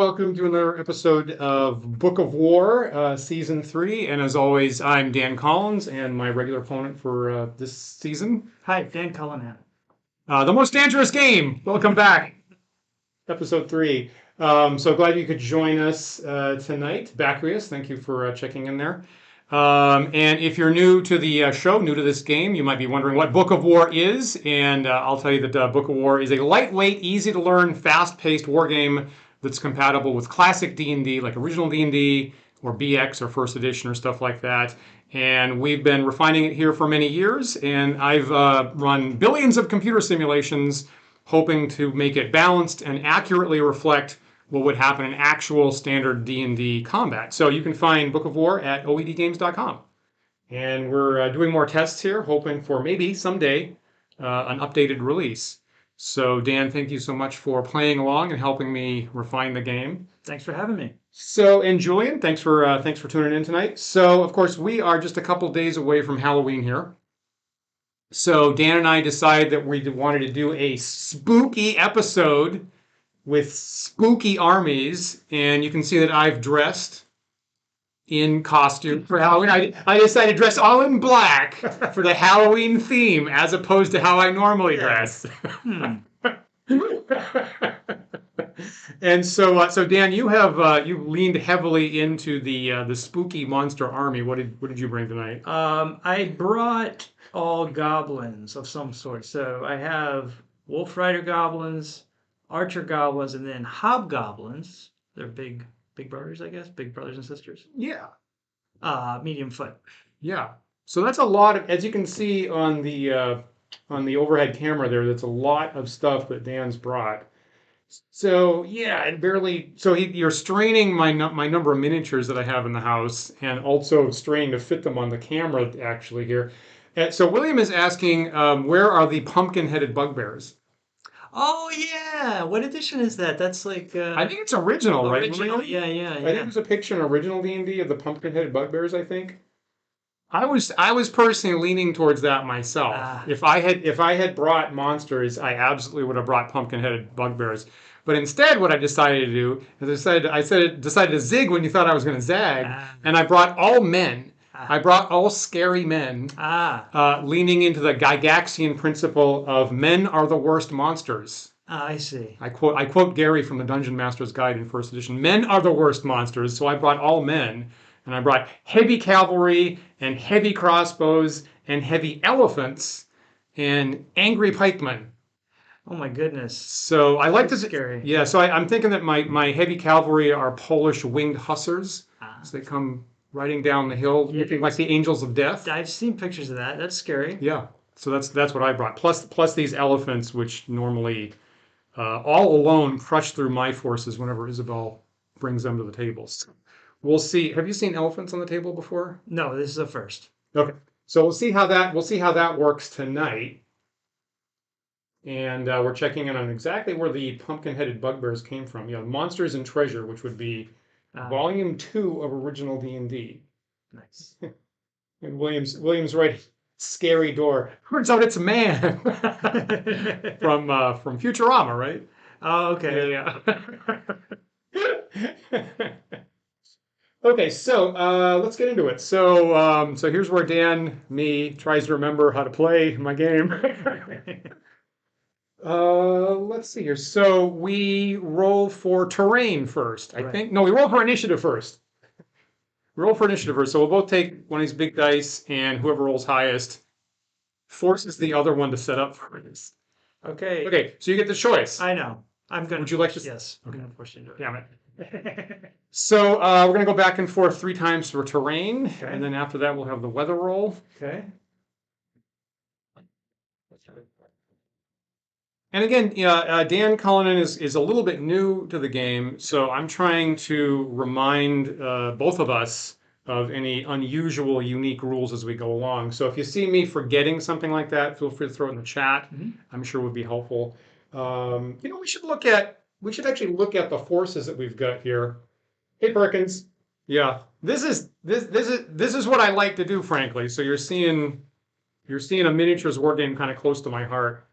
welcome to another episode of Book of War, Season 3. And as always, I'm Dan Collins, and my regular opponent for this season. Hi, Dan Cullinan. The Most Dangerous Game! Welcome back, Episode 3. So glad you could join us tonight. Bacrius, thank you for checking in there. And if you're new to the show, new to this game, you might be wondering what Book of War is. And I'll tell you that Book of War is a lightweight, easy-to-learn, fast-paced war game that's compatible with classic D&D, like original D&D, or BX, or first edition, or stuff like that. And we've been refining it here for many years, and I've run billions of computer simulations, hoping to make it balanced and accurately reflect what would happen in actual standard D&D combat. So you can find Book of War at oedgames.com. And we're doing more tests here, hoping for maybe someday an updated release. So Dan, thank you so much for playing along and helping me refine the game. Thanks for having me. So, and Julian, thanks for tuning in tonight. So, of course, we are just a couple days away from Halloween here. So Dan and I decided that we wanted to do a spooky episode with spooky armies, and you can see that I've dressed in costume for Halloween. I decided to dress all in black for the Halloween theme, as opposed to how I normally dress. And so Dan, you leaned heavily into the spooky monster army. What did you bring tonight? I brought all goblins of some sort. So I have wolf rider goblins, archer goblins, and then hobgoblins. They're big brothers, I guess, big brothers and sisters. Yeah. Medium foot. Yeah. So that's a lot of, as you can see on the overhead camera there, that's a lot of stuff that Dan's brought. So yeah, it barely. So you're straining my number of miniatures that I have in the house, and also straining to fit them on the camera actually here. And so William is asking, where are the pumpkin-headed bugbears? Oh yeah, what edition is that? That's like I think it's original, right? Original, yeah. I think there's a picture in original D&D of the pumpkin-headed bugbears, I think. I was personally leaning towards that myself. If I had brought monsters, I absolutely would have brought pumpkin-headed bugbears. But instead, what I decided to do is I decided to zig when you thought I was going to zag, and I brought all men. I brought all scary men, leaning into the Gygaxian principle of men are the worst monsters. I see. I quote Gary from the Dungeon Master's Guide in first edition. Men are the worst monsters, so I brought all men. And I brought heavy cavalry and heavy crossbows and heavy elephants and angry pikemen. Oh my goodness. So I like this. Scary. Yeah, so I'm thinking that my heavy cavalry are Polish winged hussars. So they come riding down the hill, looking like the angels of death. I've seen pictures of that. That's scary. Yeah. So that's what I brought. Plus these elephants, which normally all alone crush through my forces whenever Isabel brings them to the tables. We'll see. Have you seen elephants on the table before? No, this is the first. Okay. So we'll see how that works tonight. And we're checking in on exactly where the pumpkin-headed bugbears came from. Yeah, Monsters and Treasure, which would be Volume 2 of original D&D. Nice. And William's right. Scary door. Turns out it's a man from Futurama, right? Oh, okay. Yeah. Okay, so let's get into it. So here's where Dan, me, tries to remember how to play my game. Let's see here. So we roll for terrain first, I think. No, we roll for initiative first. So we'll both take one of these big dice, and whoever rolls highest forces the other one to set up for this. Okay. Okay, so you get the choice. I know. Would you like to? Yes. I'm going to force you to do it. Damn it. So we're going to go back and forth 3 times for terrain, and then after that we'll have the weather roll. Okay. And again, Dan Cullinan is a little bit new to the game, so I'm trying to remind both of us of any unusual, unique rules as we go along. So if you see me forgetting something like that, feel free to throw it in the chat. I'm sure it would be helpful. We should actually look at the forces that we've got here. Hey, Perkins. Yeah, this is what I like to do, frankly. So you're seeing a miniatures war game kind of close to my heart.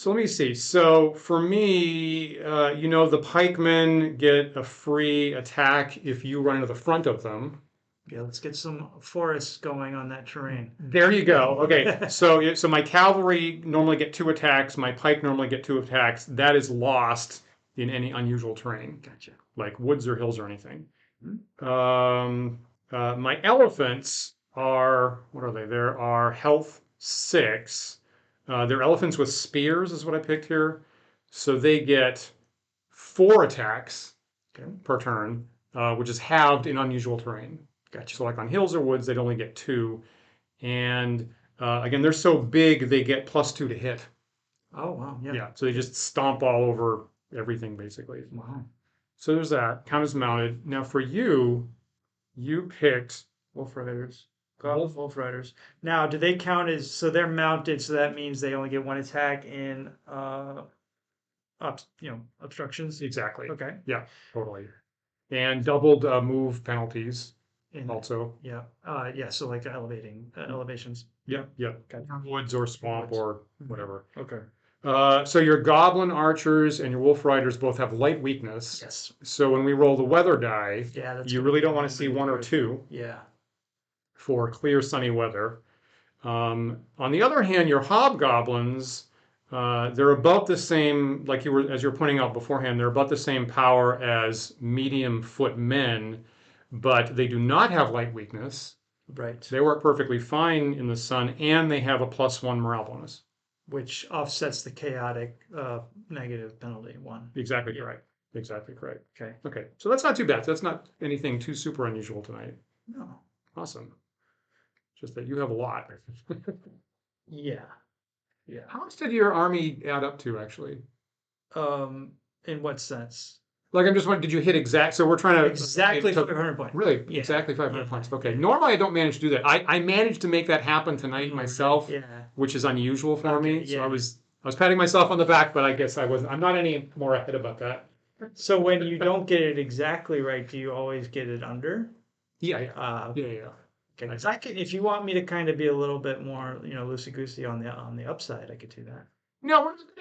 So let me see. So for me, the pikemen get a free attack if you run into the front of them. Yeah, let's get some forests going on that terrain. There you go. Okay, so my cavalry normally get 2 attacks. My pike normally get 2 attacks. That is lost in any unusual terrain, Gotcha. like woods or hills or anything. Mhm. My elephants are, what are they? There are health 6. They're elephants with spears, is what I picked here. So they get 4 attacks Okay. per turn, which is halved in unusual terrain. Gotcha. So like on hills or woods, they'd only get 2. And again, they're so big, they get +2 to hit. Oh, wow. Yeah. Yeah, so they just stomp all over everything, basically. Wow. So there's that. Count as mounted. Now for you, you picked Wolf Riders. Wolf Riders. Now, do they count as, so they're mounted, so that means they only get 1 attack in, obstructions? exactly. Okay. Yeah, totally. And doubled move penalties In, also. yeah. Yeah, so like elevations. Yeah, yeah. Got it. Woods or swamp Woods. or whatever. Okay. So your goblin archers and your wolf riders both have light weakness. Yes. So when we roll the weather die, Yeah, that's you gonna really be don't want to see 1 or 2 Yeah. for clear sunny weather. On the other hand, your hobgoblins, they're about the same, like as you were pointing out beforehand, they're about the same power as medium foot men, but they do not have light weakness. Right. They work perfectly fine in the sun, and they have a +1 morale bonus. Which offsets the chaotic negative penalty 1. Exactly correct. Exactly correct. Okay. Okay, so that's not too bad. That's not anything too super unusual tonight. No. Awesome. Just that you have a lot. Yeah. Yeah. How much did your army add up to, actually? In what sense? Like, I'm just wondering, did you hit exact? So we're trying to Exactly 500 points. Really, Yeah. exactly 500 Yeah. points. Okay. Yeah. Normally, I don't manage to do that. I managed to make that happen tonight myself, Yeah. which is unusual for Okay, me. So yeah. I was patting myself on the back, but I guess I wasn't. I'm not any more ahead about that. So when you don't get it exactly right, do you always get it under? Yeah, yeah, Okay. yeah. Okay. 'Cause I can, if you want me to kind of be a little bit more, loosey goosey on the upside, I could do that. No, we're not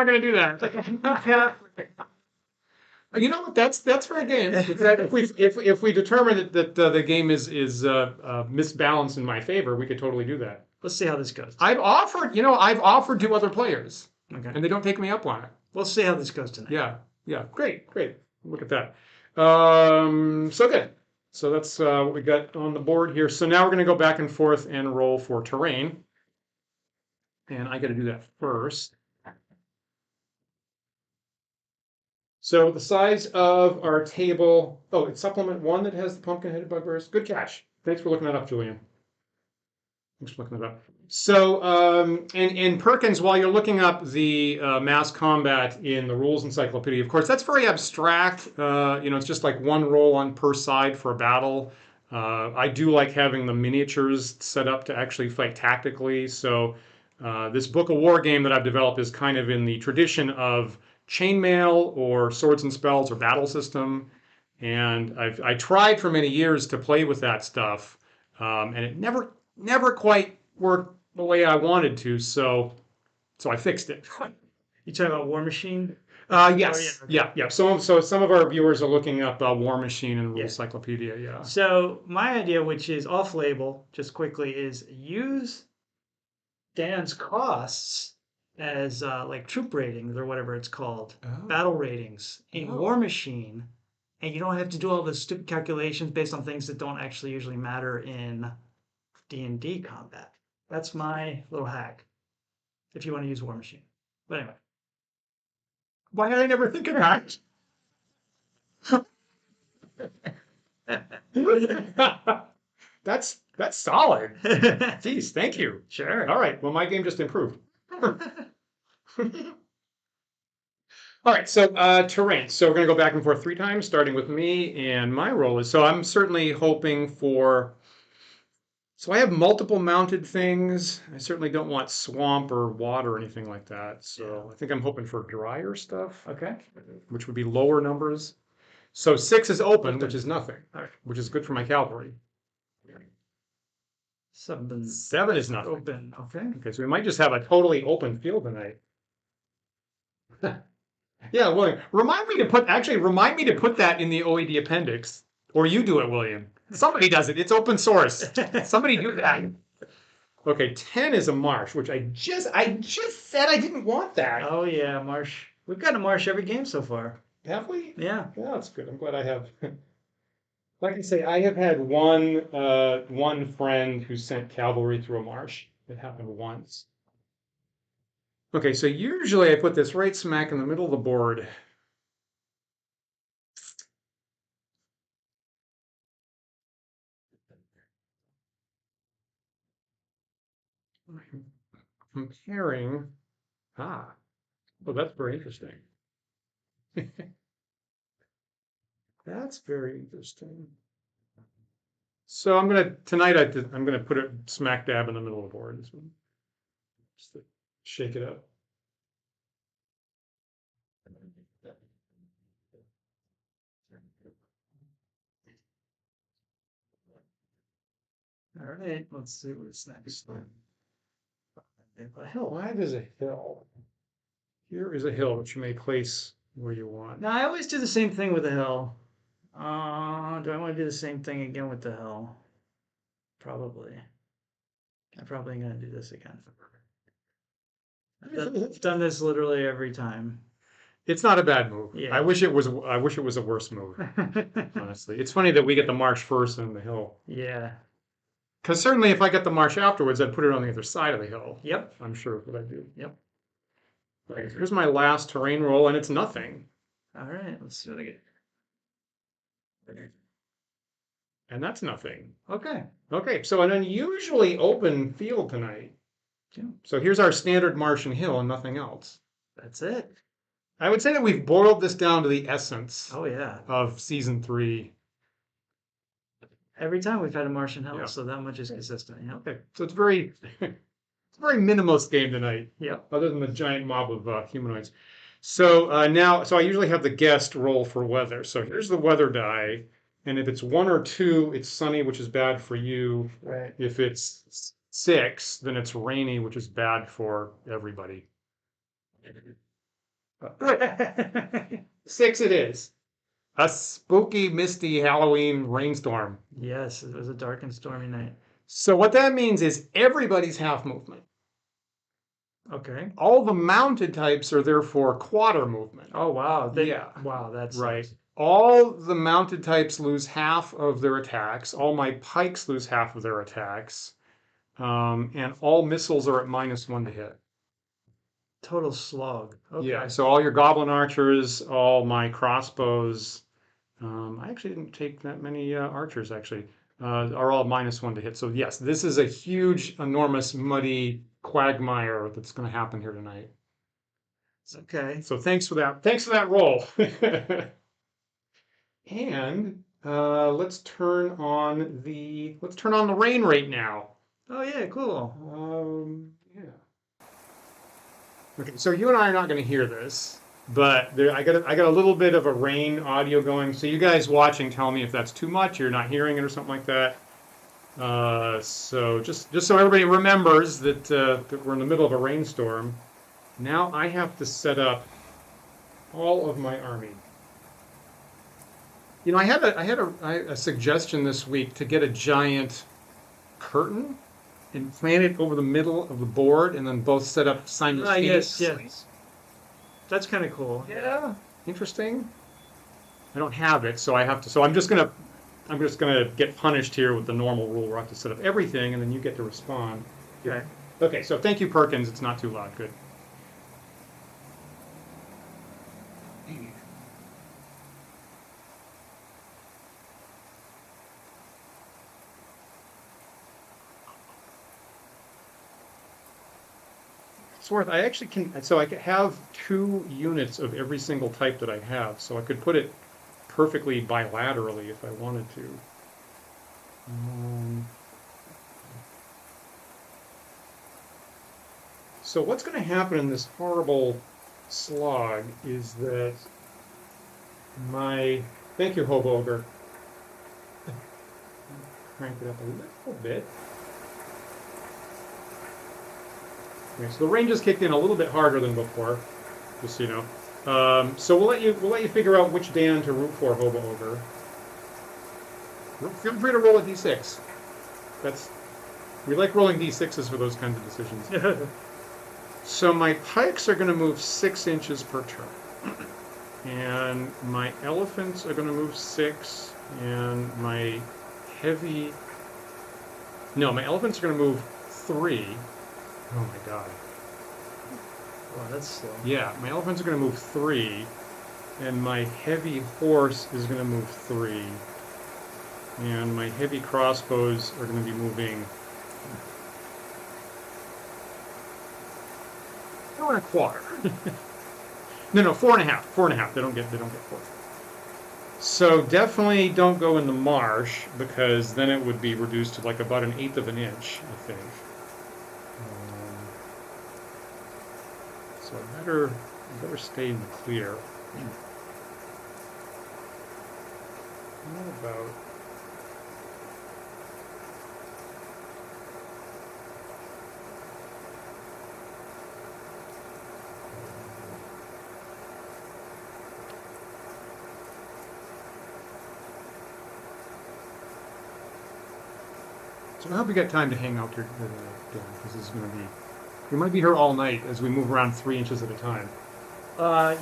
going to do that. You know what? That's fair game. That if we determine that the game is misbalanced in my favor, we could totally do that. Let's see how this goes. I've offered to other players, Okay. and they don't take me up on it. We'll see how this goes tonight. Yeah, yeah, great. Look at that. So good. So that's what we got on the board here. So now we're going to go back and forth and roll for terrain, and I got to do that first. So the size of our table, oh, it's supplement 1 that has the pumpkin-headed bugbears. Good catch. Thanks for looking that up, Julian. Thanks for looking that up. So, and Perkins, while you're looking up the mass combat in the rules encyclopedia, of course, that's very abstract. It's just like 1 roll on per side for a battle. I do like having the miniatures set up to actually fight tactically. So this book of Wargame that I've developed is kind of in the tradition of chainmail or swords and spells or battle system, and I tried for many years to play with that stuff, and it never quite worked the way I wanted to. So I fixed it. You talking about War Machine? Yes, yeah. So some of our viewers are looking up War Machine and Rules Yeah. Encyclopedia. Yeah. So my idea, which is off-label, just quickly, is use Dan's costs as like troop ratings or whatever it's called, battle ratings in War Machine, and you don't have to do all the stupid calculations based on things that don't actually usually matter in D&D combat. That's my little hack, if you want to use War Machine. But anyway. Why did I never think of that? That's solid. Jeez, thank you. Sure. All right. Well, my game just improved. All right, so terrain. So we're going to go back and forth 3 times, starting with me, and my roll is, so I'm certainly hoping for, so I have multiple mounted things. I certainly don't want swamp or water or anything like that. So I think I'm hoping for drier stuff. Okay. Which would be lower numbers. So 6 is open, which is nothing, All right. which is good for my cavalry. Seven. 7 is nothing. Open. Okay. Okay, so we might just have a totally open field tonight. Yeah, William, remind me to put that in the OED appendix. Or you do it, William. Somebody does it. It's open source. Somebody do that. Okay, 10 is a marsh, which I just said I didn't want that. Oh yeah, marsh. We've got a marsh every game so far. Have we? Yeah. Yeah, that's good. I'm glad I have. Like I say, I have had one friend who sent cavalry through a marsh. It happened once. Okay, so usually I put this right smack in the middle of the board. Comparing. Oh, that's very interesting. That's very interesting. So I'm gonna put it smack dab in the middle of the board. This one, just to shake it up. All right. Let's see what's next. A hill. Why does a hill? Here is a hill which you may place where you want. Now I always do the same thing with the hill. Do I want to do the same thing again with the hill? Probably. I'm probably gonna do this again. I've done this literally every time. It's not a bad move. Yeah. I wish it was a worse move. Honestly, it's funny that we get the marsh first and the hill. Yeah. Because certainly, if I get the marsh afterwards, I'd put it on the other side of the hill. Yep. I'm sure what I do. Yep. Right, here's my last terrain roll, and it's nothing. All right. Let's see what I get. And that's nothing. Okay. Okay, so an unusually open field tonight. Yeah. So here's our standard marsh and hill and nothing else. That's it. I would say that we've boiled this down to the essence Oh yeah. of season 3. Every time we've had a Martian hill, Yeah. so that much is consistent. Yeah. Okay, so it's very, it's a very minimalist game tonight. Yep. Other than the giant mob of humanoids. So so I usually have the guest roll for weather. So here's the weather die, and if it's 1 or 2, it's sunny, which is bad for you. Right. If it's 6, then it's rainy, which is bad for everybody. 6 it is. A spooky, misty Halloween rainstorm. Yes, it was a dark and stormy night. So what that means is everybody's half movement. Okay. All the mounted types are therefore quarter movement. Oh wow. Yeah. Wow, that's Right. All the mounted types lose half of their attacks. All my pikes lose half of their attacks. And all missiles are at -1 to hit. total slog. Okay. Yeah, so all your goblin archers, all my crossbows, I actually didn't take that many archers actually, are all -1 to hit. So yes, this is a huge, enormous, muddy quagmire that's going to happen here tonight. Okay. So thanks for that. Thanks for that roll. And let's turn on the rain rate now. Oh yeah, cool. Yeah. Okay, so you and I are not going to hear this, but I got a little bit of a rain audio going. So you guys watching, tell me if that's too much, you're not hearing it or something like that. So just so everybody remembers that, that we're in the middle of a rainstorm. Now I have to set up all of my army. You know, I had a suggestion this week to get a giant curtain and plant it over the middle of the board, and then both set up simultaneously. Yes. That's kind of cool. Yeah, interesting. I don't have it, so I have to. So I'm just gonna get punished here with the normal rule where I have to set up everything, and then you get to respond. Okay. Okay. So thank you, Perkins. It's not too loud. Good. Worth. I actually can, so I could have 2 units of every single type that I have, so I could put it perfectly bilaterally if I wanted to. So what's going to happen in this horrible slog is that thank you, Hobo Ogre. Crank it up a little bit. Okay, so the range has kicked in a little bit harder than before, just so you know. So we'll let you figure out which Dan to root for, Hobo Ogre. Feel free to roll a d6. We like rolling d6s for those kinds of decisions. So my pikes are going to move 6 inches per turn, and my elephants are going to move 6, and my elephants are going to move 3. Oh my god. Wow, that's slow. Yeah, my elephants are going to move 3, and my heavy horse is going to move 3, and my heavy crossbows are going to be moving 4.25. No, 4.5. 4.5. They don't get 4. So definitely don't go in the marsh, because then it would be reduced to like about 1/8 of an inch, I think. So I better stay in the clear. What about? So I hope you got time to hang out here, Dan, because this is going to be. We might be here all night as we move around 3 inches at a time.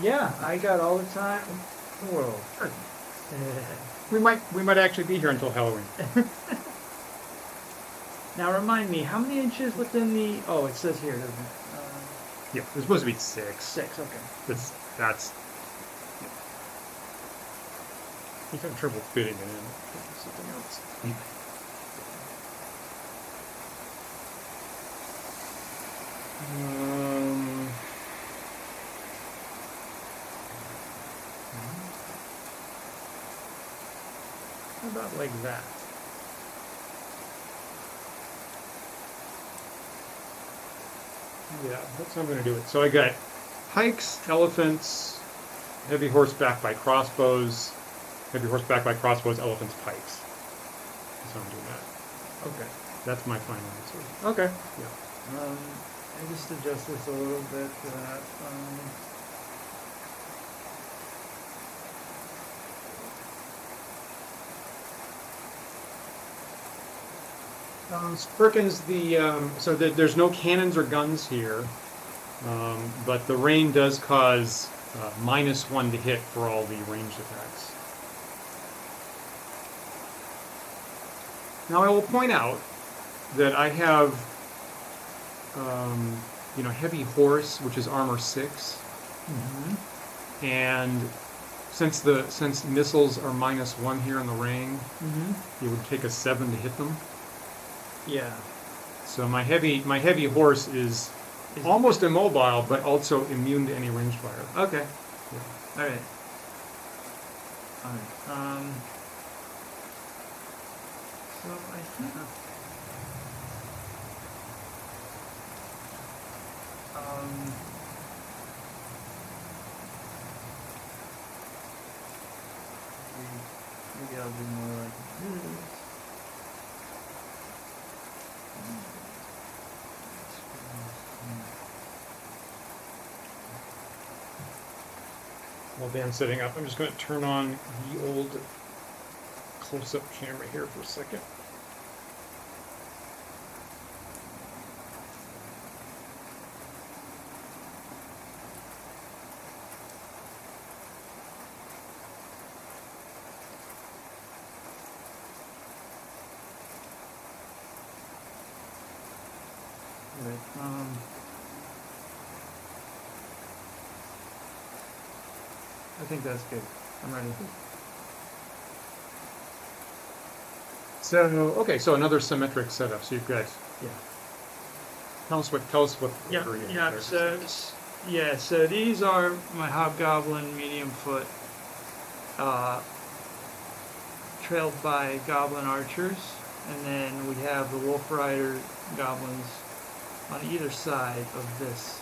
Yeah, I got all the time in the world. Sure. We might actually be here until Halloween. Now remind me, how many inches within the? Oh, it says here, doesn't it? Yeah, it's supposed to be 6. 6. Okay. That's. Yeah. He's having trouble fitting it in. Something else. How about like that? Yeah, that's how I'm going to do it. So I got pikes, elephants, heavy horseback by crossbows, elephants, pikes. That's how I'm doing that. Okay. That's my final answer. Okay. Yeah. I just adjust this a little bit for that. Perkins, there's no cannons or guns here, but the rain does cause -1 to hit for all the ranged attacks. Now I will point out that I have, heavy horse, which is armor 6, and since missiles are -1 here in the ring, it would take a 7 to hit them. Yeah. So my heavy horse is almost immobile, but also immune to any range fire. Okay. Yeah. All right. So I think. Maybe I'll do more like this. While Dan's setting up, I'm just going to turn on the old close-up camera here for a second. I think that's good. I'm ready. So another symmetric setup. So you've got Tell us what. So these are my hobgoblin medium foot, trailed by goblin archers, and then we have the wolf rider goblins on either side of this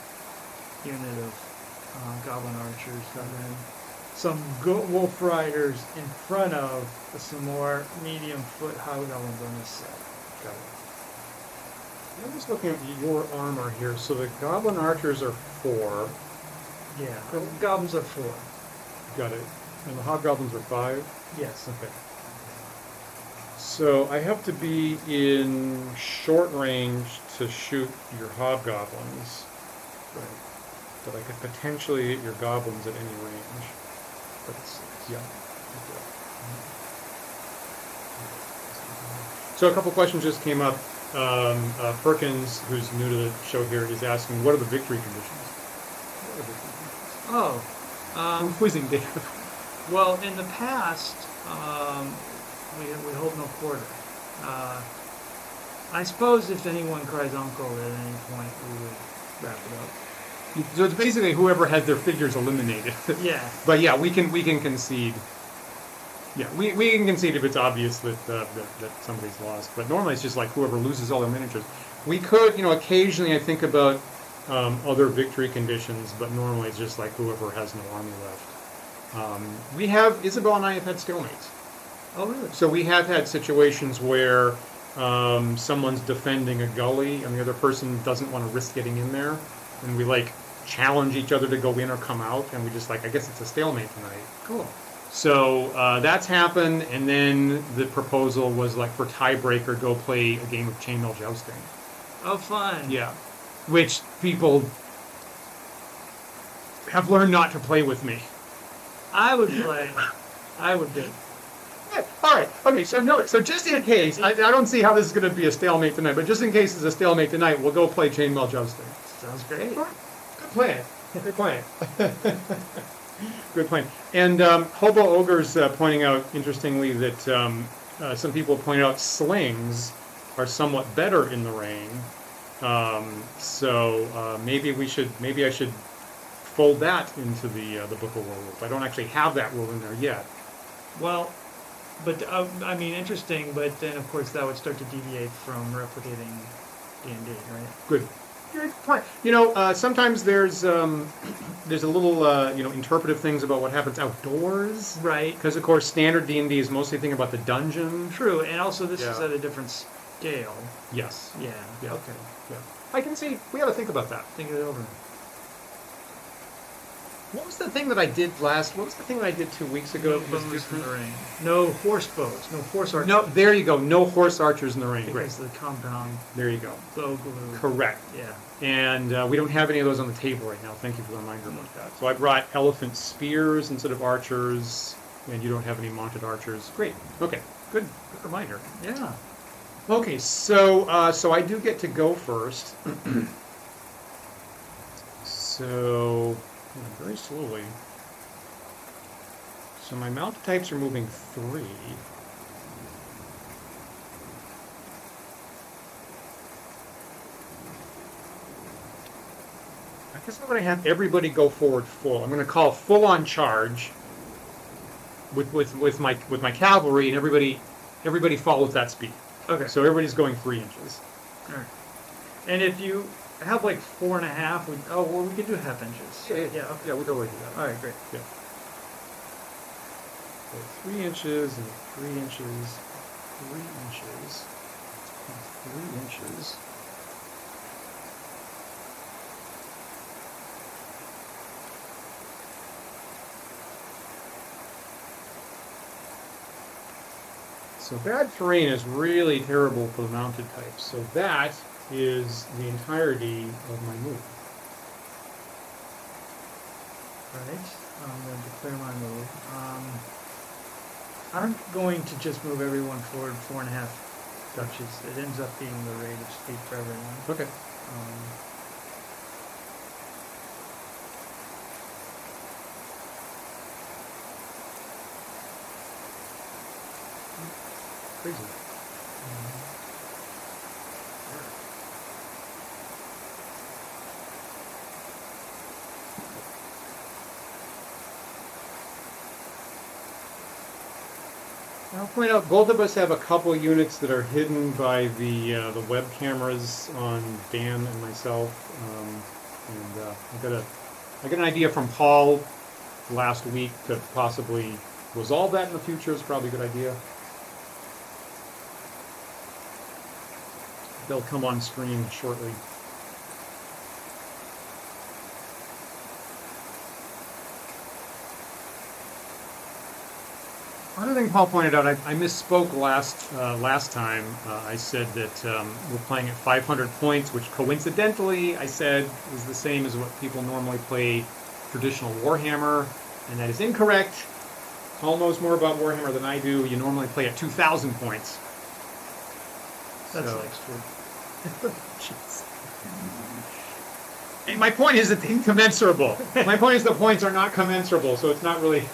unit of goblin archers, and then some wolf riders in front of some more medium foot hobgoblins on this side. Got I'm just looking at your armor here. So the goblin archers are 4. Yeah, the goblins are 4. Got it. And the hobgoblins are 5. Yes. Okay. So I have to be in short range to shoot your hobgoblins. Right. But I could potentially hit your goblins at any range. But it's, Yeah. So a couple questions just came up. Perkins, who's new to the show here, is asking, what are the victory conditions? What are the victory conditions? oh, I'm quizzing Dave. well, in the past, we hold no quarter. I suppose if anyone cries uncle at any point, we would wrap it up. So it's basically whoever has their figures eliminated. Yeah. But yeah, we can concede. Yeah, we can concede if it's obvious that somebody's lost. But normally it's just like whoever loses all their miniatures. We could, occasionally I think about other victory conditions, but normally it's just like whoever has no army left. Isabel and I have had stalemates. Oh, really? So we have had situations where someone's defending a gully and the other person doesn't want to risk getting in there, and we challenge each other to go in or come out, and we just I guess it's a stalemate tonight. Cool. So that's happened, and then the proposal was for tiebreaker, go play a game of chainmail jousting. Oh, fun. Yeah, which people have learned not to play with me. I would play. I would do. Yeah, all right. Okay. So just in case, I don't see how this is going to be a stalemate tonight, but just in case it's a stalemate tonight, we'll go play chainmail jousting. Sounds great. Good plan. Good plan. Good plan. And Hobo Ogre's pointing out, interestingly, that some people point out slings are somewhat better in the rain. So maybe I should fold that into the Book of Werewolf. I don't actually have that rule in there yet. Well, but interesting. But then, of course, that would start to deviate from replicating D&D, right? Good. Good point. Sometimes there's a little interpretive things about what happens outdoors. Right. Because of course standard D&D is mostly thinking about the dungeon. True, and also this Yeah. is at a different scale. Yes. Yeah. Yeah. Okay. Yeah. I can see. We got to think about that. Think it over. What was the thing that I did 2 weeks ago? No bows in the rain. No horse bows. No horse archers. No, there you go. No horse archers in the rain. Great. Because the compound There you go. bow glue. Correct. Yeah. And we don't have any of those on the table right now. Thank you for the reminder about that. So I brought elephant spears instead of archers, and you don't have any mounted archers. Great. Okay. Good reminder. Yeah. Okay. So I do get to go first. So very slowly. So my mounted types are moving 3. I guess I'm going to have everybody go forward full. I'm going to call full on charge with my cavalry, and everybody follows that speed. Okay. So everybody's going 3 inches. All right. And if you have 4.5, we can do half inches. Yeah. Okay. Yeah, we'll go like that. All right, great. Yeah. So 3 inches and 3 inches, 3 inches, and 3 inches. So bad terrain is really terrible for the mounted types. So that is the entirety of my move. Right. I'm going to declare my move. I'm going to just move everyone forward 4.5 inches. It ends up being the rate of speed for everyone. Okay. Crazy. I'll point out both of us have a couple units that are hidden by the web cameras on Dan and myself, I got an idea from Paul last week to possibly resolve that in the future. Is probably a good idea. They'll come on screen shortly. Another thing Paul pointed out, I misspoke last time. I said that we're playing at 500 points, which coincidentally I said is the same as what people normally play traditional Warhammer, and that is incorrect. Paul knows more about Warhammer than I do. You normally play at 2,000 points. That's So- extra. Jeez. And my point is that they're incommensurable. My point is the points are not commensurable, so it's not really.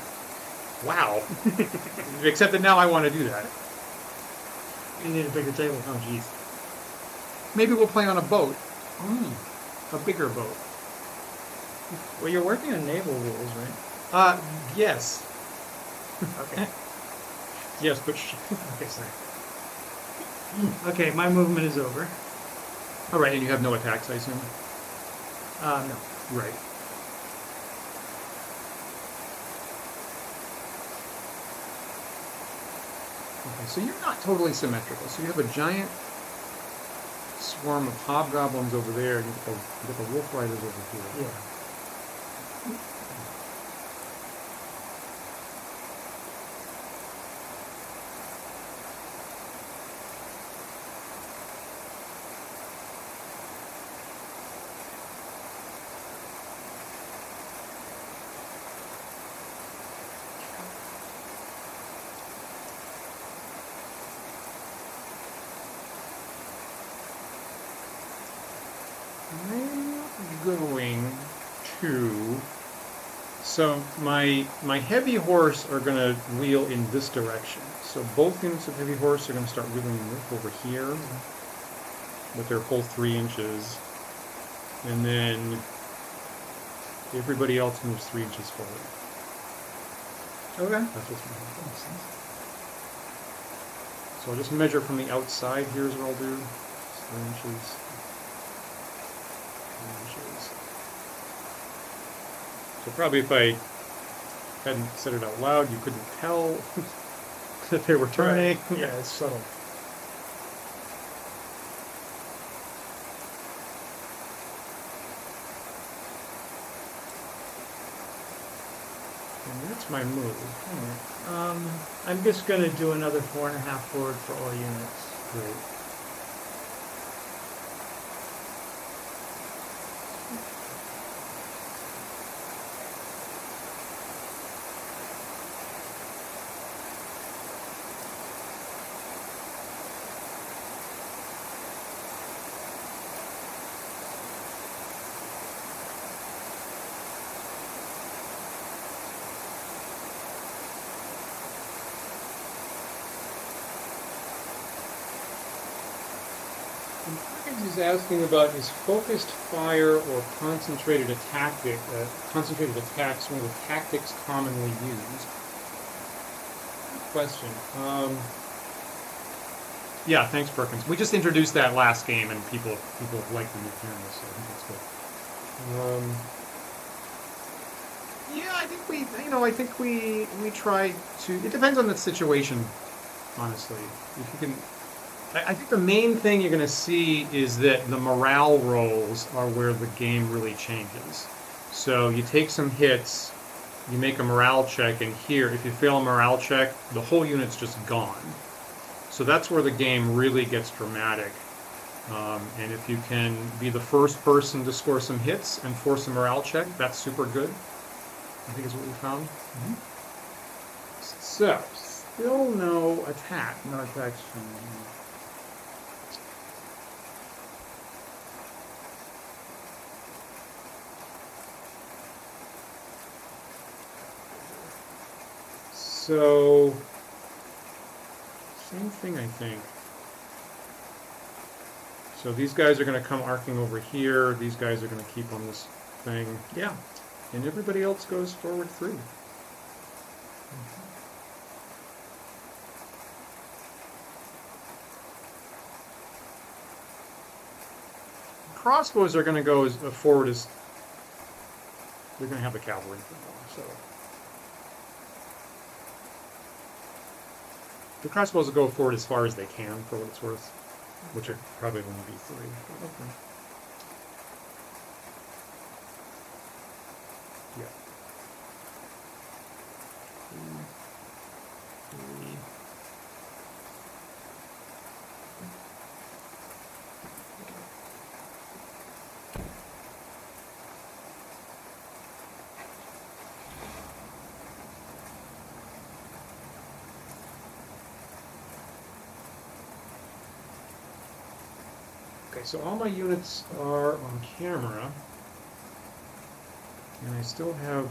Wow. Except that now I want to do that. You need a bigger table. Oh, jeez. Maybe we'll play on a boat. A bigger boat. Well, you're working on naval rules, right? Yes. Okay. Yes, but okay, sorry. Okay, my movement is over. All right, and you have no attacks, I assume? No. Right. Okay, so you're not totally symmetrical. So you have a giant swarm of hobgoblins over there, and you got the wolf riders over here. Yeah. I'm going to. So my heavy horse are going to wheel in this direction. So both units of heavy horse are going to start wheeling over here with their full 3 inches, and then everybody else moves 3 inches forward. Okay. That's what's going to happen. So I'll just measure from the outside. Here's what I'll do. 3 inches. 3 inches. So probably if I hadn't said it out loud, you couldn't tell that they were turning. Yeah, it's subtle. And that's my move. I'm just going to do another 4.5 forward for all units. Great. He's asking about is focused fire or concentrated attacks one of the tactics commonly used? Good question. Yeah, thanks, Perkins. We just introduced that last game, and people like the new cameras, so I think that's good. Yeah, I think we try to. It depends on the situation, honestly. If you can. I think the main thing you're going to see is that the morale rolls are where the game really changes. So you take some hits, you make a morale check, and here, if you fail a morale check, the whole unit's just gone. So that's where the game really gets dramatic. And if you can be the first person to score some hits and force a morale check, that's super good. I think is what we found. Mm-hmm. So, still no attack. No attacks from So, same thing, I think. So these guys are going to come arcing over here. These guys are going to keep on this thing. Yeah. And everybody else goes forward 3. Crossbows are going to go as forward as they're going to have the cavalry for more. So the crossbows will go forward as far as they can, for what it's worth. which are probably won't be 3. Okay. Yeah. 3. Okay, so all my units are on camera, and I still have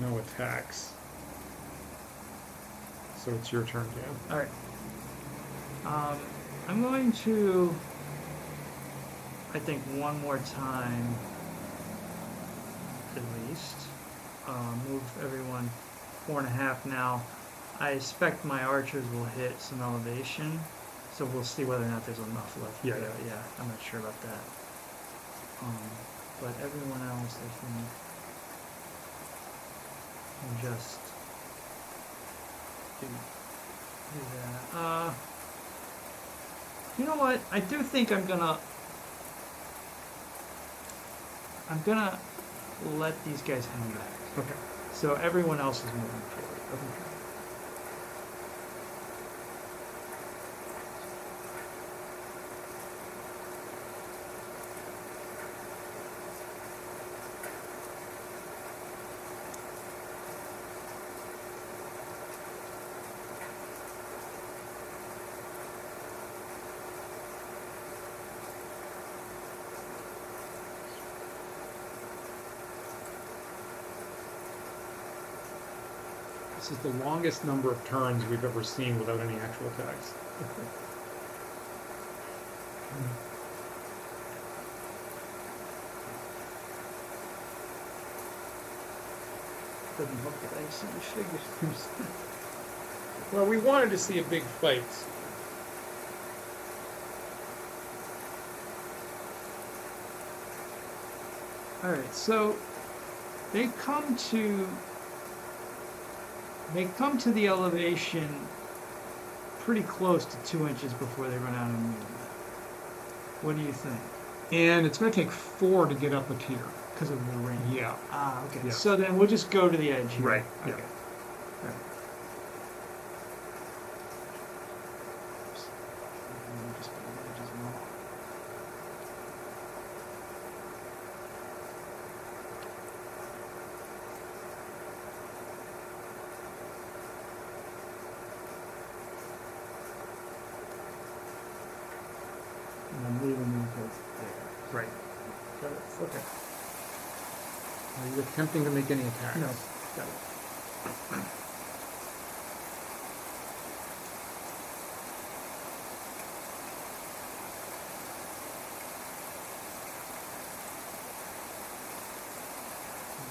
no attacks. So it's your turn, Dan. All right. I'm going to, I think, one more time, at least, move everyone 4.5 now. I expect my archers will hit some elevation, so we'll see whether or not there's enough left. Yeah. Yeah, I'm not sure about that. But everyone else, I think, will just do that. You know what? I do think I'm gonna let these guys hang back. Okay. So everyone else is moving forward. Okay. This is the longest number of turns we've ever seen without any actual attacks. Doesn't help that I see the figures. Well, we wanted to see a big fight. All right, so they come to the elevation pretty close to 2 inches before they run out of movement. What do you think? And it's going to take 4 to get up a tier. Because of the range. Yeah. Ah, okay. Yeah. So then we'll just go to the edge here. Right. Okay. Yeah. All right. Just go to the edge as well. And I'm leaving them because there. Right. Got it. Okay. Are you attempting to make any attacks? No. Got it.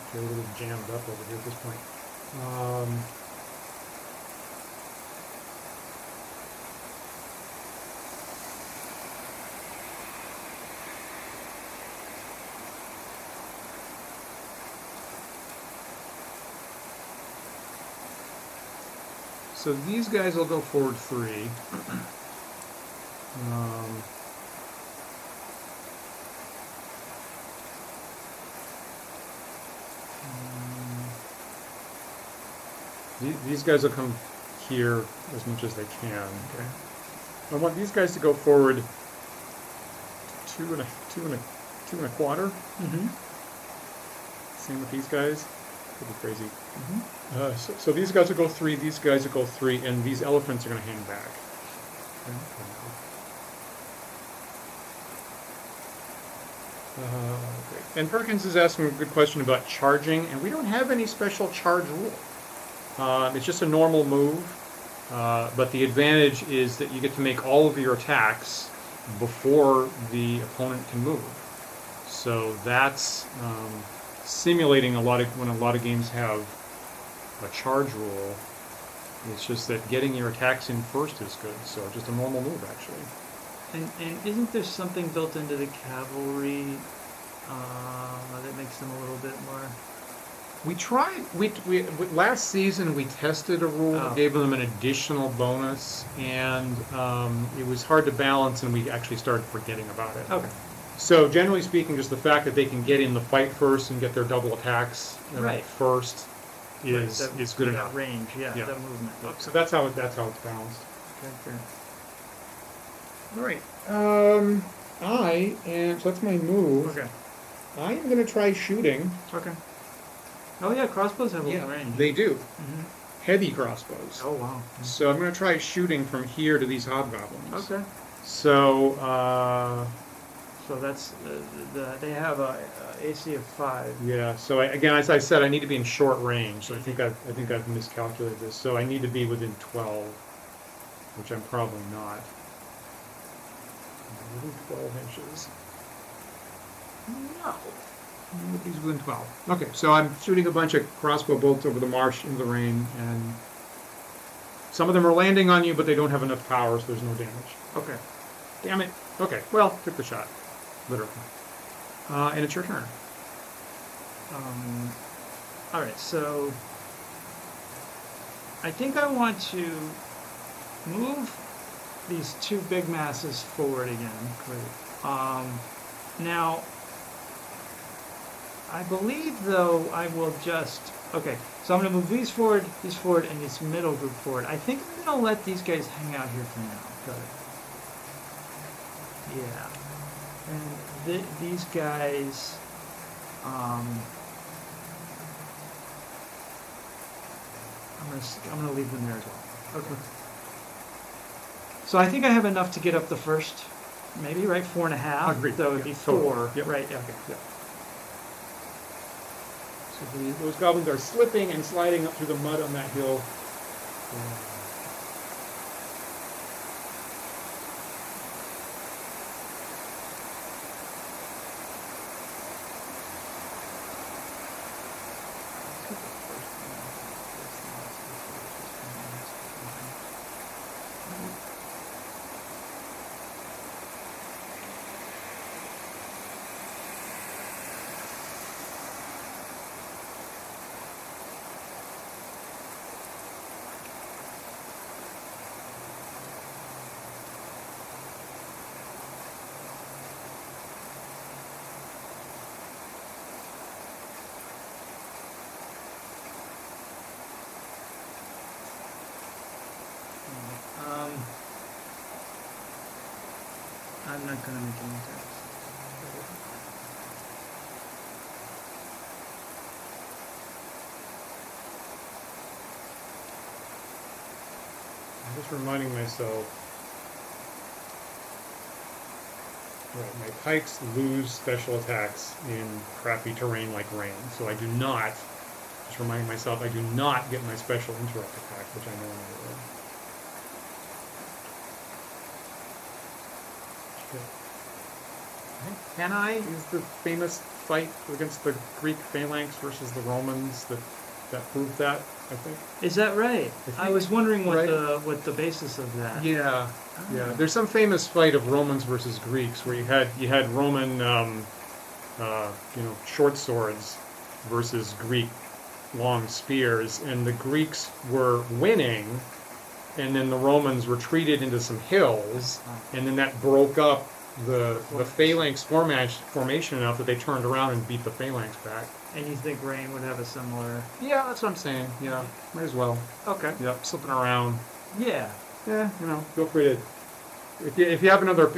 Okay, a little jammed up over here at this point. So these guys will go forward 3. These guys will come here as much as they can. Okay. I want these guys to go forward 2 and a quarter. Mm-hmm. Same with these guys. Pretty crazy. Mm-hmm. So these guys will go 3, these guys will go 3, and these elephants are going to hang back. Great. And Perkins is asking a good question about charging, and we don't have any special charge rule. It's just a normal move, but the advantage is that you get to make all of your attacks before the opponent can move. So that's simulating when a lot of games have a charge rule. It's just that getting your attacks in first is good. So just a normal move, actually. And isn't there something built into the cavalry that makes them a little bit more We tried. Last season we tested a rule that gave them an additional bonus, and it was hard to balance, and we actually started forgetting about it. Okay. So generally speaking, just the fact that they can get in the fight first and get their double attacks first is good enough. Range, yeah. That movement. Okay. So that's how it's balanced. Okay, fair. All right. So that's my move. Okay. I am going to try shooting. Okay. Oh yeah, crossbows have a little range. They do. Mm-hmm. Heavy crossbows. Oh wow. So I'm going to try shooting from here to these hobgoblins. Okay. So that's they have a AC of 5. yeah. So again, as I said, I need to be in short range. So I think I've miscalculated this. So I need to be within 12, which I'm probably not. Within 12 inches. No. He's within 12. Okay, so I'm shooting a bunch of crossbow bolts over the marsh in the rain, and some of them are landing on you, but they don't have enough power, so there's no damage. Okay. Damn it. Okay, well, took the shot. Literally. And it's your turn. Alright, so I think I want to move these two big masses forward again. Great. Now, I believe, though, I will just... Okay, so I'm going to move these forward, and this middle group forward. I think I'm going to let these guys hang out here for now. Good. Yeah. And these guys... I'm going to leave them there as well. Okay. So I think I have enough to get up the first, maybe, right? 4.5? Agreed. So it would be 4. Totally. Yep. Right, okay. Yep. So those goblins are slipping and sliding up through the mud on that hill. I'm not going to make any attacks. I'm just reminding myself. Right, my pikes lose special attacks in crappy terrain like rain, so I do not. Just reminding myself, I do not get my special interrupt attack, which I know I will. Can I is the famous fight against the Greek phalanx versus the Romans that proved that, I think. Is that right? I was wondering what right? what the basis of that. Yeah, yeah. There's some famous fight of Romans versus Greeks where you had Roman short swords versus Greek long spears, and the Greeks were winning, and then the Romans retreated into some hills, and then that broke up the phalanx formation enough that they turned around and beat the phalanx back. And you think rain would have a similar... Yeah, that's what I'm saying. Yeah, might as well. Okay. Yep, slipping around. Yeah. Yeah, feel free to... If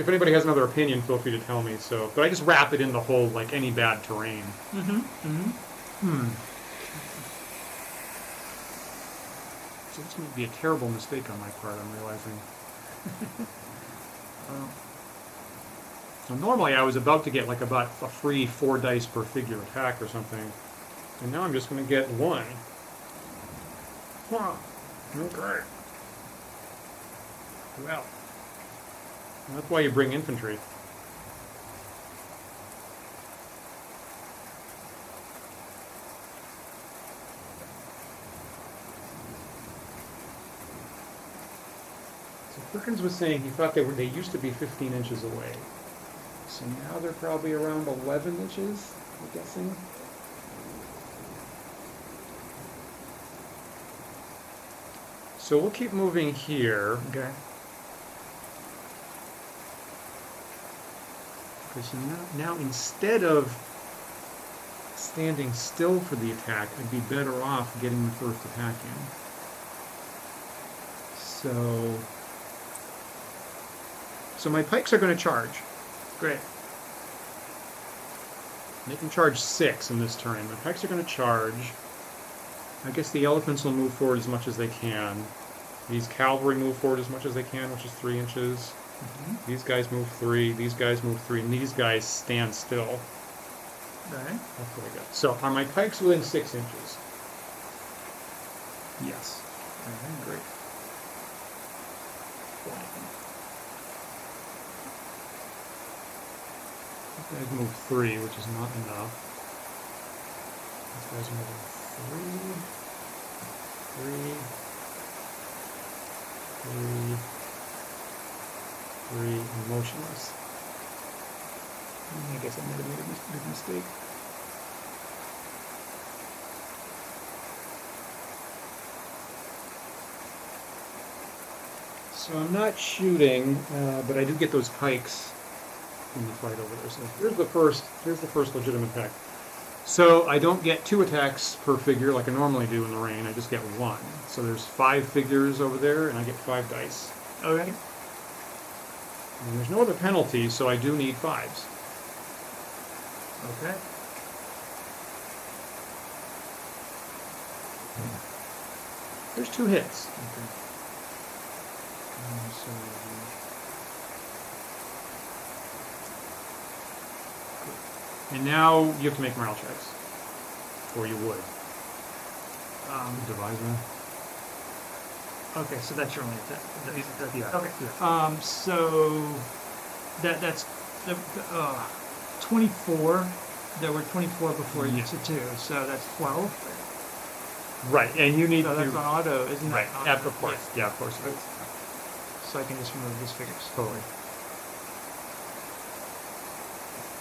anybody has another opinion, feel free to tell me. So, but I just wrap it in the whole, like, any bad terrain. So this might be a terrible mistake on my part, I'm realizing. So normally I was about to get like about a free 4 dice per figure attack or something, and now I'm just going to get 1. Wow. Okay. Well, that's why you bring infantry. So Perkins was saying he thought they used to be 15 inches away. So now they're probably around 11 inches, I'm guessing. So we'll keep moving here. Okay. Because now instead of standing still for the attack, I'd be better off getting the first attack in. So my pikes are going to charge. Great. They can charge 6 in this turn. My pikes are going to charge. I guess the elephants will move forward as much as they can. These cavalry move forward as much as they can, which is 3 inches. These guys move 3, these guys move 3, and these guys stand still. Okay. That's what I got. So are my pikes within 6 inches? Yes. Okay, great. These guys move 3, which is not enough. These guys are moving 3, and motionless. I guess I might have made a big mistake. So I'm not shooting, but I do get those pikes in the fight over there. So here's the first legitimate attack. So I don't get 2 attacks per figure like I normally do in the rain. I just get 1. So there's 5 figures over there, and I get 5 dice. Okay. And there's no other penalty, so I do need 5s. Okay. There's 2 hits. Okay. And now you have to make morale checks. Or you would. Divisor. Okay, so that's your only attack. Yeah. Okay. Yeah. So that's 24. There were 24 before you to 2, so that's 12. Right, and you need So to... that's on auto, isn't Right, it? of course. Yeah, of course. So I can just remove these figures. Totally.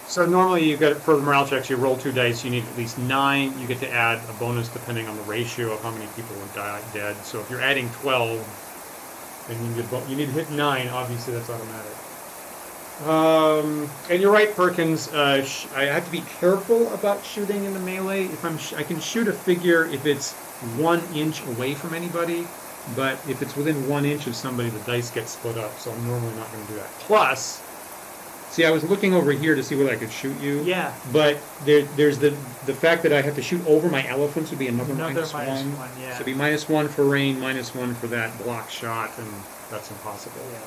So normally you get, for the morale checks, you roll 2 dice, you need at least 9. You get to add a bonus depending on the ratio of how many people are dead. So if you're adding 12, then you need to hit 9, obviously that's automatic. And you're right, Perkins, I have to be careful about shooting in the melee. If I can shoot a figure if it's 1 inch away from anybody, but if it's within 1 inch of somebody, the dice get split up, so I'm normally not going to do that. Plus, see, I was looking over here to see whether I could shoot you. Yeah. But there's the fact that I have to shoot over my elephants would be another minus 1. Yeah. So it'd be -1 for rain, -1 for that block shot, and that's impossible. Yeah.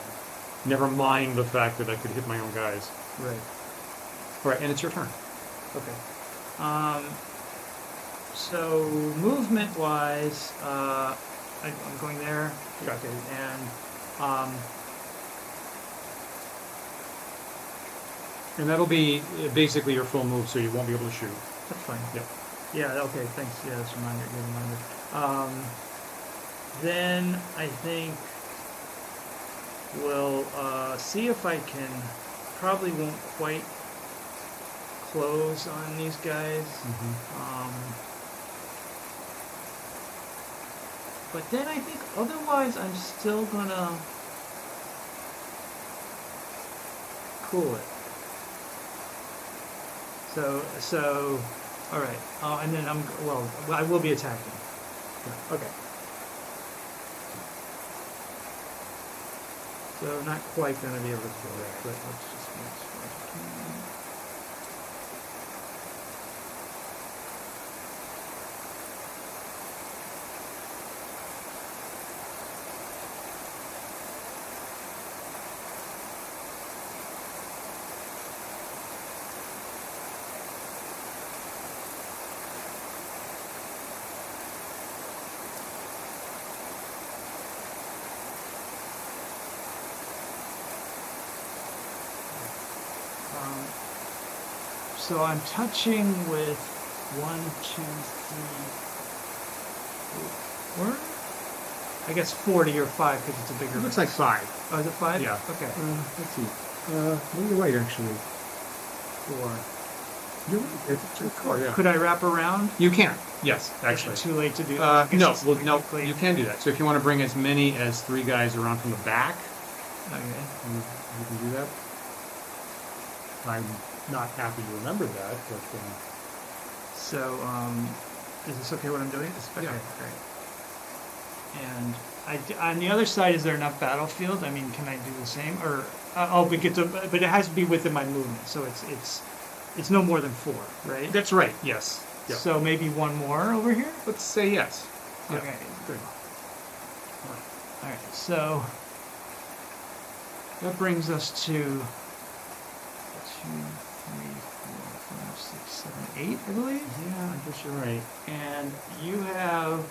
Never mind the fact that I could hit my own guys. Right. All right, and it's your turn. Okay. So movement-wise, I'm going there. Okay. And that'll be basically your full move, so you won't be able to shoot. That's fine. Yep. Yeah. Okay. Thanks. Yeah, that's a reminder. Good reminder. Then I think we'll see if I can. Probably won't quite close on these guys. But then I think otherwise I'm still gonna cool it. So, all right. And then I will be attacking. Yeah. Okay. So not quite gonna be able to kill that, but let's just make sure I can. So I'm touching with 1, 2, 3, 4. I guess 40 or 5 because it's a bigger. It looks like 5. Oh, is it 5? Yeah. Okay. Let's see. Well, you're right, actually. 4. Yeah. Could I wrap around? You can. Yes, Is actually. it too late to do No, I guess well, it's no, technically- you can do that. So if you want to bring as many as 3 guys around from the back, Okay. you can do that. I'm not happy you remembered that, but So, is this okay what I'm doing? Okay, Yeah. great. And on the other side, is there enough battlefield? I mean, can I do the same? Or, but it has to be within my movement, so it's no more than 4, right? that's right. Yes. Yeah. So maybe one more over here? Let's say yes. Yeah. Okay. Good. All right, so that brings us to 2, 3, 4, 5, 6, 7, 8, I believe. Yeah, I guess you're right. And you have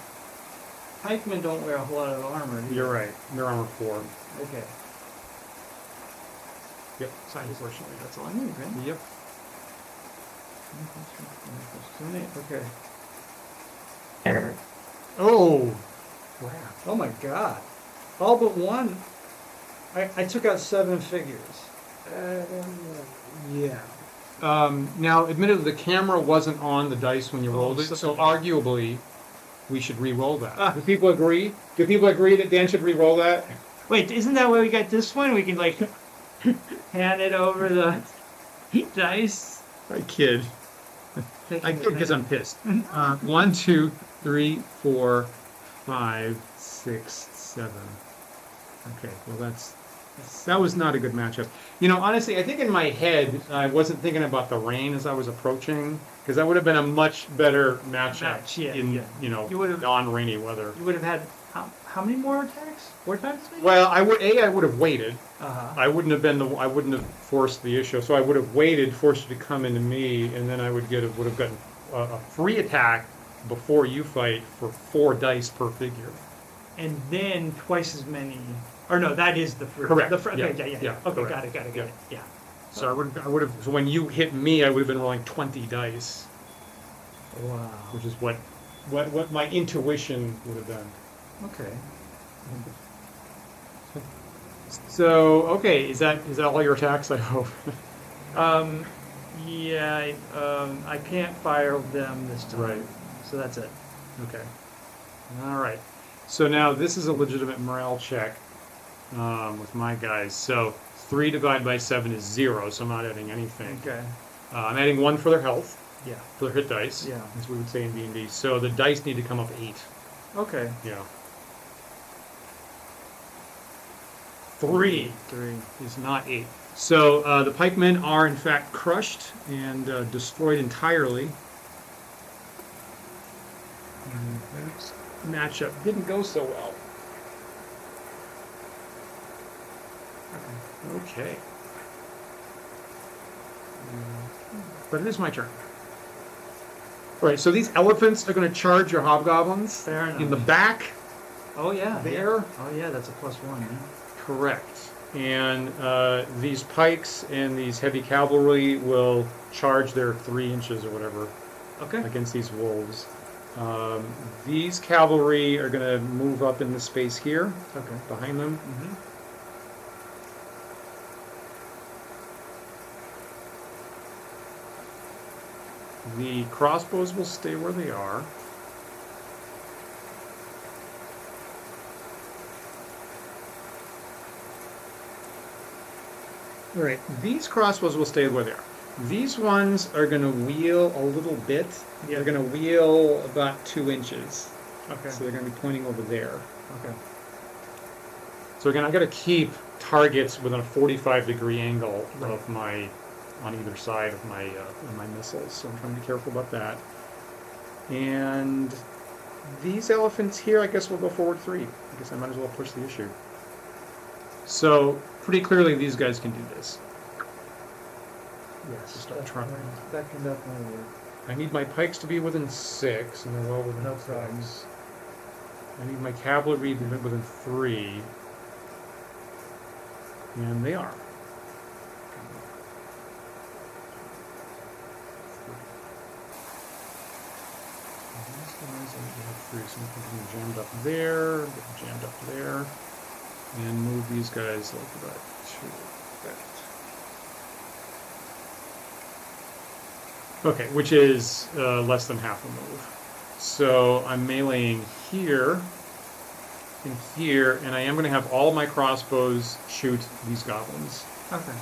pikemen don't wear a whole lot of armor. do you? You're right. They're armor 4. Okay. Yep. So unfortunately, that's all I need, right? Yep. Okay. Oh. Wow. Oh my God! All but one. I took out 7 figures. Yeah. Now, admittedly, the camera wasn't on the dice when you rolled it, so arguably, we should re-roll that. Do people agree? Do people agree that Dan should re-roll that? Wait, isn't that why we got this one? We can like hand it over the dice. I kid. I kid because I'm pissed. 1, 2, 3, 4, 5, 6, 7. Okay, well that was not a good matchup. You know, honestly, I think in my head I wasn't thinking about the rain as I was approaching, because that would have been a much better matchup in You would've- non-rainy weather. You would have had how many more attacks? 4 times? Maybe? Well, I would have waited. Uh-huh. I wouldn't have forced the issue. So I would have waited, forced you to come into me, and then I would have gotten a free attack before you fight for 4 dice per figure. And then twice as many. Or no, that is the free. Correct. Okay, Yeah. yeah. Okay, Correct. got it. Yeah. So I would have. So when you hit me, I would have been rolling 20 dice, Wow. which is what my intuition would have been. Okay. So okay, is that all your attacks? I hope. Yeah. I can't fire them this time. Right. So that's it. Okay. All right. So now this is a legitimate morale check with my guys. So 3 divided by 7 is 0, so I'm not adding anything. Okay. I'm adding 1 for their health, Yeah. for their hit dice, Yeah. as we would say in D&D. So the dice need to come up 8. Okay. Yeah. 3 3. is not 8. So the pikemen are in fact crushed and destroyed entirely. And that matchup didn't go so well. Okay. But it is my turn. All right, so these elephants are going to charge your hobgoblins. Fair enough. In the back, Oh yeah. there. Oh yeah, that's a +1. Yeah. Correct. And these pikes and these heavy cavalry will charge their 3 inches or whatever Okay. against these wolves. These cavalry are going to move up in the space here Okay. behind them. Mm-hmm. The crossbows will stay where they are. All right, these crossbows will stay where they are. These ones are going to wheel a little bit. They're going to wheel about 2 inches. Okay. So they're going to be pointing over there. Okay. So again, I've got to keep targets within a 45-degree angle Right. of on either side of my missiles. So I'm trying to be careful about that. And these elephants here, I guess we'll go forward 3. I guess I might as well push the issue. So pretty clearly, these guys can do this. Yes. Start trying. That can definitely work. I need my pikes to be within 6, and they're well within No 6. problems. I need my cavalry to be within 3. And they are. These guys I need to have 3, so I'm getting jammed up there, getting jammed up there, and move these guys like that to that. Okay, which is less than half a move. So I'm meleeing here and here, and I am going to have all my crossbows shoot these goblins. Okay.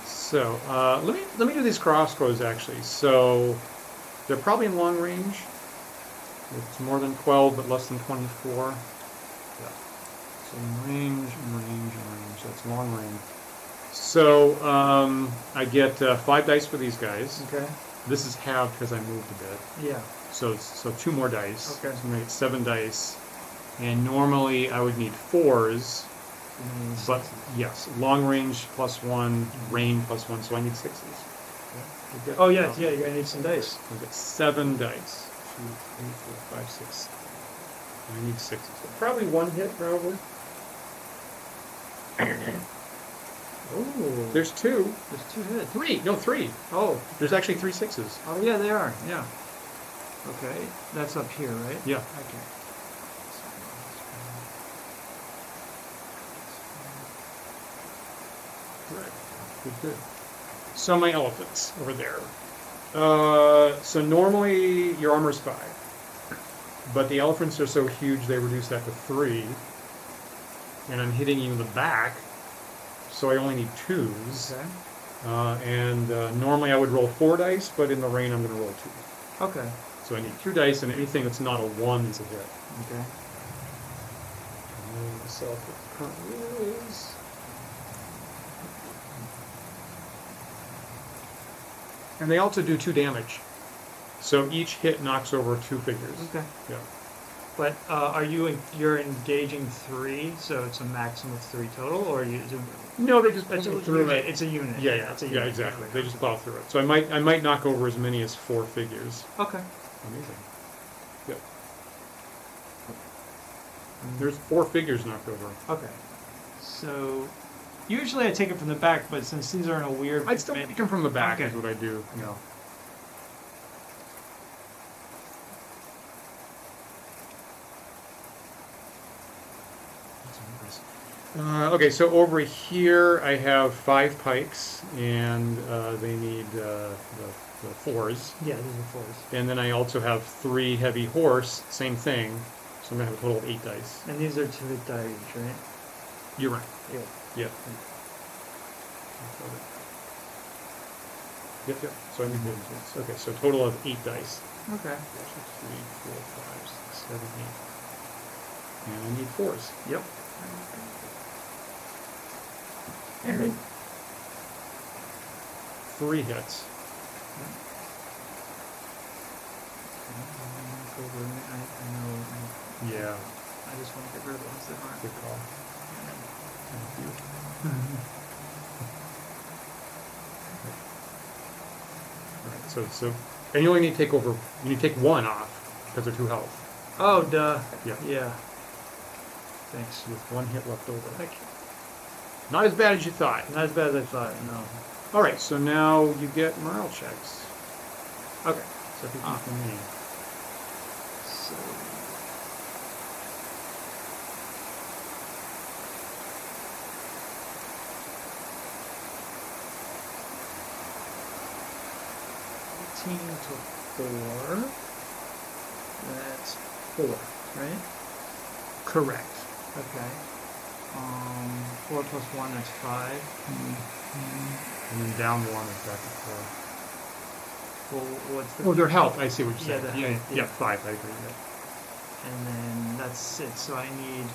So, let me do these crossbows actually. So they're probably in long range. It's more than 12, but less than 24. Yeah. So range, range, range. That's long range. So I get 5 dice for these guys. Okay. This is halved because I moved a bit. Yeah. So 2 more dice. Okay. So I'm gonna get 7 dice. And normally I would need 4s. But yes, long range +1, rain +1, so I need 6s. Yeah. Oh yeah, yeah. You're gonna need some dice. I get 7 dice. 2, 3, 4, 5, 6. I need 6s. So probably 1 hit, probably. Oh. There's 2. There's 2 hits. 3. No, 3. Oh. There's actually 3 6s. Oh yeah, they are. Yeah. Okay. That's up here, right? Yeah. Okay. Right. Good, good. So my elephants over there. So normally your armor's 5. But the elephants are so huge they reduce that to 3. And I'm hitting you in the back, so I only need 2s. Okay. Normally I would roll 4 dice, but in the rain I'm going to roll 2. Okay. So I need 2 dice, and anything that's not a 1 is a hit. Okay. And myself what the current rule is. And they also do 2 damage. So each hit knocks over 2 figures. Okay. Yeah. But you're engaging 3, so it's a maximum of 3 total, or you do? No, they just It's plow a through unit. it. It's a unit. Yeah, yeah, It's a yeah, unit. exactly. They just plow through it. So I might knock over as many as 4 figures. Okay. Amazing. Yep. There's 4 figures knocked over. Okay. So usually I take it from the back, but since these are in a weird, I'd still take them from the back. Okay. Is what I do. You know. Okay, so over here I have 5 pikes, and they need the 4s. Yeah, these are 4s. And then I also have 3 heavy horse, same thing. So I'm gonna have a total of 8 dice. And these are 2 hit die each, right? You're right. Yeah. Yep. Yep, yep. So I need to, okay, so a total of 8 dice. Okay. 2, 3, 4, 5, 6, 7, 8. And I need 4s. Yep. 3 hits. I know. Yeah. I just want to get rid of the ones that aren't. Good call. Thank you. Alright, so and you only need to take over, you need to take 1 off because they're 2 health. Oh, duh. Yeah. Yeah. Thanks. With 1 hit left over. Thank you. Not as bad as you thought. Not as bad as I thought, no. Alright, so now you get morale checks. Okay. So 50 from me. So. To 4. That's 4, right? Correct. Okay. 4 plus 1, that's 5. And then down 1 is back to 4. Well, what's the... Oh, their health. I see what you're Yeah, saying. the Yeah, health, yeah, yeah. 5. I agree. Yeah. And then that's it. So I need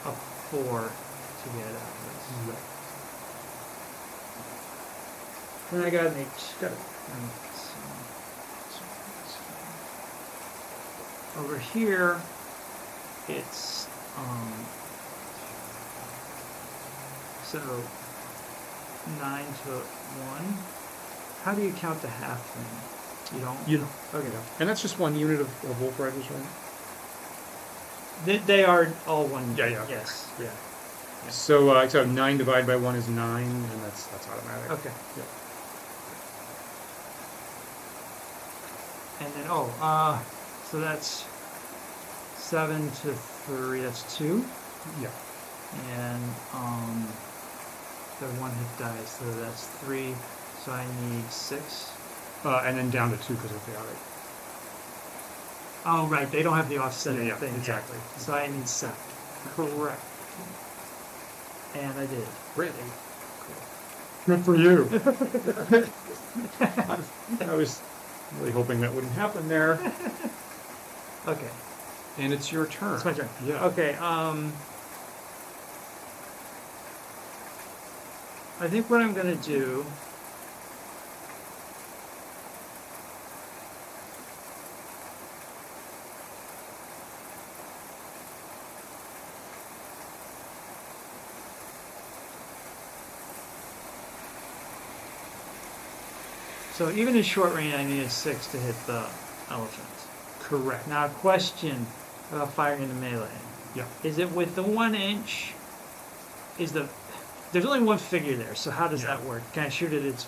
a 4 to get out of this. Right. And I got an 8. Got it. Over here, it's so 9 to 1. How do you count the half thing? You don't. You know. Okay. And that's just 1 unit of wolf riders, right? They are all 1. Yeah, yeah. Yes. Yeah. So 9 divided by 1 is 9, and that's automatic. Okay. Yeah. And then so that's 7 to 3. That's 2. Yeah. And They're 1 hit dice, so that's 3. So I need 6. And then down to 2 because of the chaotic. Oh, right. They don't have the offset Yeah, thing. exactly. So I need 7. Correct. And I did. Great. Good for you. I was really hoping that wouldn't happen there. Okay. And it's your turn. It's my turn. Yeah. Okay. I think what I'm going to do. So even in short range, I need a 6 to hit the elephants. Correct. Now, a question about firing into melee. Yeah. Is it with the 1 inch? There's only one figure there, so how does that work? Can I shoot it?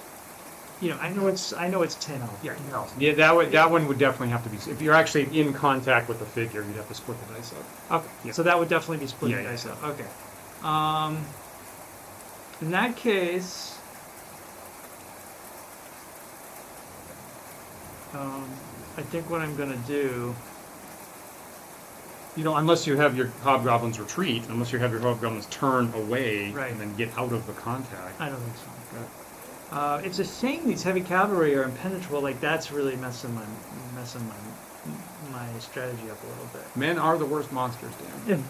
I know it's 10 elephants. Yeah, no. Yeah, that one would definitely have to be. If you're actually in contact with the figure, you'd have to split the dice up. Okay. Yeah. So that would definitely be splitting Yeah, dice yeah. up. Okay. In that case, I think what I'm going to do. Unless you have your hobgoblins retreat, unless you have your hobgoblins turn away Right. and then get out of the contact. I don't think so. It's a shame these heavy cavalry are impenetrable. Like that's really messing my strategy up a little bit. Men are the worst monsters, Dan.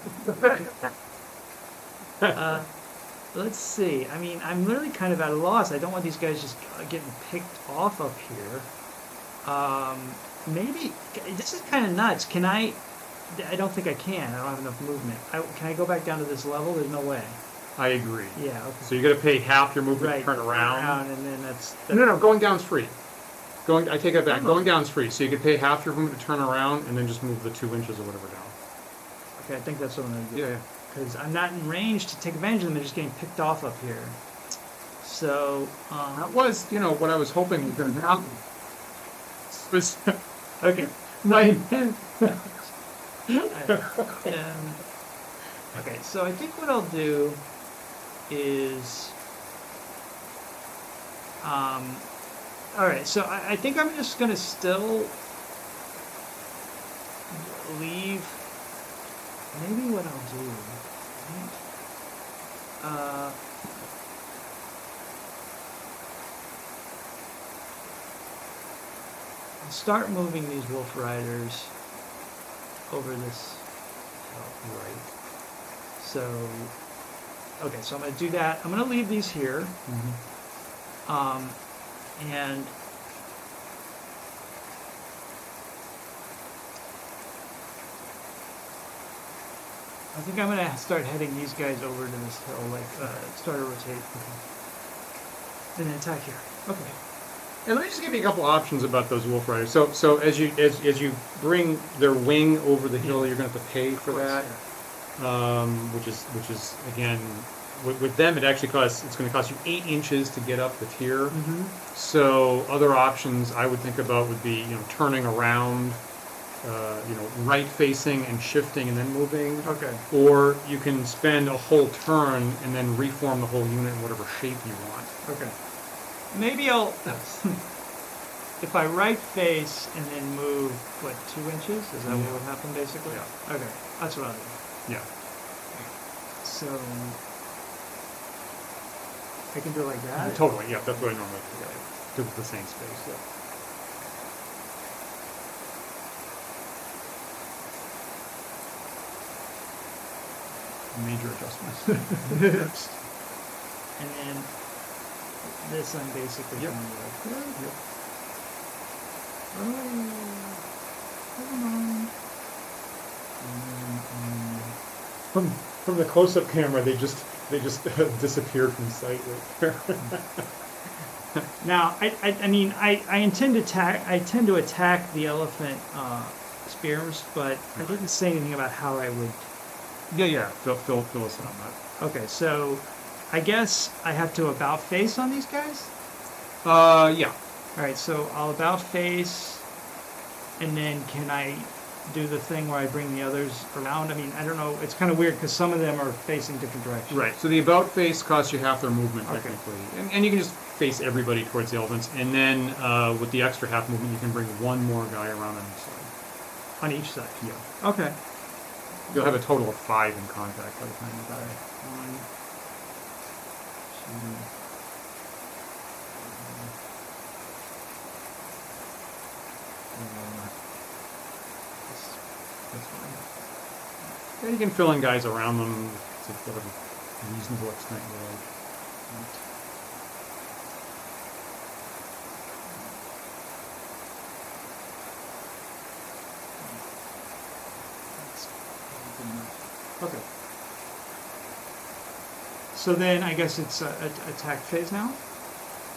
Let's see. I mean, I'm literally kind of at a loss. I don't want these guys just getting picked off up here. Maybe this is kind of nuts. Can I don't think I can. I don't have enough movement. Can I go back down to this level? There's no way. I agree. Yeah. Okay. So you got to pay half your movement to turn around. And then that's No, going down's free. I take it back. Going down's free. So you could pay half your movement to turn around and then just move the 2 inches or whatever down. Okay, I think that's what I'm going to do. Yeah. Because I'm not in range to take advantage of them. They're just getting picked off up here. So, That was, what I was hoping was going to happen. okay. Right. Okay, so I think what I'll do is, all right. So I think I'm just gonna still leave. Maybe what I'll do. I'll start moving these wolf riders over this hill. Right. So, okay, so I'm going to do that. I'm going to leave these here. And I think I'm going to start heading these guys over to this hill, like start a rotate, and then attack here. Okay. And let me just give you a couple options about those wolf riders. So as you bring their wing over the hill, you're going to have to pay for that. Which is again, with them it's going to cost you 8 inches to get up the tier. So other options I would think about would be turning around, right facing and shifting and then moving. Okay. Or you can spend a whole turn and then reform the whole unit in whatever shape you want. Okay. Maybe I'll, if I right face and then move, 2 inches? Is that what would happen basically? Yeah. Okay, that's what I'll do. Yeah. So, I can do it like that? Totally, yeah, that's what I normally do. Do it the same space, yeah. Major adjustments. And then this I'm basically going to do like that. Yep. From the close-up camera, they just disappeared from sight right there. Now, I intend to attack the elephant spears, but I didn't say anything about how I would. Yeah. Fill us in on that. Okay, so I guess I have to about face on these guys? Yeah. Alright, so I'll about face, and then can I do the thing where I bring the others around? I mean, I don't know. It's kind of weird because some of them are facing different directions. Right. So the about face costs you half their movement Okay. technically, and you can just face everybody towards the elephants, and then with the extra half movement, you can bring one more guy around on each side. On each side. Yeah. Okay. You'll have a total of 5 in contact by the time you die. 1, 2. That's fine. Yeah, you can fill in guys around them to whatever reasonable extent you like. Okay. So then I guess it's attack phase now.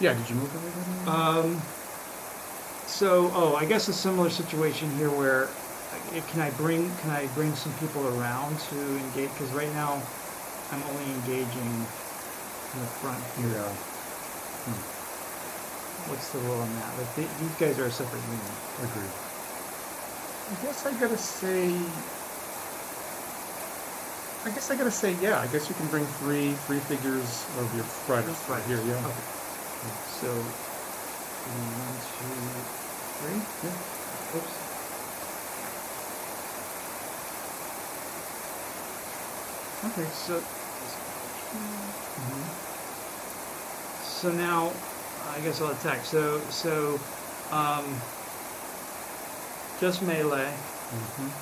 Yeah. Did you move everybody? I guess a similar situation here where can I bring some people around to engage? Because right now I'm only engaging in the front here. Yeah. What's the rule on that? Like these guys are a separate unit. Agreed. I guess I gotta say, yeah. I guess you can bring three figures of your private right here. Yeah. Okay. So 1, 2, 3. Yeah. Oops. Okay, so now I guess I'll attack. So just melee.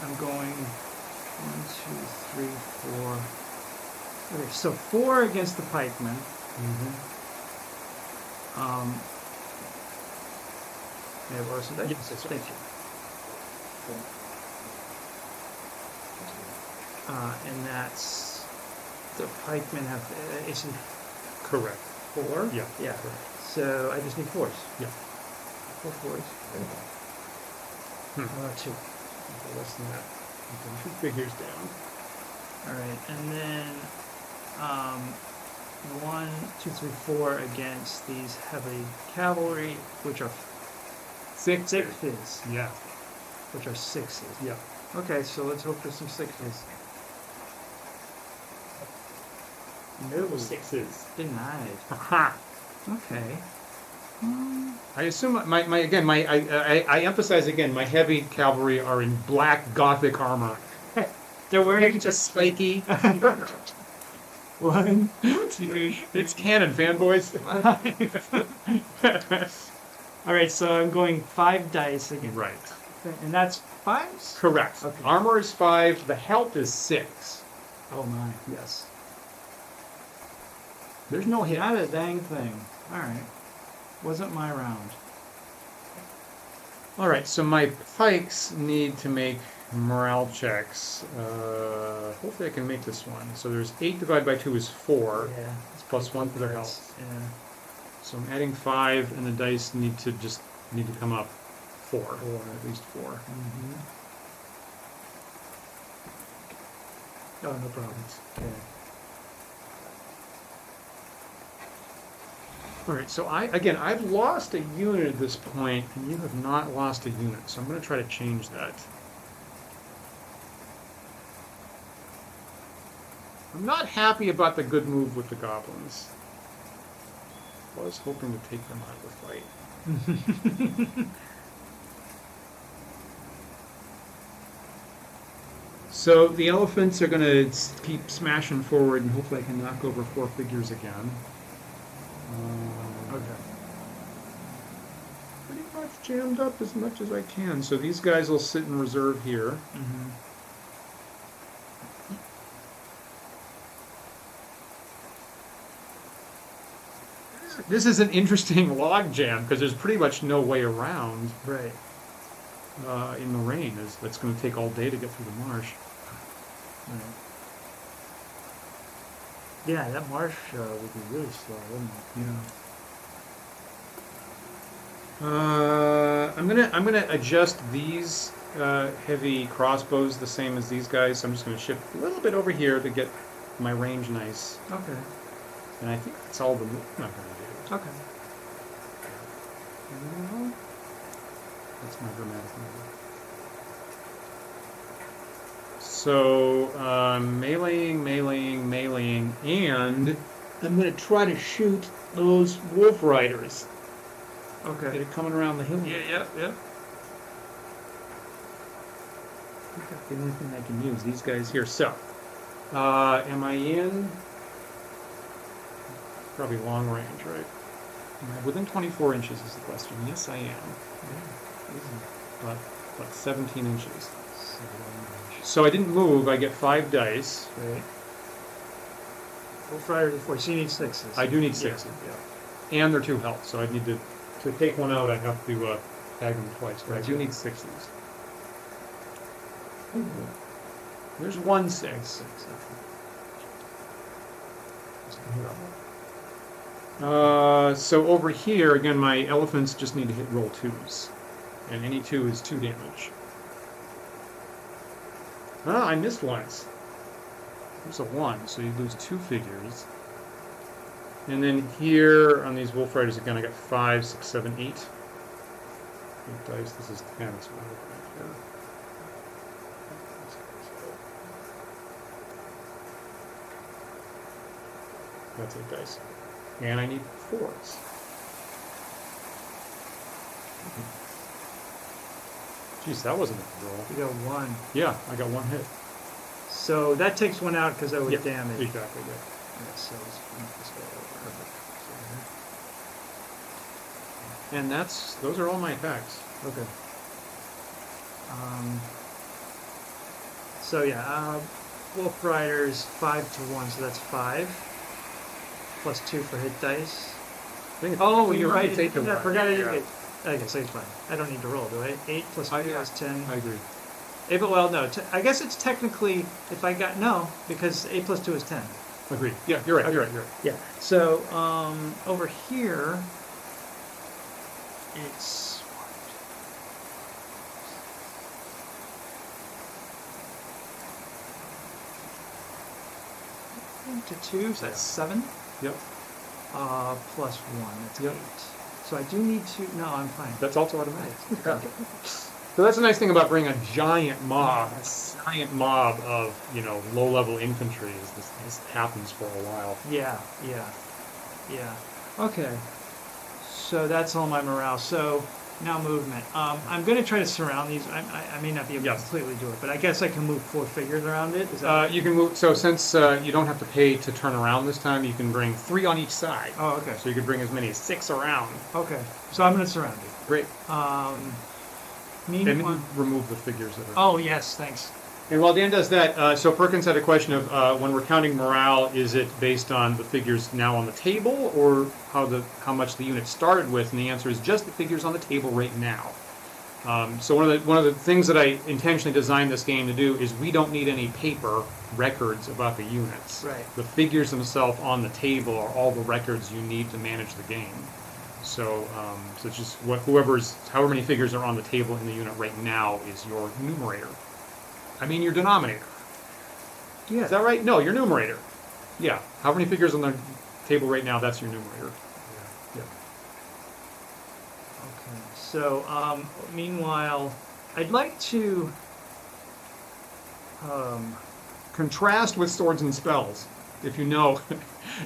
I'm going 1, 2, 3, 4. Okay, so 4 against the pikemen. May I borrow some dice? Yes, that's right. Thank you. And that's the pikemen have. Is it Correct. 4? Yeah. Yeah. Correct. So I just need 4s. Yeah. 4 4s. 2. Okay, less than that. Okay, 2 figures down. All right, and then 1, 2, 3, 4 against these heavy cavalry, which are sixes. Yeah. Which are 6s. Yeah. Okay, so let's hope for some 6s. No 6s. Denied. Aha. Okay. I assume I emphasize again, my heavy cavalry are in black Gothic armor. They're wearing Just spiky. 1, 2. It's canon, fanboys. All right, so I'm going 5 dice again. Right. And that's 5s? Correct. Okay. Armor is 5. The health is 6. Oh my. Yes. There's no hit. Not a dang thing. All right. Wasn't my round. All right. So my pikes need to make morale checks. Hopefully I can make this one. So there's 8 divided by 2 is 4. Yeah. It's plus 1 for their health. Yeah. So I'm adding 5, and the dice need to come up 4. At least 4. Mm-hmm. Oh, no problems. Okay. All right, so I've lost a unit at this point, and you have not lost a unit, so I'm going to try to change that. I'm not happy about the good move with the goblins. I was hoping to take them out of the fight. So the elephants are going to keep smashing forward, and hopefully I can knock over 4 figures again. Okay. Pretty much jammed up as much as I can. So these guys will sit in reserve here. Mm-hmm. This is an interesting log jam because there's pretty much no way around Right. in the rain. It's going to take all day to get through the marsh. Right. Yeah, that marsh would be really slow, wouldn't it? Yeah. I'm gonna adjust these heavy crossbows the same as these guys. So I'm just going to shift a little bit over here to get my range nice. Okay. And I think that's all the move I'm going to do. Okay. That's my dramatic move. So, meleeing, and I'm going to try to shoot those wolf riders that Okay. are coming around the hill. Yeah. The only thing I can use, these guys here. So, am I in? Probably long range, right? Am I within 24 inches is the question. Yes, I am. About 17 inches. So I didn't move. I get 5 dice. Right. Wolf Rider before, so you need 6s. I do need 6s, yeah. And they're 2 health, so I need to take one out. I have to tag them twice, but I do need 6s. There's 1 6. So over here, again, my elephants just need to hit roll 2s. And any 2 is 2 damage. Ah, I missed once. There's a 1, so you lose 2 figures. And then here, on these wolf riders, again, I got 5, 6, 7, 8. 8 dice, this is 10, so I'm looking at here. That's 8 dice. And I need 4s. Jeez, that wasn't a roll. You got 1. Yeah, I got 1 hit. So that takes 1 out because that would damage. Exactly, yeah. Yeah, so let's move this guy over. Perfect. And those are all my attacks. Okay. So yeah, Wolf Riders 5 to 1, so that's 5. Plus 2 for hit dice. Oh, you're right. It's 8 to 1. I forgot I didn't get. Okay, so it's fine. I don't need to roll, do I? 8 plus 2 is 10. I agree. Well, no. I guess it's technically, if I got, no, because 8 plus 2 is 10. Agreed. Yeah, you're right. You're right. Yeah. So, over here, it's... to 2, so that's 7. Yep. Plus 1, that's Yep. 8. So I do need to, no, I'm fine. That's also automatic. So that's the nice thing about bringing a giant mob of, low-level infantry is this happens for a while. Yeah. Okay. So that's all my morale. So now movement. I'm going to try to surround these. I may not be able to completely do it, but I guess I can move 4 figures around it. Is that you can move. So since you don't have to pay to turn around this time, you can bring 3 on each side. Oh, okay. So you could bring as many as 6 around. Okay. So I'm going to surround it. Great. And remove the figures that are. Oh yes, thanks. And while Dan does that, so Perkins had a question of when we're counting morale, is it based on the figures now on the table, or how much the unit started with? And the answer is just the figures on the table right now. So one of the things that I intentionally designed this game to do is we don't need any paper records about the units. Right. The figures themselves on the table are all the records you need to manage the game. So it's just however many figures are on the table in the unit right now is your numerator. I mean your denominator. Yeah. Is that right? No, your numerator. Yeah. How many figures on the table right now, that's your numerator. Yeah. Okay. So, meanwhile, I'd like to... Contrast with swords and spells, if you know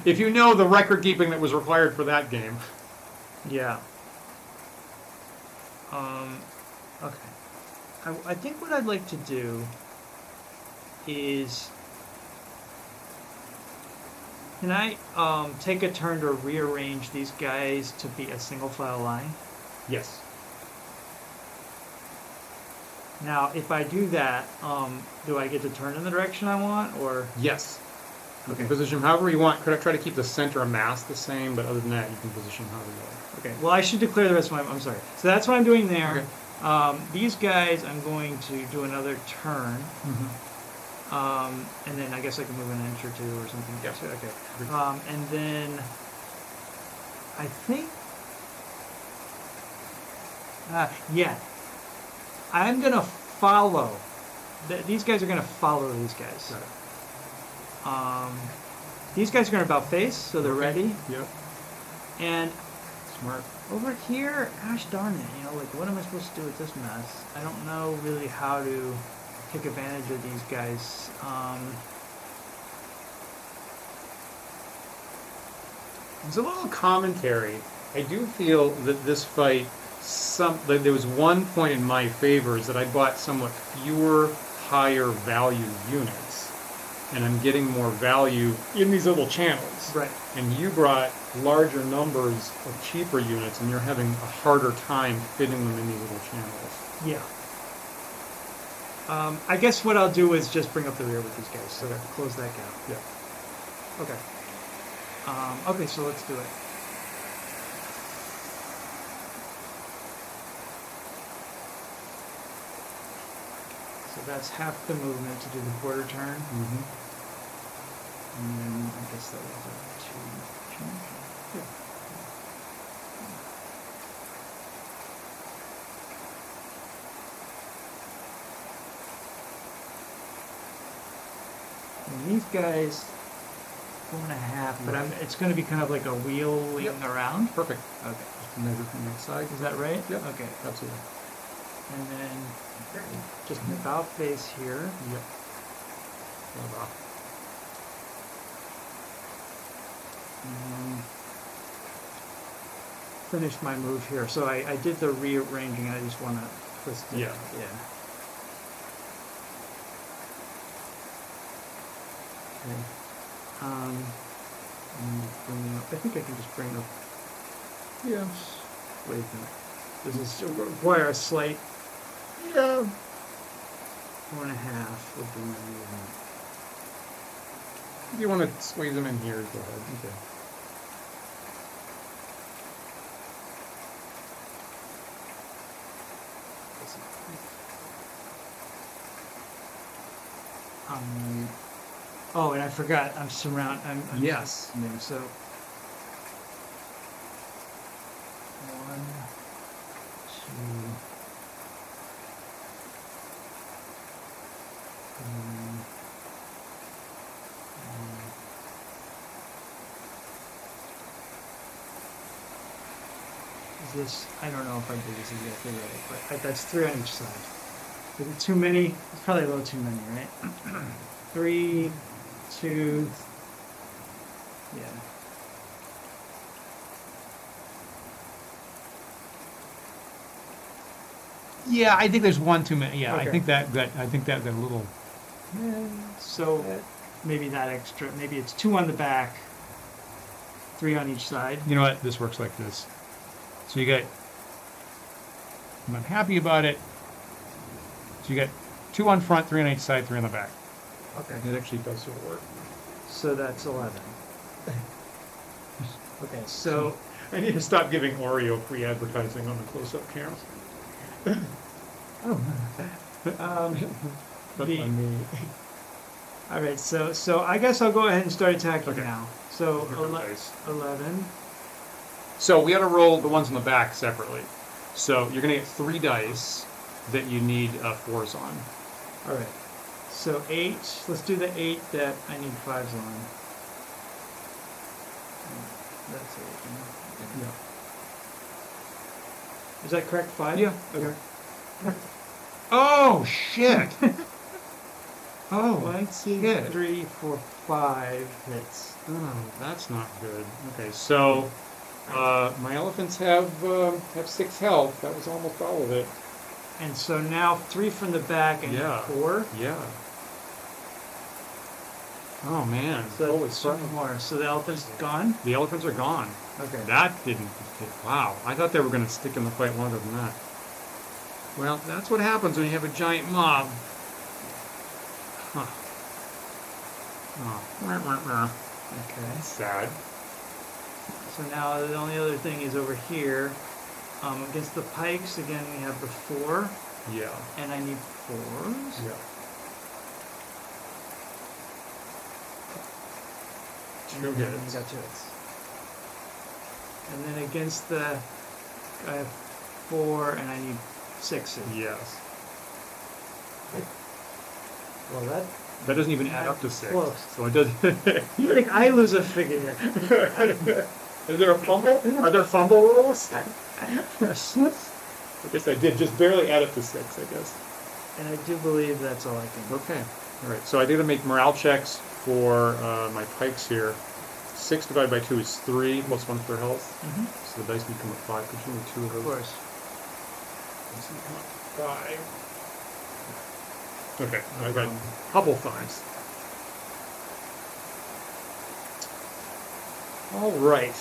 the record keeping that was required for that game. Yeah. Okay. I think what I'd like to do is, can I take a turn to rearrange these guys to be a single file line? Yes. Now, if I do that, do I get to turn in the direction I want, or? Yes. You can position however you want. Could I try to keep the center of mass the same, but other than that, you can position however you like. Okay. Well, I should declare the rest of my. I'm sorry. So that's what I'm doing there. Okay. These guys, I'm going to do another turn. Mm-hmm. And then I guess I can move an inch or 2 or something. Yeah. Okay. And then I think, I'm gonna follow. These guys are gonna follow these guys. Got it. These guys are gonna about face, so they're ready. Yep. And Smart. over here, gosh darn it, what am I supposed to do with this mess? I don't know really how to. take advantage of these guys. There's a little commentary. I do feel that this fight, that there was one point in my favor is that I bought somewhat fewer higher value units, and I'm getting more value in these little channels. Right. And you brought larger numbers of cheaper units, and you're having a harder time fitting them in these little channels. Yeah. I guess what I'll do is just bring up the rear with these guys, so close that gap. Yeah. Okay. Okay, so let's do it. So that's half the movement to do the quarter turn. Mm-hmm. And then I guess that was a 2 change. Yeah. And these guys, 4.5, but it's going to be kind of like a wheeling around. Perfect. Okay. Just measure from that side. Is that right? Yep. Okay. Absolutely. And then just about face here. Yep. And finish my move here. So I did the rearranging. I just want to twist it. Yeah. Yeah. Okay. I think I can just bring up. Yeah. Wait a minute. Does this require a slight? Yeah. 4.5 would be my movement. If you want to squeeze them in here, go ahead. Okay. Oh, and I forgot. I'm Yes. surrounding. So 1, 2, 3. Is this? I don't know if I did this exactly right, but that's 3 on each side. Is it too many? It's probably a little too many, right? 3, 2. Yeah. Yeah, I think there's one too many. Yeah, Okay. I think that got a little. So maybe that extra. Maybe it's 2 on the back, 3 on each side. You know what? This works like this. So you got. I'm not happy about it. So you got 2 on front, 3 on each side, 3 on the back. Okay. It actually does sort of work. So that's 11. Okay. So I need to stop giving Oreo free advertising on the close-up cameras. That's on me. all right. So I guess I'll go ahead and start attacking Okay. now. So Nice. 11. So we got to roll the ones on the back separately. So you're going to get 3 dice that you need 4s on. All right. So 8. Let's do the 8 that I need 5s on. That's 8. Yeah. Is that correct? 5? Yeah. Okay. Oh shit! Oh, 1, 2, shit. 3, 4, 5 hits. Oh, that's not good. Okay, so my elephants have 6 health. That was almost all of it. And so now 3 from the back and Yeah. 4. Yeah. Oh man! So Holy that's 2 crap! more. So the elephant's gone. The elephants are gone. Okay. That didn't. Wow! I thought they were going to stick in the fight longer than that. Well, that's what happens when you have a giant mob. Huh. Oh. Okay. Sad. So now the only other thing is over here. Against the pikes, again, we have the 4. Yeah. And I need 4s. Yeah. Two And then hits. you got 2 hits. And then against the, I have 4 and I need 6s. Yes. Well, that. That doesn't even add up to 6. Close. So it doesn't. You think I lose a figure here? Is there a fumble? Are there fumble rules? I guess I did just barely add up to 6, I guess. And I do believe that's all I can do. Okay. All right. So I did make morale checks for my pikes here. 6 divided by 2 is 3, plus 1 for their health. Mm-hmm. So the dice become a 5. Could you need 2 of those? Of course. Dice become a 5. Okay. I got a couple 5s. All right.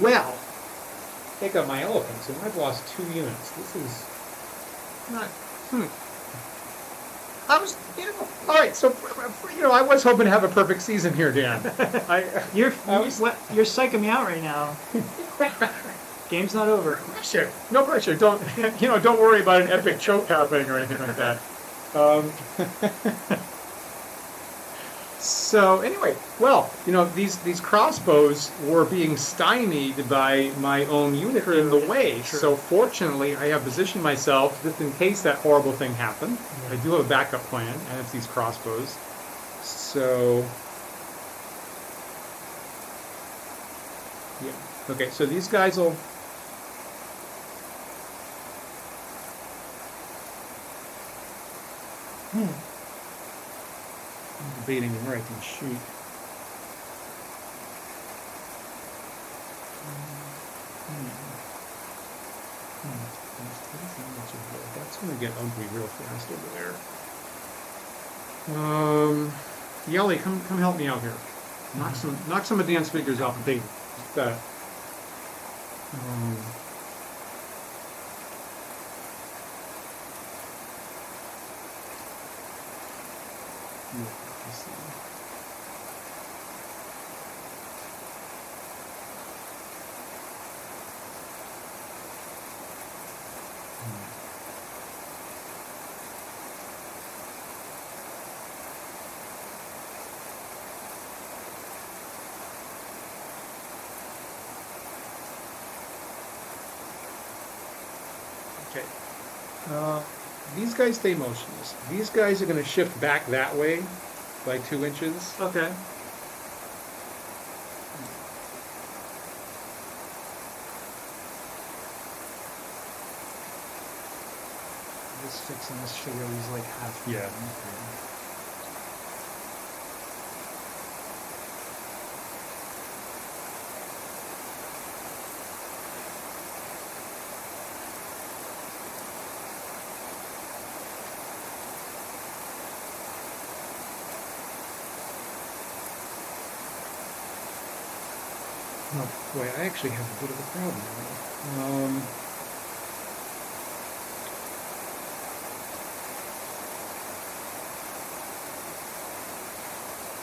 Well, take out my elephants, and I've lost 2 units. This is not. I was, all right. So, I was hoping to have a perfect season here, Dan. You're psyching me out right now. Game's not over. Pressure. No pressure. Don't don't worry about an epic choke happening or anything like that. So anyway, well, these crossbows were being stymied by my own unit in the way. True. So fortunately, I have positioned myself just in case that horrible thing happened. Yeah. I do have a backup plan, and it's these crossbows. So yeah, okay. So these guys will. I'm debating where I can shoot. That's going to get ugly real fast over there. Yelly, come help me out here. Knock some advanced figures off the table. Just that. Let's see. Okay. These guys stay motionless. These guys are going to shift back that way by 2 inches. Okay. Just fixing this sugar is like half. Yeah. Oh boy, I actually have a bit of a problem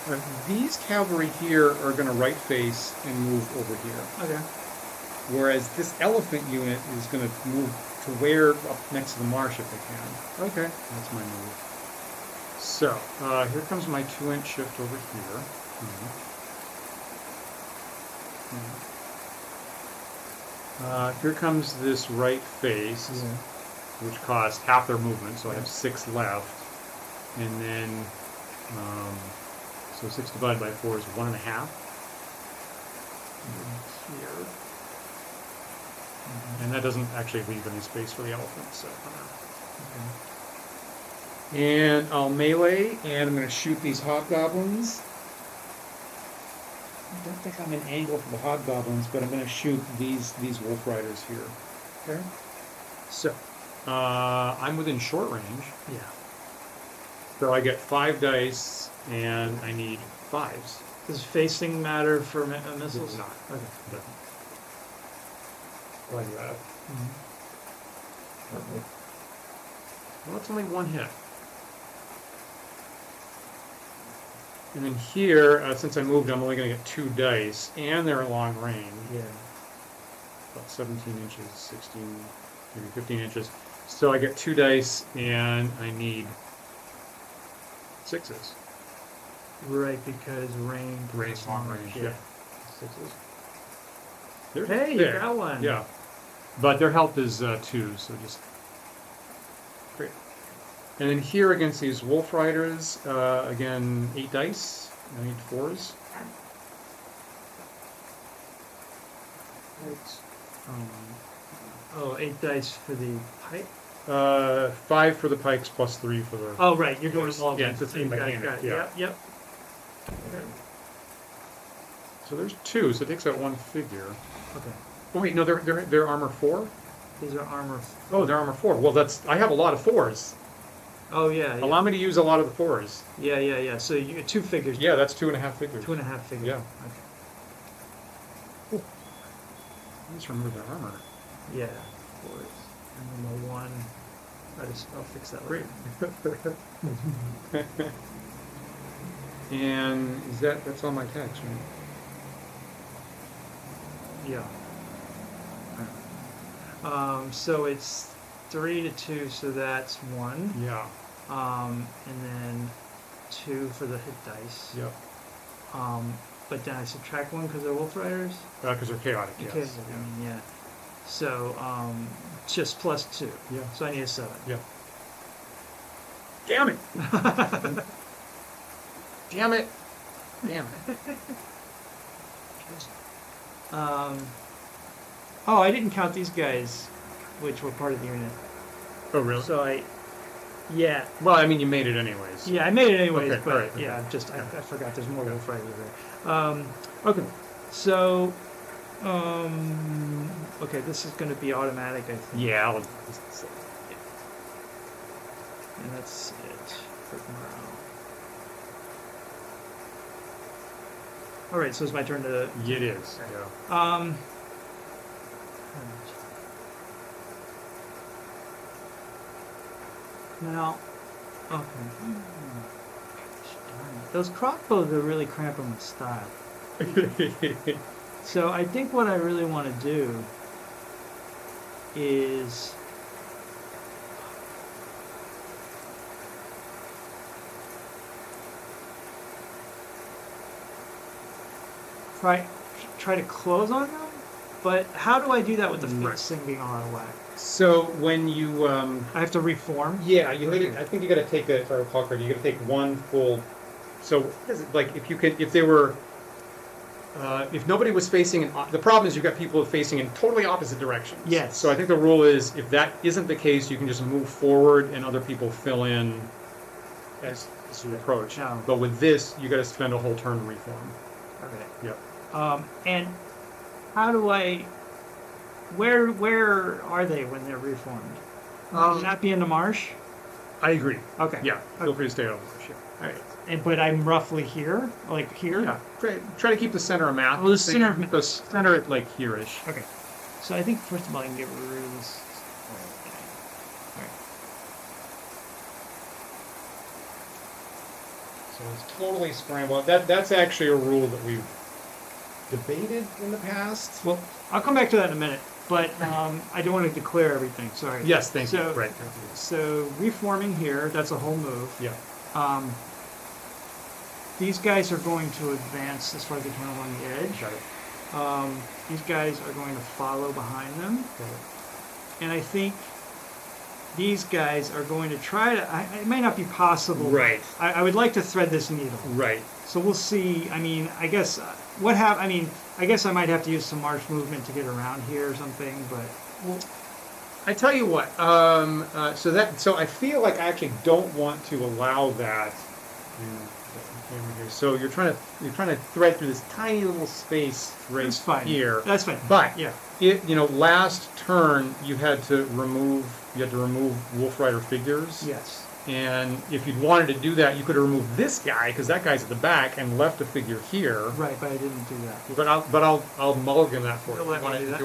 now. These cavalry here are going to right face and move over here. Okay. Whereas this elephant unit is going to move to where up next to the marsh if they can. Okay, that's my move. So, here comes my 2-inch shift over here. Here comes this right face, which costs half their movement, so I have 6 left. And then, so 6 divided by 4 is 1.5. Here. And that doesn't actually leave any space for the elephant, so. And I'll melee, and I'm going to shoot these hobgoblins. I don't think I'm in angle for the hobgoblins, but I'm going to shoot these wolf riders here. Okay. So, I'm within short range. Yeah. So I get 5 dice, and I need 5s. Does facing matter for missiles? It does not. Okay. But glad you have. Well, it's only 1 hit. And then here, since I moved, I'm only going to get 2 dice, and they're long range. Yeah. About 17 inches, 16, maybe 15 inches. So I get 2 dice, and I need 6s. Right, because range. Range, long range, yeah. 6s. Hey, you got one. Yeah. But their health is 2, so just... Great. And then here against these wolf riders, again, 8 dice. I need 4s. Oh, 8 dice for the pike? 5 for the pikes plus 3 for the. Oh, right, you're doing all of Yeah, them. it's the same by Got it, hand, got it. yeah. Yep. So there's 2, so it takes out 1 figure. Okay. Oh wait, no, they're armor 4. These are armor. Oh, they're armor 4. Well, I have a lot of 4s. Oh yeah. Allow me to use a lot of the 4s. Yeah. So you get 2 figures. Yeah, that's 2.5 figures. 2.5 figures. Yeah. Okay. Let's remove their armor. Yeah, of course. And then the 1. I'll fix that Great. later. And that's all my text, right? Yeah. So it's 3 to 2, so that's 1. Yeah. And then 2 for the hit dice. Yep. But then I subtract 1 because they're wolf riders. Because they're chaotic. Yes. Okay, yeah. So just plus 2. Yeah. So I need a 7. Yeah. Damn it! Damn it! Damn it! Oh, I didn't count these guys, which were part of the unit. Oh really? So yeah. Well, I mean, you made it anyways. Yeah, I made it anyways, Okay, but all right, okay. yeah, I forgot there's more wolf riders there. Okay, so okay, this is going to be automatic, I think. Yeah. And that's it for tomorrow. All right, so it's my turn to. It is. Yeah. Now, okay. Those crossbows are really cramping my style. So I think what I really want to do is try to close on them, but how do I do that with the fixing being all out of whack? So when you I have to reform. yeah, you need. I think you got to take if I recall correctly, you got to take 1 full. So like if they were. If nobody was facing the problem is you've got people facing in totally opposite directions. Yes. So I think the rule is if that isn't the case, you can just move forward and other people fill in as you approach. No. But with this, you got to spend a whole turn to reform. Okay. Yep. And how do I? Where are they when they're reformed? Can that be in the marsh? I agree. Okay. Yeah. Feel free to stay out of the marsh. All right. But I'm roughly here, like here. Yeah. Try to keep the center of map. Well, the center of the center at like here-ish. Okay. So I think first of all I can get rid of this. All right. So it's totally scrambled. That's actually a rule that we've debated in the past. Well, I'll come back to that in a minute. But I don't want to declare everything. Sorry. Yes, thank you. So, Right. So reforming here, that's a whole move. Yeah. These guys are going to advance as far as they can along the edge. Got it. These guys are going to follow behind them. Got it. And I think these guys are going to try to. It may not be possible. Right. I would like to thread this needle. Right. So we'll see. I mean, I guess I guess I might have to use some march movement to get around here or something. But Well, I tell you what. So I feel like I actually don't want to allow that. So you're trying to thread through this tiny little space right that's fine. here. That's fine. But yeah. Last turn you had to remove Wolf Rider figures. Yes. And if you'd wanted to do that, you could have removed this guy because that guy's at the back and left a figure here. Right, but I didn't do that. But I'll mulligan that for you. You'll let me do that? If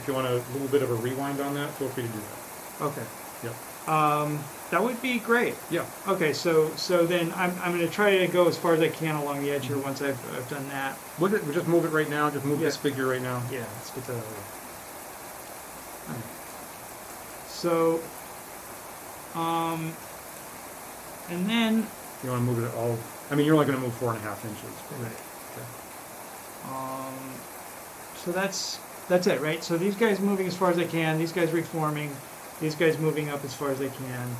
you want a little bit of a rewind on that, feel free to do that. Okay. Yep. That would be great. Yeah. Okay, so then I'm going to try to go as far as I can along the edge here once I've done that. We'll just move it right now. Just move Yeah. this figure right now. Yeah, let's get that over. All right. So, and then. You want to move it all? I mean, you're only going to move 4.5 inches. Right. Okay. So that's it, right? So these guys moving as far as they can. These guys reforming. These guys moving up as far as they can,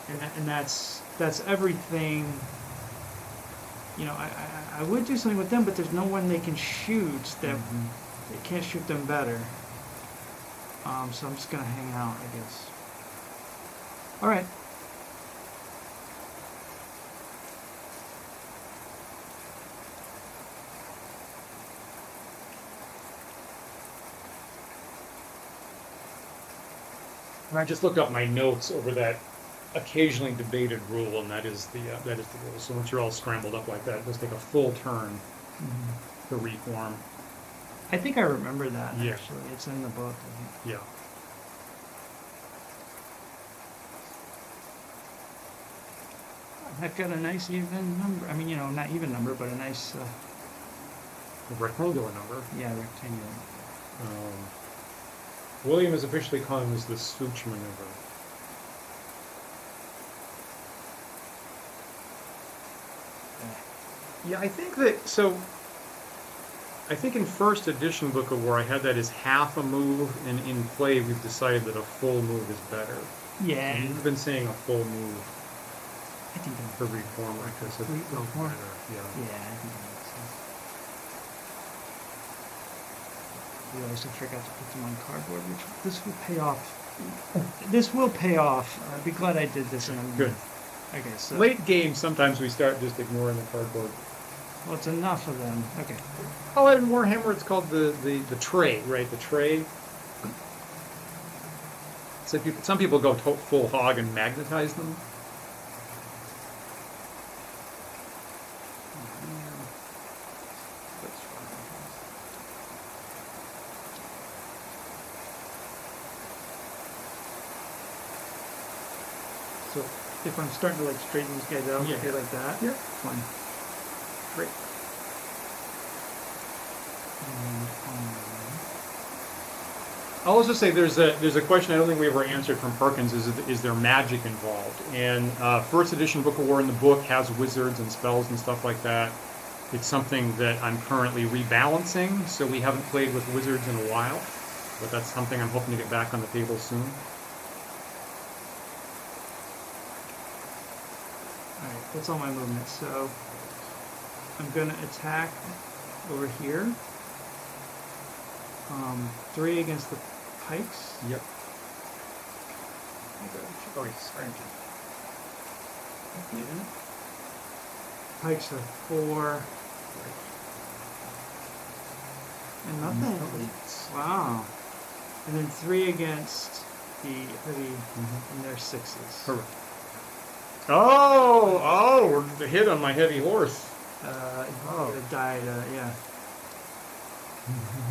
and that's everything. I would do something with them, but there's no one they can shoot that they can't shoot them better. So I'm just gonna hang out, I guess. All right. And I just looked up my notes over that occasionally debated rule, and that is the rule. So once you're all scrambled up like that, it does take a full turn to reform. I think I remember that, Yeah. actually. It's in the book. I think. Yeah. I've got a nice even number. I mean, not even number, but a nice, A rectangular number. rectangular. William is officially calling this the Swooch maneuver. Yeah, I think that, so, I think in first edition Book of War, I had that as half a move, and in play, we've decided that a full move is better. Yeah. And you've been saying a full move I think that for reform like this. It's Reform? better, yeah. I think that makes sense. We always forgot to put them on cardboard, which this will pay off. This will pay off. I'd be glad I did this in a Good. Okay, so Late game, sometimes we start just ignoring the cardboard. well, it's enough of them. Okay. Oh, in Warhammer, it's called the tray, right? The tray. So some people go full hog and magnetize them. So if I'm starting to like straighten these guys out, Yeah. okay, like that. Yeah. Fine. Great. And, I'll also say there's a question I don't think we ever answered from Perkins, is there magic involved? And first edition Book of War in the book has wizards and spells and stuff like that. It's something that I'm currently rebalancing, so we haven't played with wizards in a while, but that's something I'm hoping to get back on the table soon. Alright, that's all my movements. So I'm gonna attack over here. 3 against the pikes. Yep. Oh, it's Pikes are 4. And nothing. Wow. And then 3 against the heavy, and they're 6s. Correct. Oh, we're hit on my heavy horse. It died, yeah.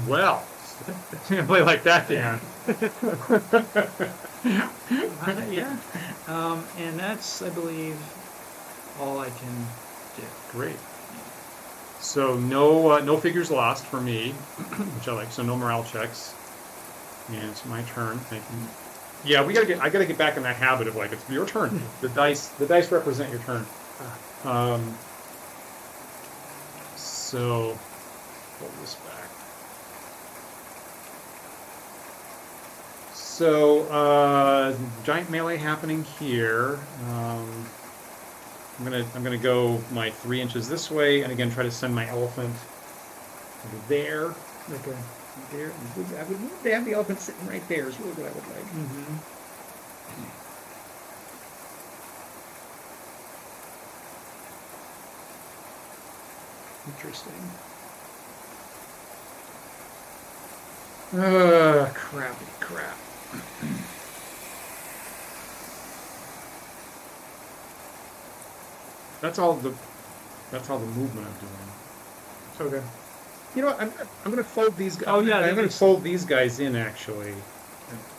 Well, can't play like that, Dan. Yeah. And that's, I believe, all I can do. Great. So no figures lost for me, which I like. So no morale checks. And it's my turn. Thank you. Yeah, I gotta get back in that habit of like it's your turn. The dice represent your turn. So pull this back. So giant melee happening here. I'm gonna go my 3 inches this way, and again try to send my elephant over there. Okay. There. I would love to have the elephant sitting right there. Is really what I would like. Mm-hmm. Interesting. Crappy crap. That's all the movement I'm doing. Okay. You know what? I'm gonna fold these guys. Oh, yeah, I'm that gonna makes- fold these guys in actually,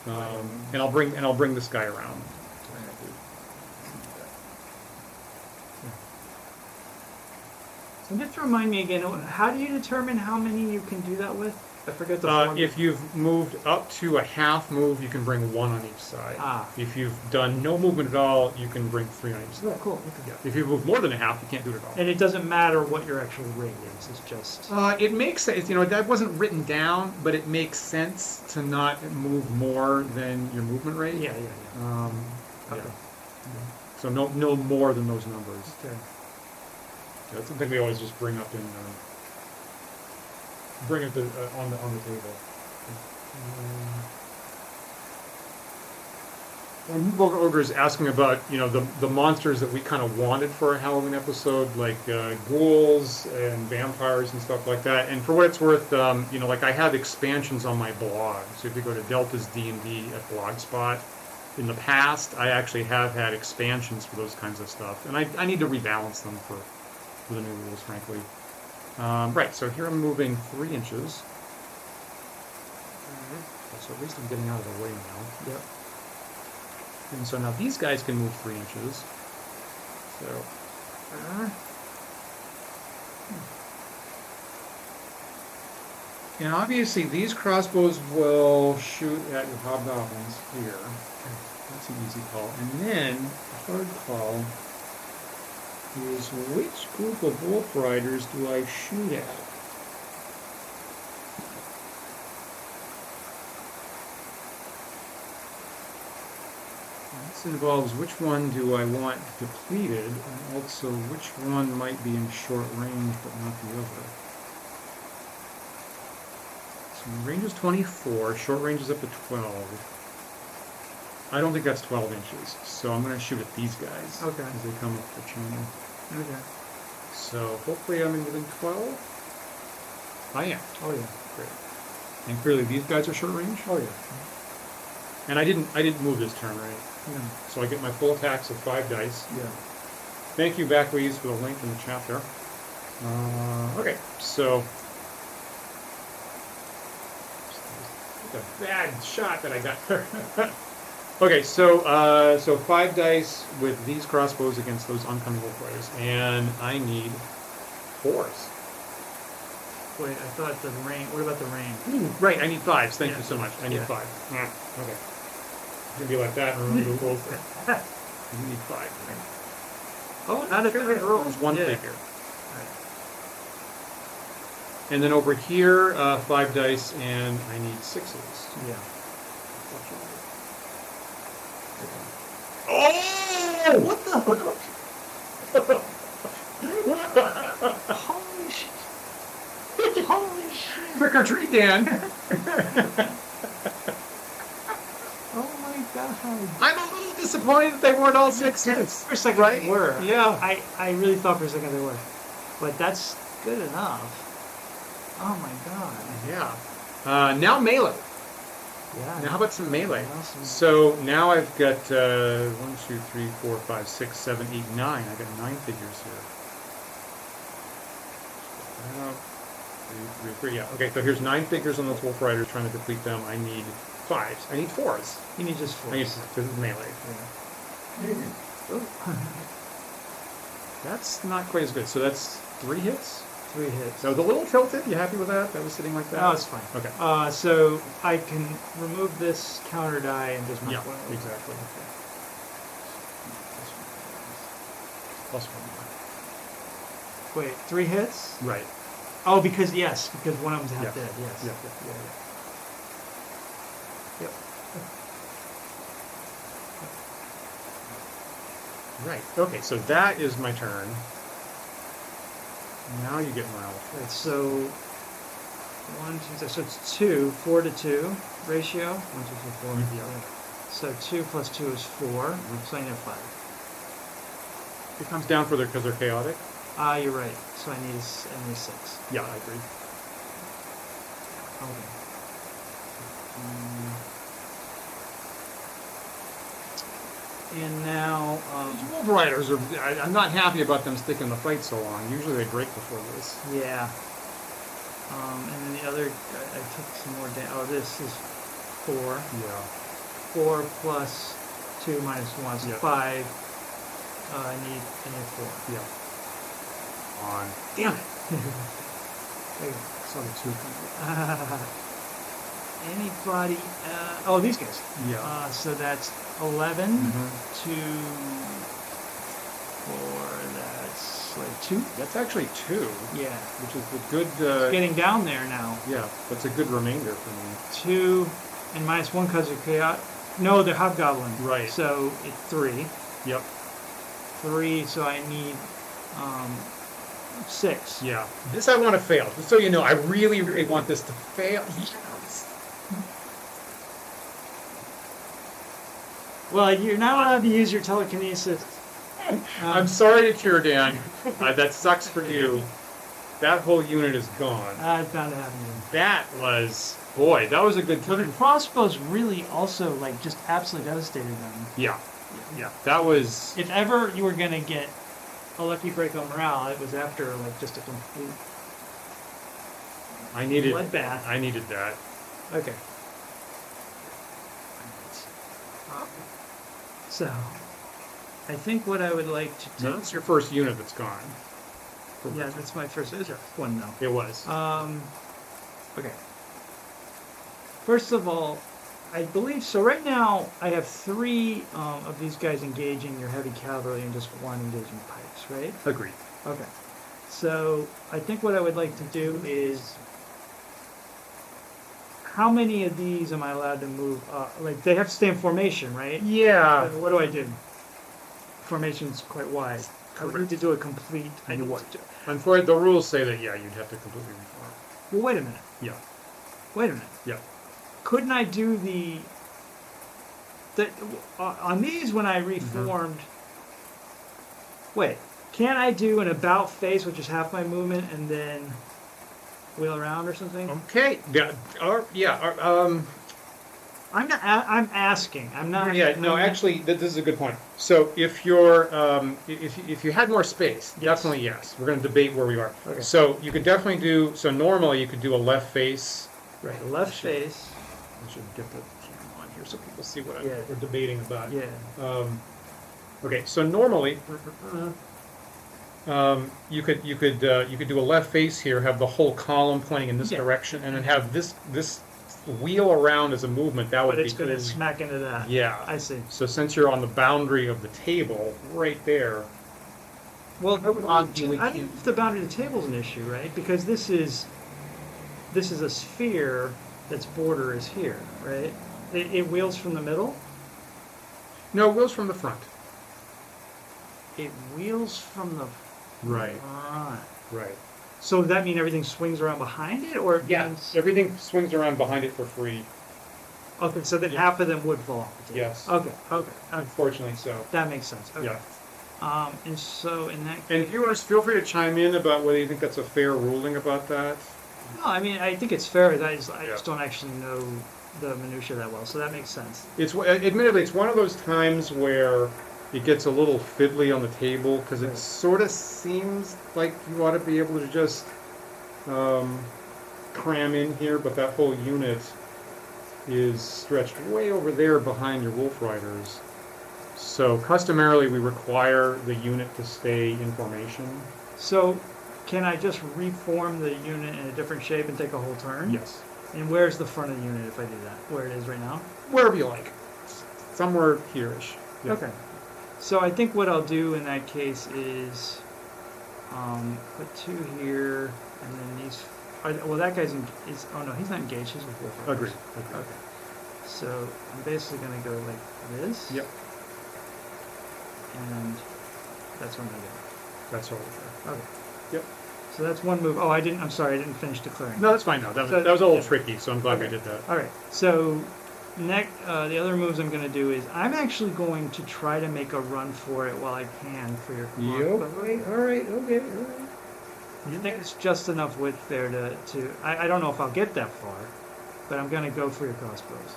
and I'll bring this guy around. So just remind me again, how do you determine how many you can do that with? I forget the formula. If you've moved up to a half move, you can bring 1 on each side. Ah. If you've done no movement at all, you can bring 3 on each side. Oh, cool. Okay. Yeah. If you move more than a half, you can't do it at all. And it doesn't matter what your actual rate is. It's just. It makes sense. That wasn't written down, but it makes sense to not move more than your movement rate. Yeah. Yeah. Okay. So no more than those numbers. Okay. That's something we always just bring up in bring it on the table. Ogre's asking about, the monsters that we kind of wanted for a Halloween episode, like ghouls and vampires and stuff like that. And for what it's worth, like I have expansions on my blog. So if you go to Delta's D&D at Blogspot, in the past, I actually have had expansions for those kinds of stuff. And I need to rebalance them for the new rules, frankly. Right, so here I'm moving 3 inches. So at least I'm getting out of the way now. Yep. And so now these guys can move 3 inches. So. And obviously these crossbows will shoot at your hobgoblins here. That's an easy call. And then the hard call is which group of wolf riders do I shoot at? This involves which one do I want depleted, and also which one might be in short range but not the other. So range is 24, short range is up to 12. I don't think that's 12 inches, so I'm going to shoot at these guys. Okay. As they come up the channel. Okay. So hopefully I'm within 12. I am. Oh yeah. Great. And clearly these guys are short range. Oh yeah. And I didn't move this turn, right? No. So I get my full attacks of 5 dice. Yeah. Thank you, Backways, for the link in the chat there. Okay, so a bad shot that I got. Okay, so 5 dice with these crossbows against those oncoming wolf riders, and I need 4s. Wait, I thought the rain. What about the rain? Right, I need 5s. Thank Yeah. you so much. I need Yeah. 5. Okay. It's gonna be like that, and remember the wolf. You need 5. Oh, not a favorite roll. There's 1 Yeah. figure. And then over here, 5 dice, and I need 6s. Yeah. Oh! What the? Holy shit! Holy shit! Trick or treat, Dan. Oh my god! I'm a little disappointed that they weren't all 6s. For a second, Right? they were. Yeah. I really thought for a second they were, but that's good enough. Oh my god! Yeah. Now melee. Yeah. Now how about some melee? Awesome. So now I've got 1, 2, 3, 4, 5, 6, 7, 8, 9. I've got 9 figures here. 2, 3, 3. Yeah. Okay. So here's 9 figures on those wolf riders. Trying to deplete them. I need 5s. I need 4s. You need just 4. I need this is melee. Yeah. That's not quite as good. So that's 3 hits. 3 hits. So the little tilted. You happy with that? That was sitting like that. Oh, it's fine. Okay. So I can remove this counter die and just mark Yeah. one. Exactly. Okay. +1. Wait, 3 hits? Right. Oh, because one of them's half Yeah. dead. Yes. Yeah. Yep. Right. Okay. So that is my turn. Now you get morale. Right, so 1, 2, so it's 2, 4 to 2 ratio. 1, 2, 3, 4. Yeah. So 2 plus 2 is 4. So I need a 5. It comes down further because they're chaotic. You're right. So I need a 6. Yeah, I agree. Okay. And now, These wolf riders are. I'm not happy about them sticking the fight so long. Usually they break before this. yeah. And then the other, I took some more down. Oh, this is 4. Yeah. 4 plus 2 minus 1 is Yeah. 5. I need 4. Yeah. On. Damn it! There you go. Saw the 2 come. Anybody? Oh, these guys. Yeah. So that's 11 Mhm. to 4. That's like 2. That's actually 2, Yeah. which is a good. Getting down there now. Yeah, that's a good remainder for me. 2 and minus 1 because they're chaotic. No, they're hobgoblin. Right. So it's 3. Yep. 3. So I need 6. Yeah. This I want to fail. Just so you know, I really, really want this to fail. Yes. Well, you're not allowed to use your telekinesis. I'm sorry to hear, Dan. That sucks for you. That whole unit is gone. It's bound to happen. That was, boy, that was a good Well, the turn. crossbows really also like just absolutely devastated them. Yeah, yeah, that was. If ever you were gonna get a lucky break on morale, it was after like just a complete I needed. bloodbath. I needed that. Okay. So, I think what I would like to do. No, that's your first unit that's gone. Yeah, that's my first one though. It was. Okay. First of all, I believe so. Right now, I have 3 of these guys engaging your heavy cavalry and just 1 engaging pikes, right? Agreed. Okay. So I think what I would like to do is, how many of these am I allowed to move? Like they have to stay in formation, right? Yeah. What do I do? Formation's quite wide. I would need to do a complete. You would. Unfortunately, the rules say that you'd have to completely reform. Well, wait a minute. Yeah. Wait a minute. Yeah. Couldn't I do the on these when I reformed? Wait, can't I do an about face, which is half my movement, and then wheel around or something? Okay. Yeah. I'm not. I'm asking. I'm not. Yeah. No. Actually, this is a good point. So if you're, if you had more space, definitely yes. We're going to debate where we are. Okay. So you could definitely do. So normally you could do a left face. Right. Left face. I should get the camera on here so people see what Yeah. we're debating about. Yeah. Okay. So normally, you could do a left face here, have the whole column pointing in this direction, and then have this wheel around as a movement. That would But be it's going to smack into that. Yeah. I see. So since you're on the boundary of the table, right there. Well, I think if the boundary of the table is an issue, right? Because this is a sphere that's border is here, right? It wheels from the middle. No, wheels from the front. It wheels from the Right. front. Right. So does that mean everything swings around behind it, or it means- Everything swings around behind it for free. Okay, so then half of them would fall off the table. Yes. Okay. Unfortunately, so. That makes sense. Okay. Yeah. And so in that And case, if you want to feel free to chime in about whether you think that's a fair ruling about that. no, I mean I think it's fair. I just Yeah. don't actually know the minutia that well, so that makes sense. It's admittedly it's one of those times where it gets a little fiddly on the table because it sort of seems like you ought to be able to just cram in here, but that whole unit is stretched way over there behind your wolf riders. So customarily we require the unit to stay in formation. So can I just reform the unit in a different shape and take a whole turn? Yes. And where's the front of the unit if I do that? Where it is right now? Wherever you like. Somewhere here-ish. Yeah. Okay. So I think what I'll do in that case is put 2 here, and then these. Well, that guy's oh no, he's not engaged. He's with wolf riders. Agreed. Okay. So I'm basically gonna go like this. Yep. And that's what I'm gonna do. That's all there. Okay. Yep. So that's one move. Oh, I'm sorry, I didn't finish declaring. No, that's fine. No, that was a little tricky, so I'm glad we did that. All right. So next, the other moves I'm going to do is I'm actually going to try to make a run for it while I can for your command. All right, okay. I think it's just enough width there to I don't know if I'll get that far, but I'm going to go for your crossbows.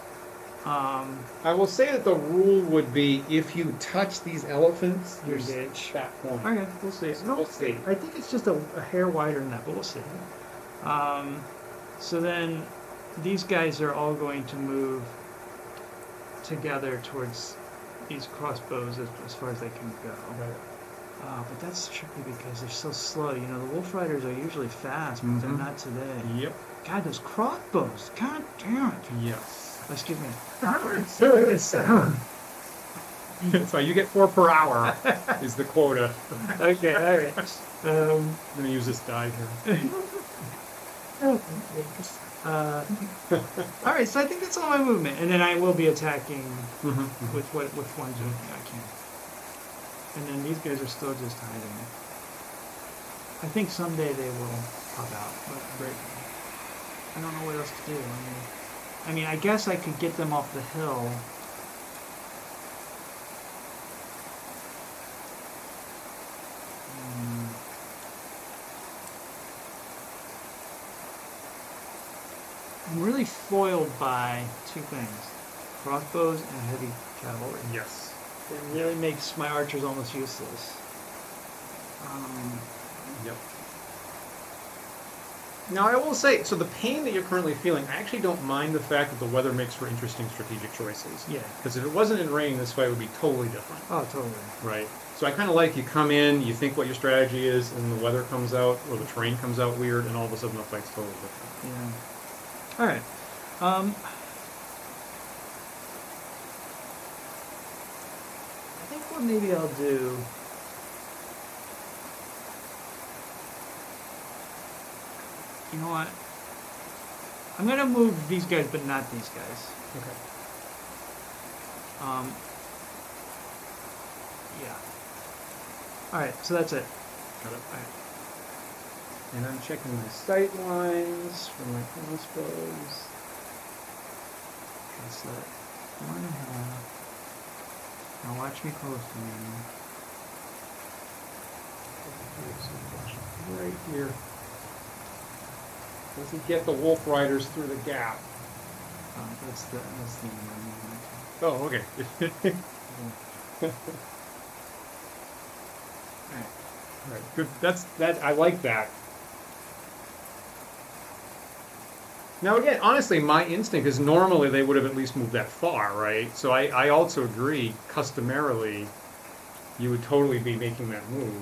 I will say that the rule would be if you touch these elephants, You you're engage. that point. Okay, we'll see. We'll see. I think it's just a hair wider than that, but we'll see. So then these guys are all going to move together towards these crossbows as far as they can go. Right. But that's tricky because they're so slow. You know, the wolf riders are usually fast, but they're not today. Yep. God, those crossbows. God damn it. Yes. Excuse me. So you get 4 per hour is the quota. Okay, all right. I'm going to use this die here. All right, so I think that's all my movement, and then I will be attacking with ones I can. And then these guys are still just hiding. I think someday they will pop out, but I don't know what else to do. I mean, I guess I could get them off the hill I'm really foiled by two things: crossbows and heavy cavalry. Yes. It really makes my archers almost useless. Yep. Now I will say, so the pain that you're currently feeling, I actually don't mind the fact that the weather makes for interesting strategic choices. Yeah. Because if it wasn't in rain, this fight would be totally different. Oh, totally. Right. So I kind of like you come in, you think what your strategy is, and the weather comes out, or the terrain comes out weird, and all of a sudden the fight's totally different. Yeah. All right. I think what maybe I'll do. You know what? I'm gonna move these guys, but not these guys. Okay. Yeah. All right. So that's it. Got it. All right. And I'm checking my sight lines for my crossbows. That's it. 1.5. Now watch me closely. Right here. Doesn't get the wolf riders through the gap. That's the Oh, okay. All right, good. That. I like that. Now again, honestly, my instinct is normally they would have at least moved that far, right? So I also agree, customarily, you would totally be making that move.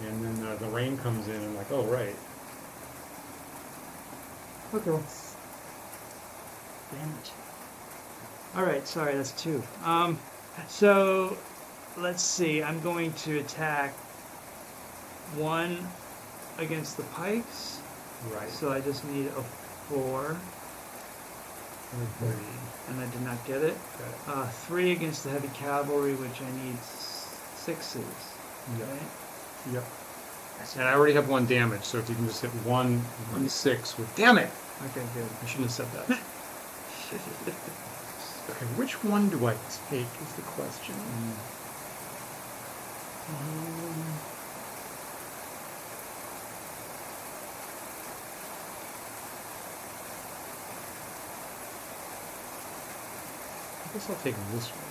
And then the rain comes in and like, oh, right. Okay. Damn it. All right, sorry, that's 2. So let's see. I'm going to attack 1 against the pikes. Right. So I just need a 4. And I did not get it. 3 against the heavy cavalry, which I need 6s. Yep. Right? Yep. And I already have 1 damage, so if you can just hit 1 6 with. Damn it! Okay, good. I shouldn't have said that. Okay, which one do I take is the question. I guess I'll take this one.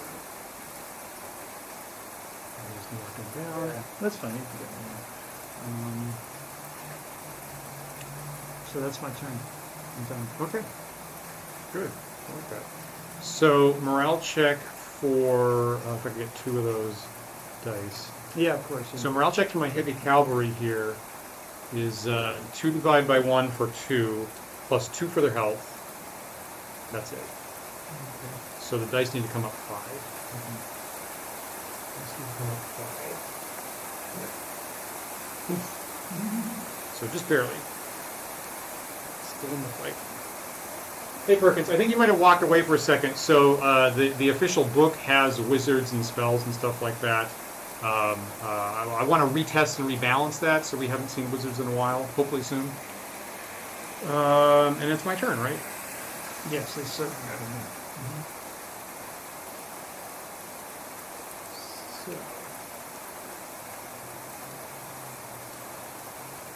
Just knock him down. Yeah, that's fine. You can get one. So that's my turn. I'm done. Okay. Good. I like that. So morale check for if I can get 2 of those dice. Yeah, of course. Yeah. So morale check for my heavy cavalry here is 2 divided by 1 for 2, plus 2 for their health. That's it. Okay. So the dice need to come up 5. Dice need to come up 5. So just barely. Still in the fight. Hey Perkins, I think you might have walked away for a second. So the official book has wizards and spells and stuff like that. I want to retest and rebalance that, so we haven't seen wizards in a while. Hopefully soon. And it's my turn, right? Yes, they certainly have.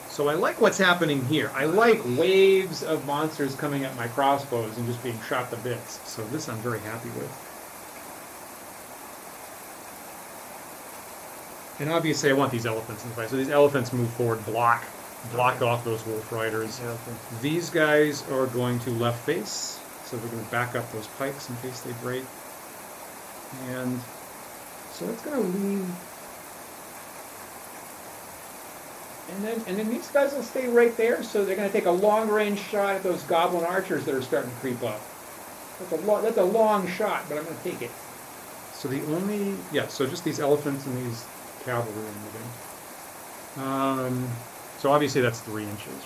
So I like what's happening here. I like waves of monsters coming at my crossbows and just being shot to bits. So this I'm very happy with. And obviously I want these elephants in the fight. So these elephants move forward, block off those wolf riders. Yeah, okay. These guys are going to left face. So they're going to back up those pikes in case they break. And so that's going to leave. And then these guys will stay right there, so they're going to take a long-range shot at those goblin archers that are starting to creep up. That's a long shot, but I'm going to take it. So so just these elephants and these cavalry are moving. So obviously that's 3 inches.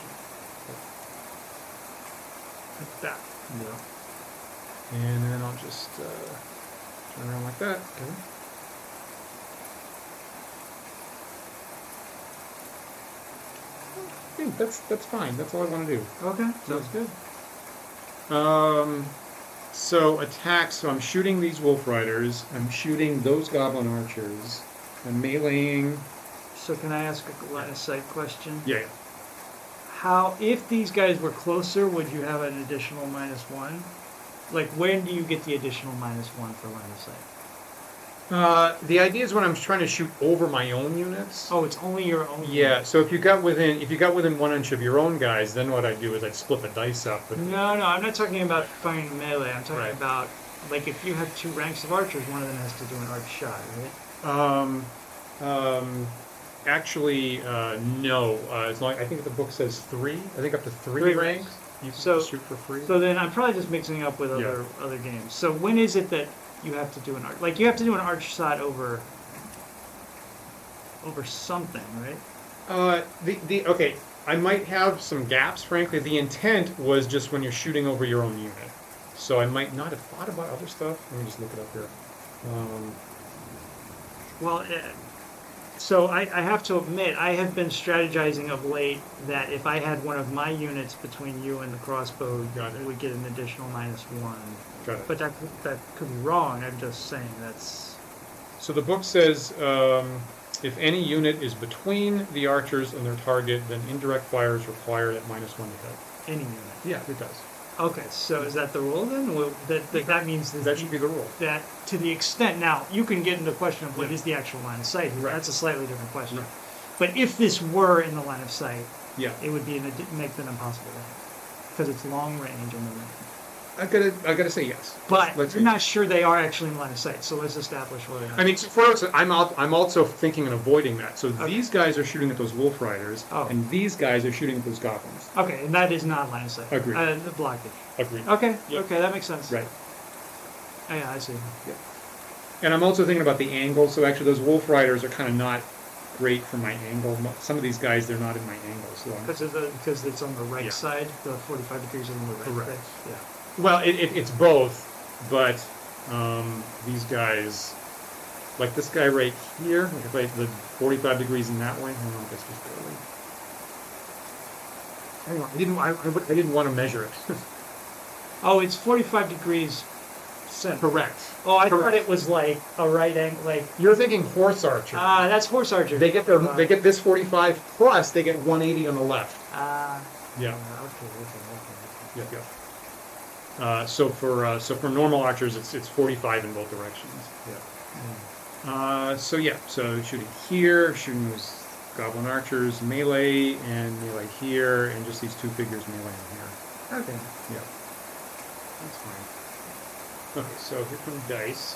Like that. Yeah. And then I'll just turn around like that. Okay. That's fine. That's all I want to do. Okay, sounds good. So attacks. So I'm shooting these wolf riders. I'm shooting those goblin archers. I'm meleeing. So can I ask a line of sight question? Yeah. if these guys were closer, would you have an additional -1? Like, when do you get the additional -1 for line of sight? The idea is when I'm trying to shoot over my own units. Oh, it's only your own. Yeah. So if you got within 1 inch of your own guys, then what I'd do is I'd split the dice up. No, I'm not talking about firing melee. I'm talking Right. about, like, if you have 2 ranks of archers, one of them has to do an arch shot, right? Actually, no. As long I think the book says 3. I think up to 3 3 ranks. You So- can shoot for free. So then I'm probably just mixing up with other games. So when is it that you have to do an arch? Like, you have to do an arch shot over something, right? Okay. I might have some gaps. Frankly, the intent was just when you're shooting over your own unit. So I might not have thought about other stuff. Let me just look it up here. Well, so I have to admit, I have been strategizing of late that if I had one of my units between you and the crossbow, Got it. we get an additional -1. Got it. But that could be wrong. I'm just saying that's. So the book says, if any unit is between the archers and their target, then indirect fire is required at -1 to hit. Any unit. Yeah, it does. Okay, so is that the rule then? Well, that means That should be the rule. that to the extent, now you can get into the question of what is the actual line of sight here. Right. That's a slightly different question. Right. But if this were in the line of sight, Yeah. it would be make them impossible to hit because it's long range and then. I gotta say yes. But Let's you're not sure they are actually in line of sight, so let's establish whether or not. I mean, for us, I'm also thinking and avoiding that. So these guys are shooting at those wolf riders, and these guys are shooting at those goblins. Okay, and that is not line of sight. Agreed. The blockage. Agreed. Okay, Yep. okay, that makes sense. Right. Oh, yeah, I see. Yeah. And I'm also thinking about the angle. So actually, those wolf riders are kind of not great for my angle. Some of these guys, they're not in my angle. So Because it's on the right Yeah. side, the 45 degrees on the right. Correct. Right? Yeah. well, it's both, but these guys, like this guy right here, like if I the 45 degrees in that way. Hang on, I guess just barely. Hang on, I didn't want to measure it. Oh, it's 45 degrees center. Correct. Oh, I Correct. thought it was like a right angle, like You're thinking horse archer. that's horse archer. They get this 45 plus they get 180 on the left. Yeah. Okay. Yep. Yep. So for normal archers, it's 45 in both directions. Yeah. So shooting here, shooting those goblin archers, melee and melee here, and just these 2 figures melee in here. Okay. Yeah. That's fine. Okay, so here come dice.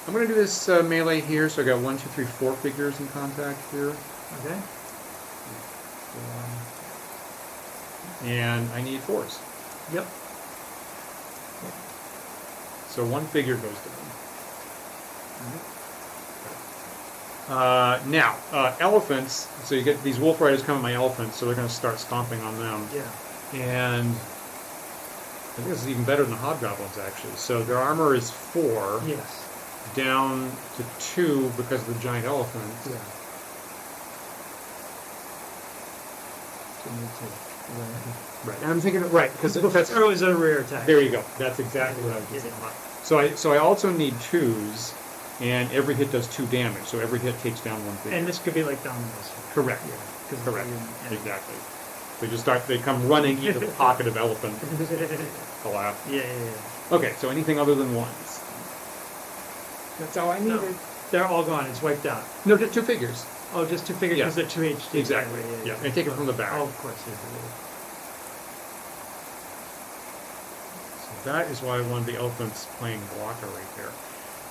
I'm going to do this melee here, so I got 1, 2, 3, 4 figures in contact here. Okay. And I need 4s. Yep. So 1 figure goes to them. Now, elephants, so you get these wolf riders come at my elephants, so they're going to start stomping on them. Yeah. And I think this is even better than the hobgoblins, actually. So their armor is 4, Yes. down to 2 because of the giant elephant. Yeah. So me too. Right, and I'm thinking, right, because that's, Or was it a rear attack? there you go, that's exactly what I was thinking about. So I also need 2s, and every hit does 2 damage, so every hit takes down 1 figure. And this could be like dominoes. Correct. Yeah. Correct. Exactly. They come running into the pocket of elephant, collapse. Yeah. Okay, so anything other than 1s. That's all I needed. No, they're all gone. It's wiped out. No, just 2 figures. Oh, just 2 figures Yeah. because they're 2 HD. Exactly. Yeah, and take it from the back. Oh, of course. Yeah. So that is why I wanted the elephants playing blocker right there.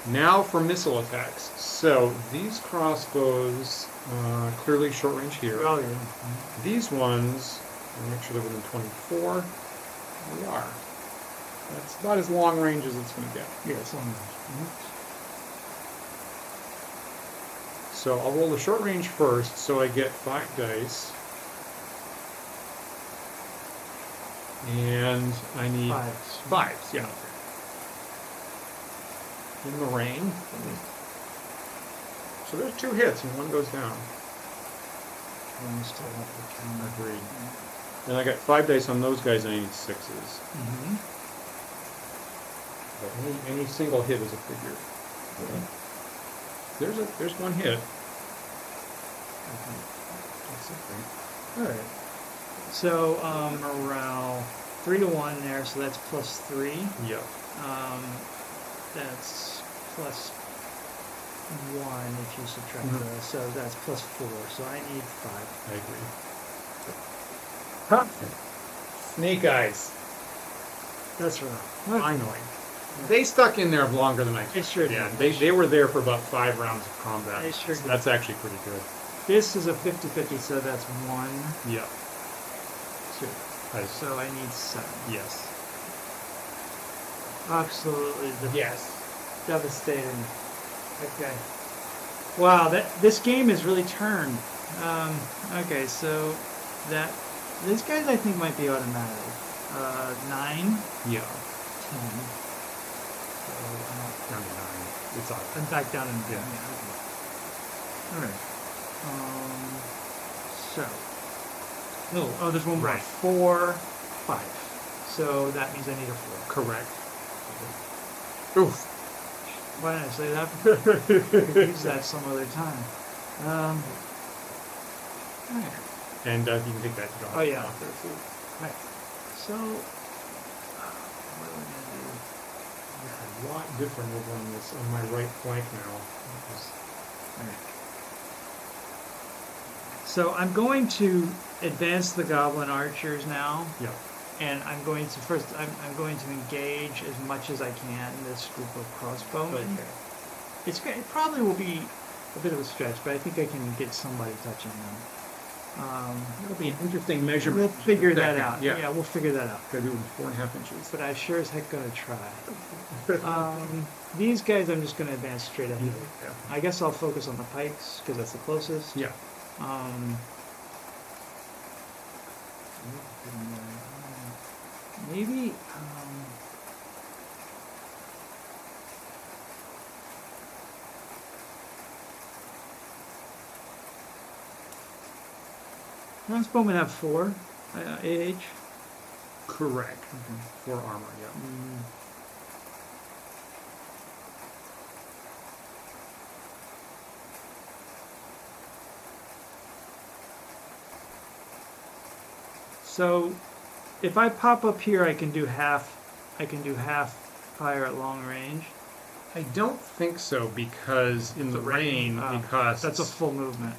Now for missile attacks. So these crossbows, clearly short range here. Oh, yeah. These ones, I'll make sure they're within 24. We are. That's about as long range as it's going to get. Yeah, it's on. So I'll roll the short range first, so I get 5 dice. And I need 5s, yeah. In the rain. So there's 2 hits and 1 goes down. Agreed. And I got 5 dice on those guys and I need 6s. But any single hit is a figure. There's 1 hit. All right. So morale 3 to 1 there, so that's +3. Yep. That's +1 if you subtract those, so that's +4. So I need 5. I agree. Huh. Snake eyes. That's right. Finally. They stuck in there longer than I They sure did. Yeah, they were there for about 5 rounds of combat. They sure So did. that's actually pretty good. This is a 50-50, so that's 1, Yeah. 2. Nice. So I need 7. Yes. Absolutely Yes. devastating. Okay. Wow, this game is really turned. Okay, so these guys I think might be automatic. 9, Yeah. 10. So Down to 9. It's odd. I'm back down in 9. Yeah. Okay. All right. So. Oh, there's one more. Right. 4, 5. So that means I need a 4. Correct. Oof. Why didn't I say that? I could use that some other time. All right. And you can take that job. Oh, yeah. off there too. Right. So, what are we gonna do? Yeah, a lot different over on this on my right flank now. Alright. So I'm going to advance the goblin archers now, Yeah. and I'm going to I'm going to engage as much as I can in this group of crossbowmen. Okay. It probably will be a bit of a stretch, but I think I can get somebody touching them. That'll be an interesting measurement. We'll figure that out. Yeah. We'll figure that out. Gotta do it in 4.5 inches. But I sure as heck gonna try. These guys I'm just gonna advance straight ahead. Yeah. I guess I'll focus on the pikes because that's the closest. Yeah. Maybe. Crossbowmen have 4 AH. Correct. 4 armor. Yeah. So, if I pop up here, I can do half. I can do half fire at long range. I don't think so because in the rain, because That's a full movement.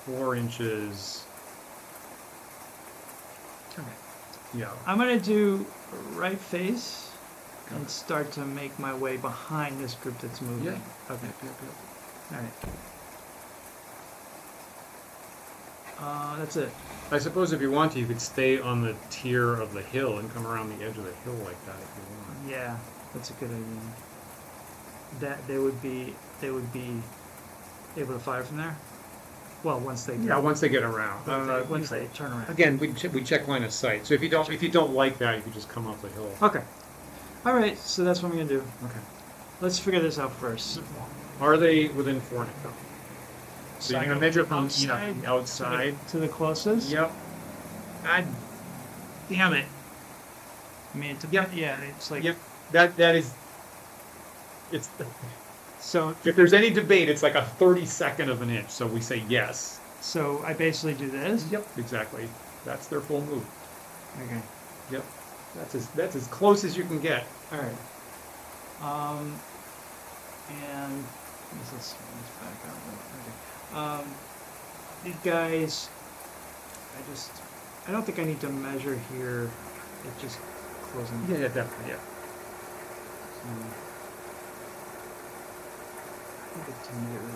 4 inches. Okay. Yeah. I'm gonna do right face and start to make my way behind this group that's moving. Yeah. Okay. All right. That's it. I suppose if you want to, you could stay on the tier of the hill and come around the edge of the hill like that if you want. Yeah, that's a good idea. That they would be able to fire from there. Well, once they Once they get around. once they turn around. Again, we check line of sight. So if you don't like that, you can just come off the hill. Okay. All right. So that's what I'm gonna do. Okay. Let's figure this out first. Are they within 4 now? So you're gonna measure from outside, outside. to the closest. Yep. God damn it. I mean, Yep. yeah, it's like. Yep. That is. It's. So If there's any debate, it's like a 32nd of an inch. So we say yes. So I basically do this. Yep. Exactly. That's their full move. Okay. Yep. That's as close as you can get. All right. And let's back up. Okay. These guys, I don't think I need to measure here. It just closing. Yeah, definitely. Yeah. So, I think it's immediately.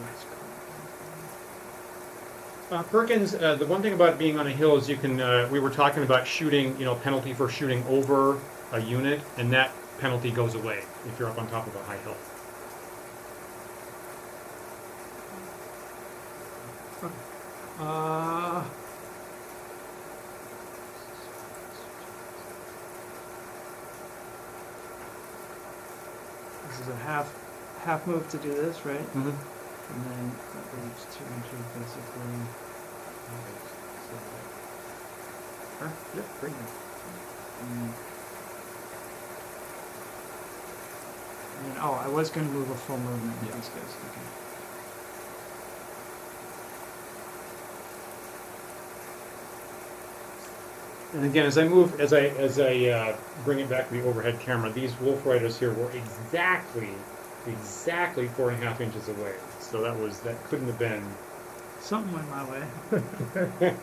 Perkins, the one thing about being on a hill is you can. We were talking about shooting. Penalty for shooting over a unit, and that penalty goes away if you're up on top of a high hill. This is a half move to do this, right? Mm-hmm. And then that leaves 2 inches basically. Yep. Great. And I was going to move a full movement with these guys. And again, as I bring it back to the overhead camera, these wolf riders here were exactly 4.5 inches away. So that couldn't have been. Something went my way.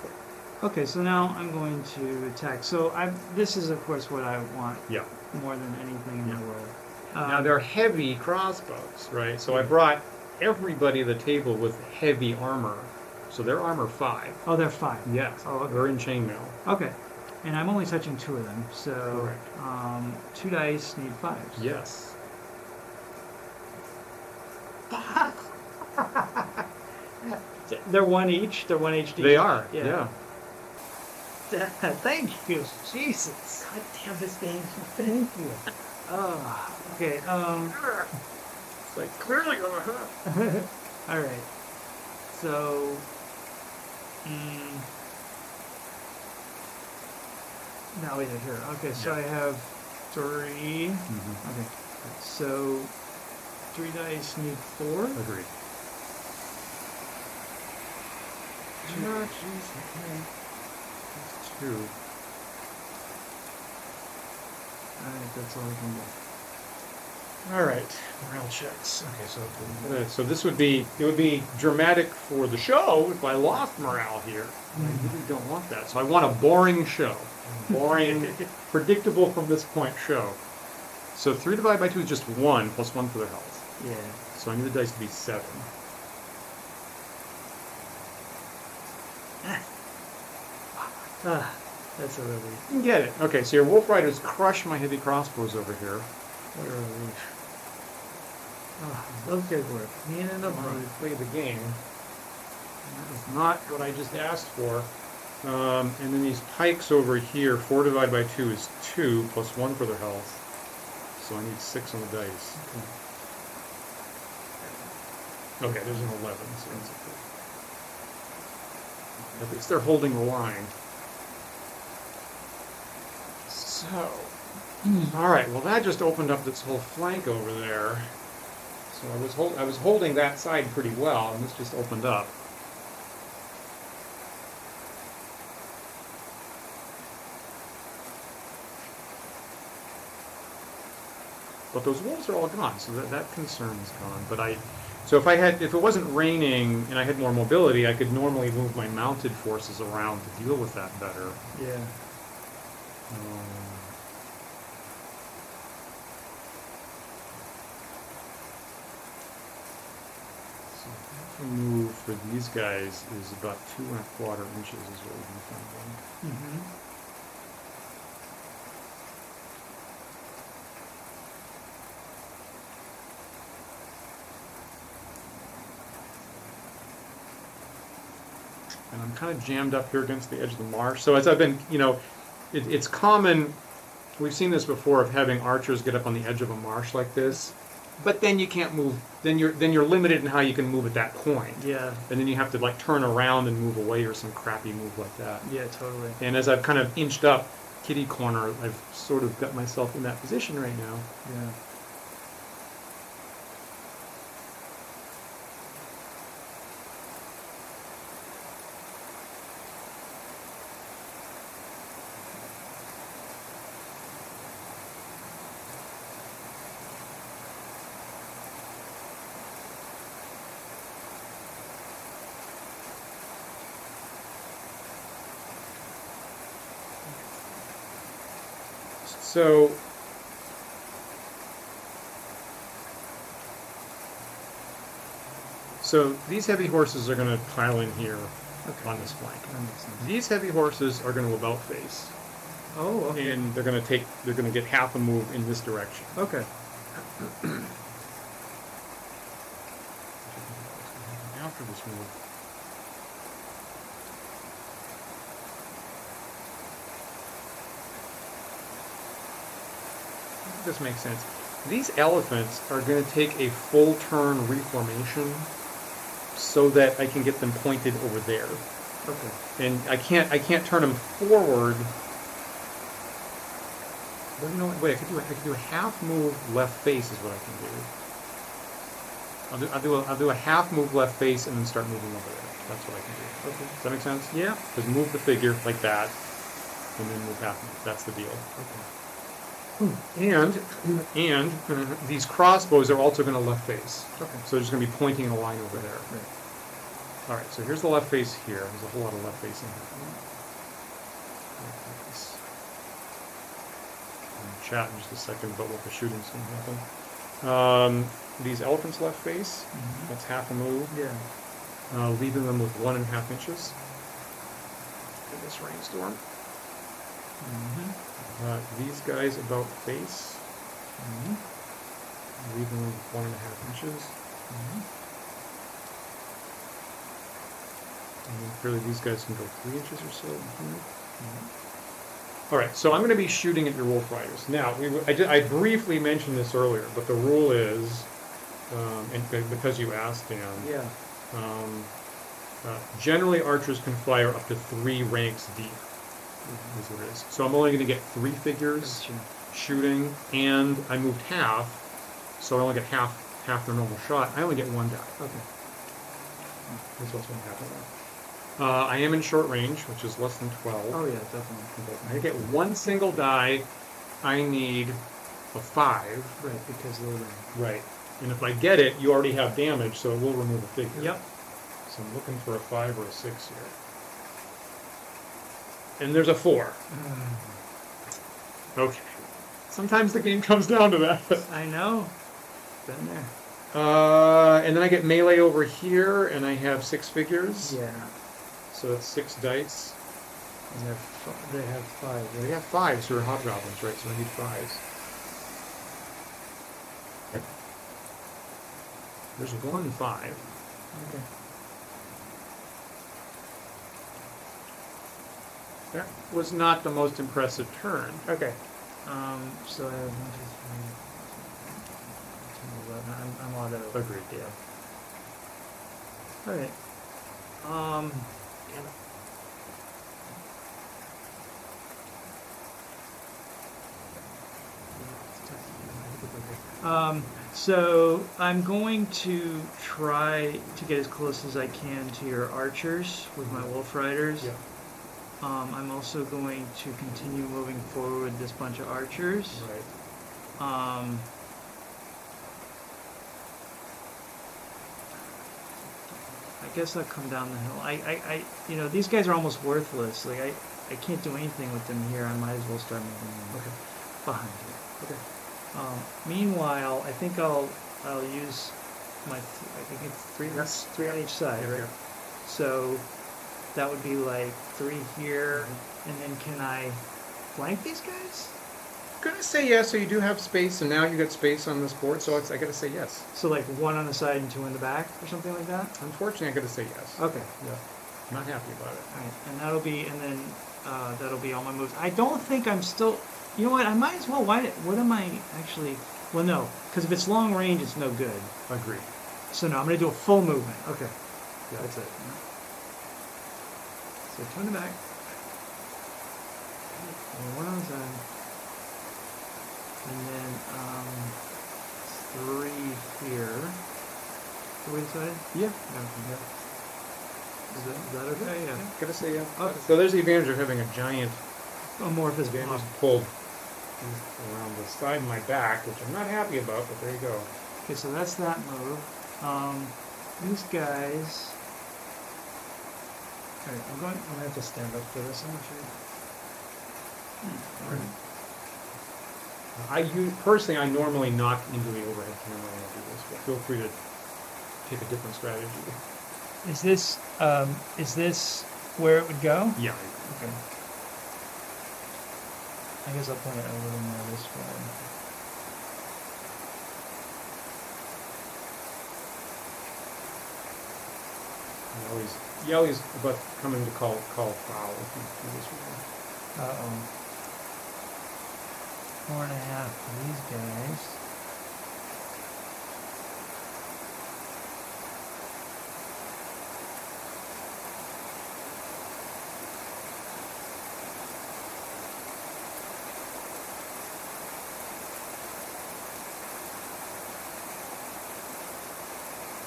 Okay, so now I'm going to attack. So this is, of course, what I want Yeah. more than anything in the world. Now they're heavy crossbows, right? So I brought everybody to the table with heavy armor. So they're armor 5. Oh, they're 5. Yes. Oh, okay. They're in chainmail. Okay. And I'm only touching 2 of them, so Correct. 2 dice need 5s. Yes. They're 1 each. They're 1 each. They are. Yeah. Thank you, Jesus. God damn this game. Thank you. Okay. It's like clearly gonna hurt. All right. So. Now we here. Okay, so I have 3. Okay. So 3 dice need 4. Agreed. Oh, jeez. Okay. That's 2. Alright, that's all I can do. All right, morale checks. Okay, so this would be dramatic for the show if I lost morale here. I really don't want that. So I want a boring show, boring, predictable from this point show. So 3 divided by 2 is just 1 plus 1 for their health. Yeah. So I need the dice to be 7. That's a relief. You can get it. Okay, so your wolf riders crush my heavy crossbows over here. What a relief. Love good work. Me and the When you play the game. That is not what I just asked for. And then these pikes over here, 4 divided by 2 is 2 plus 1 for their health. So I need 6 on the dice. Okay, there's an 11, so that's okay. At least they're holding the line. So, all right. Well, that just opened up this whole flank over there. So I was holding that side pretty well, and this just opened up. But those wolves are all gone, so that concern is gone. So if it wasn't raining and I had more mobility, I could normally move my mounted forces around to deal with that better. Yeah. So the move for these guys is about 2¼ inches is what we've been finding. And I'm kind of jammed up here against the edge of the marsh. So as I've been, it's common, we've seen this before, of having archers get up on the edge of a marsh like this, but then you can't move, then you're limited in how you can move at that point. Yeah. And then you have to like turn around and move away or some crappy move like that. Yeah, totally. And as I've kind of inched up kitty corner, I've sort of got myself in that position right now. Yeah. So these heavy horses are going to pile in here on this flank. That makes sense. These heavy horses are going to about face. Oh, okay. And they're going to get half a move in this direction. Okay. After this move. This makes sense. These elephants are going to take a full turn reformation so that I can get them pointed over there. Okay. And I can't turn them forward. Well, you know what? Wait, I could do a half move left face is what I can do. I'll do a half move left face and then start moving over there. That's what I can do. Okay. Does that make sense? Yeah. Just move the figure like that. and then move half. That's the deal. Okay. And these crossbows are also going to left face. Okay. So they're just going to be pointing in a line over there. Right. All right, so here's the left face here. There's a whole lot of left facing happening. I'll chat in just a second about what the shooting's going to happen. These elephants left face, Mm-hmm. that's half a move. Yeah. Leaving them with 1.5 inches in this rainstorm. Mm-hmm. These guys about face, Mm-hmm. leaving them with 1.5 inches. Mm-hmm. And then clearly these guys can go 3 inches or so. Mm-hmm. All right, so I'm going to be shooting at your wolf riders. Now, I briefly mentioned this earlier, but the rule is, and because you asked, Dan, Yeah. Generally archers can fire up to 3 ranks deep, is what it is. So I'm only going to get 3 figures Gotcha. shooting, and I moved half, so I only get half their normal shot. I only get 1 die. Okay. That's what's going to happen there. I am in short range, which is less than 12. Oh yeah, definitely. I get 1 single die. I need a 5. Right, because loading. Right. And if I get it, you already have damage, so it will remove a figure. Yep. So I'm looking for a 5 or a 6 here. And there's a 4. Okay. Sometimes the game comes down to that. I know. Been there. And then I get melee over here, and I have 6 figures. Yeah. So that's 6 dice. And they have 5. They have 5s who are hobgoblins, right? So I need 5s. There's 1 5. Okay. That was not the most impressive turn. Okay. So I have 1, 2, 3, 4, 5, 6, 7, 8, 9, 10, 11. I'm auto. Agreed. Yeah. All right. So I'm going to try to get as close as I can to your archers with my wolf riders. Yeah. I'm also going to continue moving forward with this bunch of archers. Right. I guess I'll come down the hill. You know, these guys are almost worthless. Like I can't do anything with them here. I might as well start moving them behind here. Okay. Meanwhile, I think I'll use my. I think it's 3. That's 3 on each side, right? Yeah. So that would be like 3 here, and then can I flank these guys? I'm gonna say yes. So you do have space, and now you got space on this board. So I gotta say yes. So like 1 on the side and 2 in the back, or something like that. Unfortunately, I gotta say yes. Okay. Yeah. I'm not happy about it. All right, and that'll be all my moves. I don't think I'm still. You know what? I might as well. What am I actually? Well, no, because if it's long range, it's no good. Agreed. So no, I'm gonna do a full movement. Okay. Yeah. That's it. So turn it back. And 1 on the side. And then 3 here. 3 inside? Yeah. Okay. Is that okay? Yeah. Gotta say yeah. Okay. So there's the advantage of having a giant Amorphous advantage block. pulled around the side of my back, which I'm not happy about, but there you go. Okay, so that's that move. These guys. Alright, I'm gonna have to stand up for this. I'm not sure. Personally, I normally knock into the overhead camera when I do this, but feel free to take a different strategy. Is this where it would go? Yeah. Okay. I guess I'll point it a little more this way. Yelly's about coming to call foul if you do this one. Uh-oh. 4.5 for these guys.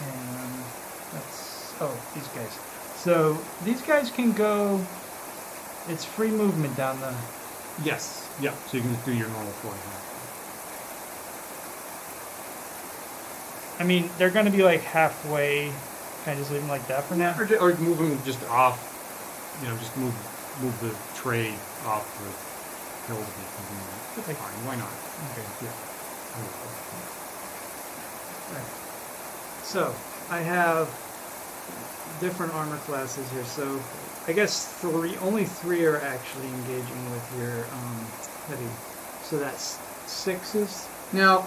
And that's, oh, these guys. So these guys can go It's free movement down the. Yes. Yeah. So you can just do your normal 4.5. I mean, they're going to be like halfway. Can I just leave them like that for now? Or move them just off. Just move the tray off the hill to be convenient. Okay. Fine. Why not? Okay. Yeah. Right. So I have different armor classes here. So I guess only three are actually engaging with your heavy. So that's 6s. Now,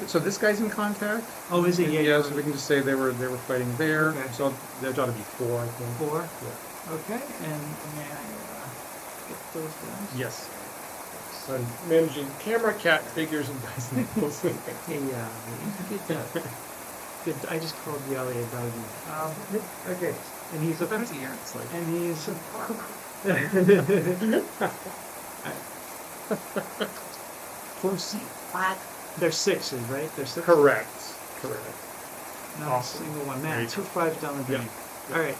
so this guy's in contact. Oh, is he? Yeah. So we can just say they were fighting there. Okay. So that ought to be 4, I think. 4. Yeah. Okay. And may I get those guys? Yes. So I'm managing camera, cat, figures, and dice and nickels. Hey, good. I just called Yali a doggy. Okay. And he's a fancy here. It's like. And he's. What? They're 6s, right? They're 6s. Correct. Not Awesome. a single one. Man, Great. 2 5s down the drain. Yeah. All right.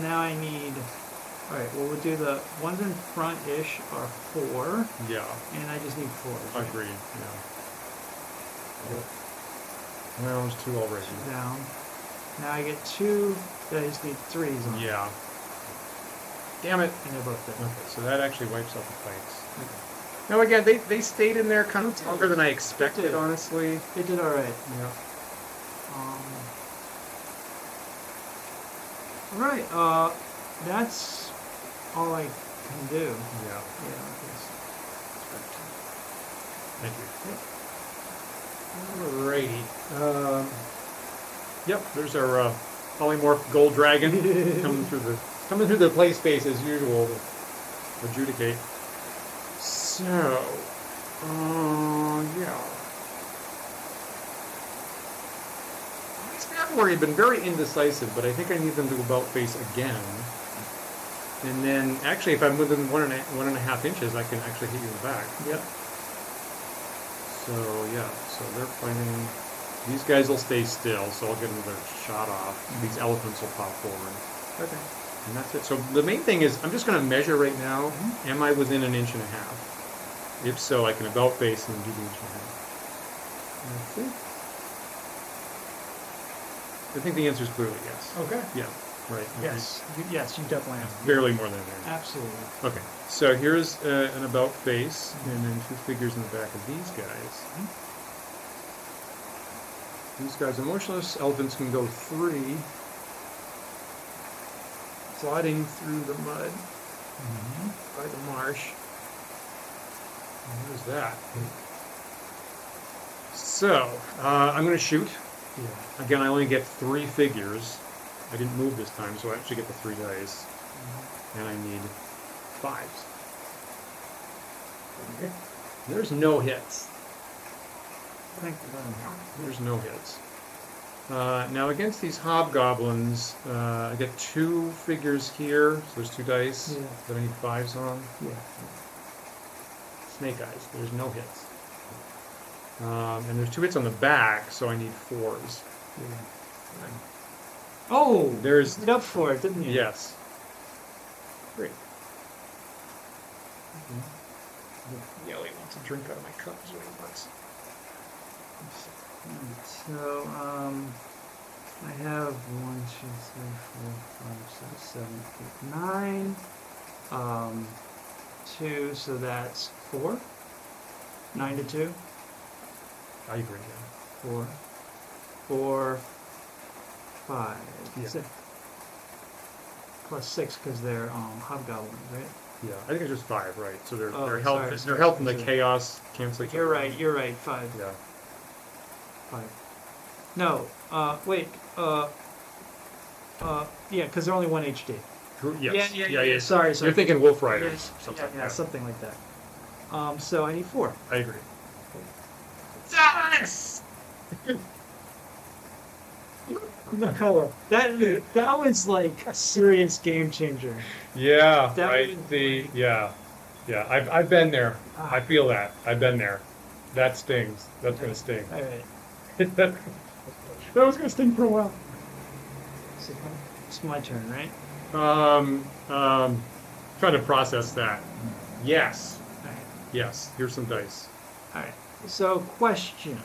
Now I need. All right. Well, we'll do the ones in front-ish are 4, Yeah. and I just need 4s. Right? Agreed. Yeah. Well, there's 2 already. Down. Now I get 2 that I just need 3s on. Yeah. Damn it. And they're both there. Okay, so that actually wipes out the pikes. Okay. Now again, they stayed in there kind of longer than I expected, honestly. They did all right. Yeah. All right. That's all I can do. Yeah. Yeah. I guess. Thank you. Alrighty. Yep. There's our polymorph gold dragon coming through the play space as usual to adjudicate. So, yeah. These cavalry have been very indecisive, but I think I need them to about face again. And then, actually, if I'm within 1.5 inches, I can actually hit you in the back. Yep. So, yeah. So they're fighting. These guys will stay still, so I'll get another shot off. These elephants will pop forward. Okay. And that's it. So the main thing is, I'm just going to measure right now. Am I within 1.5 inches? If so, I can about face and do the 1.5 inches. That's it. I think the answer is clearly yes. Okay. Yeah. Right. Yes. Yes, you definitely have. Barely more than there. Absolutely. Okay. So here's an about face, and then 2 figures in the back of these guys. These guys are motionless. Elephants can go 3. Plodding through the mud by the marsh. And there's that. So, I'm going to shoot. Yeah. Again, I only get 3 figures. I didn't move this time, so I actually get the 3 dice. And I need 5s. Okay. There's no hits. Thank you very much. There's no hits. Now against these hobgoblins, I get 2 figures here, so there's 2 dice that I need 5s on. Yeah. Snake eyes, there's no hits. And there's 2 hits on the back, so I need 4s. Yeah. Oh, There's you up for it, didn't you? yes. Great. Yelly wants a drink out of my cup, is what he wants. So, I have 1, 2, 3, 4, 5, 6, 7, 8, 9. 2, so that's 4. 9 to 2. I agree, 4. 4, 5. Yeah. 6. Plus 6 because they're hobgoblins, right? yeah. I think it's just 5, right? So their Oh, health, sorry, their health and the sorry. chaos cancel each other. You're right, 5. Yeah. 5. No, wait, yeah, because they're only 1 HD. Yes. Yeah. Sorry. You're thinking Wolf Rider. Yes, Something like yeah, that. something like that. So I need 4. I agree. Yes! No, that was like a serious game changer. Yeah, That right. was Yeah. I've been there. Ah. I feel that. I've been there. That stings. That's gonna sting. All right. that was gonna sting for a while. So it's my turn, right? trying to process that. Yes. All right. Yes. Here's some dice. All right. So, question.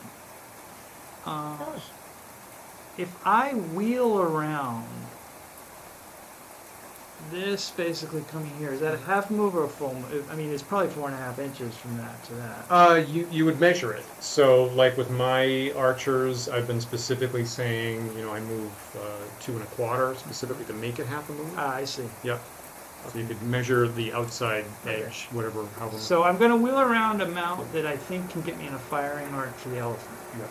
If I wheel around this basically coming here, is that a half move or a full move? I mean, it's probably 4.5 inches from that to that. You would measure it. So, like with my archers, I've been specifically saying, you know, I move 2 1/4 specifically to make it half a move. Ah, I see. Yep. So you could measure the outside edge, whatever. However. So I'm going to wheel around a mount that I think can get me in a firing arc for the elephant. Yeah.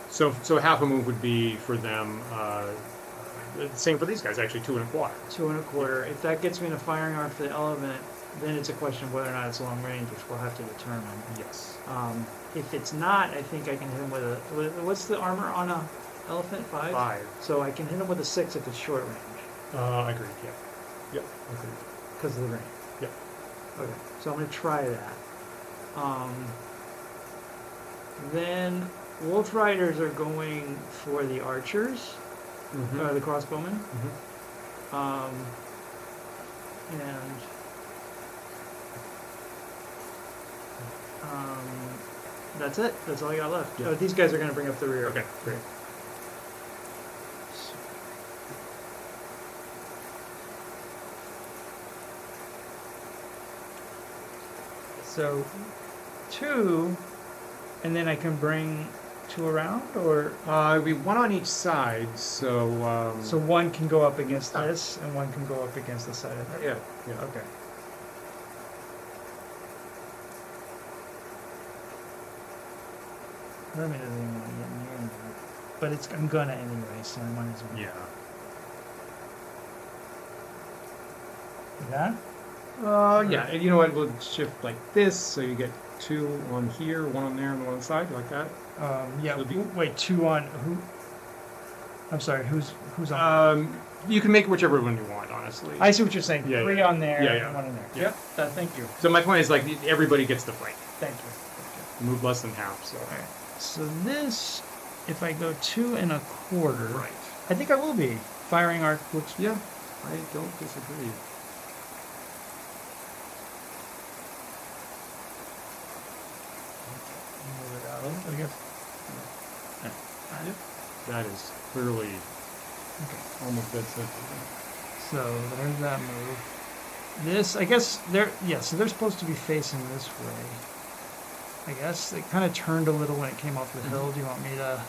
So half a move would be for them. Same for these guys, actually, 2 1/4. 2 1/4. If that gets me in a firing arc for the elephant, then it's a question of whether or not it's long range, which we'll have to determine. Yes. If it's not, I think I can hit him with a. What's the armor on a elephant? 5? 5. So I can hit him with a 6 if it's short range. Agreed. Yeah. Yep. Agreed. Because of the range. Yep. Okay. So I'm going to try that. Then wolf riders are going for the archers. Mm-hmm. The crossbowmen. Mm-hmm. That's it. That's all I got left. Yeah. Oh, these guys are going to bring up the rear. Okay. Great. So 2, and then I can bring 2 around, or We one on each side, so. so 1 can go up against this, and 1 can go up against the side of that. Yeah. Yeah. Okay. Hermit doesn't even want to get near me, but I'm gonna anyway, so I might as well. Yeah. That? Yeah. And you know what? We'll shift like this, so you get 2 on here, 1 on there, and 1 on the side. You like that? Yeah. It'll be- Wait, 2 on who? I'm sorry. Who's on? You can make whichever one you want, honestly. I see what you're saying. Yeah, 3 yeah. on there, Yeah, yeah. and 1 in there. Yeah. Yep. Thank you. So my point is, like, everybody gets to fight. Thank you. Move less than half. So. All right. So this, if I go 2 1/4, Right. I think I will be firing arc. Which Yeah. I don't disagree. move it out. I guess. That is clearly Okay. almost dead center. So there's that move. This, I guess, so they're supposed to be facing this way. I guess it kind of turned a little when it came off the hill. Do you want me to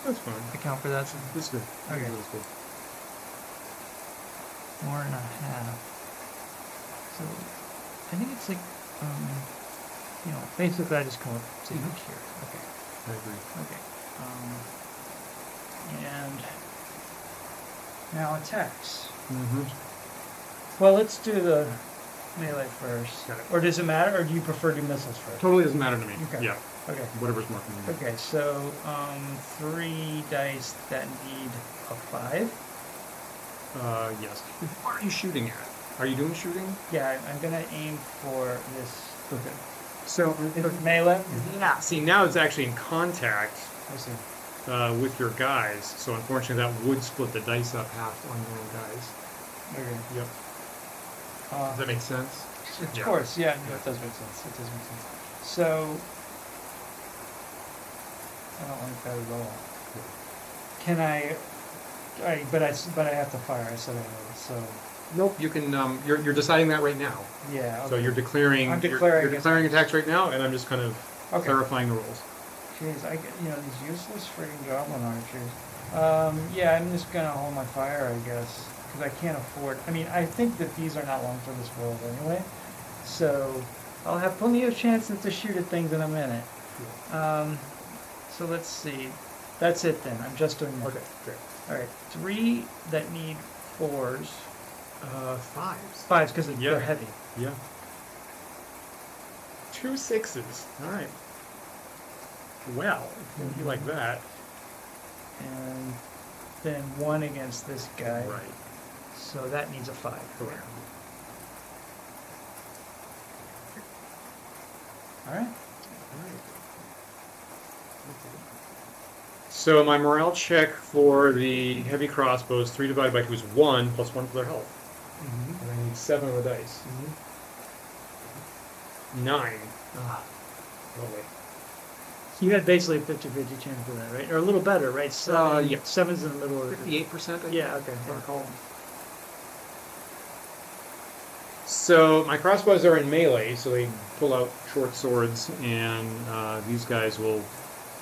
That's fine. account for that? This is good. Okay. That's good. 4.5. So I think it's like, basically I just come up to here. Okay. I agree. Okay. And now attacks. Mm-hmm. Well, let's do the melee first. Got it. Or does it matter, or do you prefer to do missiles first? Totally doesn't matter to me. Okay. Yeah. Okay. Whatever's more convenient. Okay, so 3 dice that need a 5. Yes. What are you shooting at? Are you doing shooting? Yeah, I'm gonna aim for this. Okay. So, Is it melee? yeah. See, now it's actually in contact I see. with your guys. So, unfortunately, that would split the dice up half on your own guys. Okay. Yep. Does that make sense? Of Yeah. course, yeah, no, it does make sense. It does make sense. So, I don't like that at all. Can but I have to fire. I said I would. So, Nope. You can. You're deciding that right now. yeah. So Okay. you're declaring. I'm you're declaring declaring against- attacks right now, and I'm just kind of Okay. clarifying the rules. Jeez, I get these useless friggin' goblin archers. Yeah, I'm just gonna hold my fire, I guess, because I can't afford. I mean, I think that these are not long for this world anyway, so I'll have plenty of chances to shoot at things in a minute. So let's see. That's it then. I'm just doing that. Okay. Great. All right, 3 that need 4s. 5s. 5s because Yeah. they're heavy. Yeah. 2 6s. All right. Well, you like that. And then 1 against this guy. Right. So that needs a 5. Correct. All right. So my morale check for the heavy crossbows, 3 divided by 2 is 1 plus 1 for their health. and I need 7 of the dice. 9. Ah. Lovely. You had basically a 50-50 chance for that, right? Or a little better, right? Yeah. 7's in the middle. 58%, I Yeah, okay. if I recall. So my crossbows are in melee, so they pull out short swords, and these guys will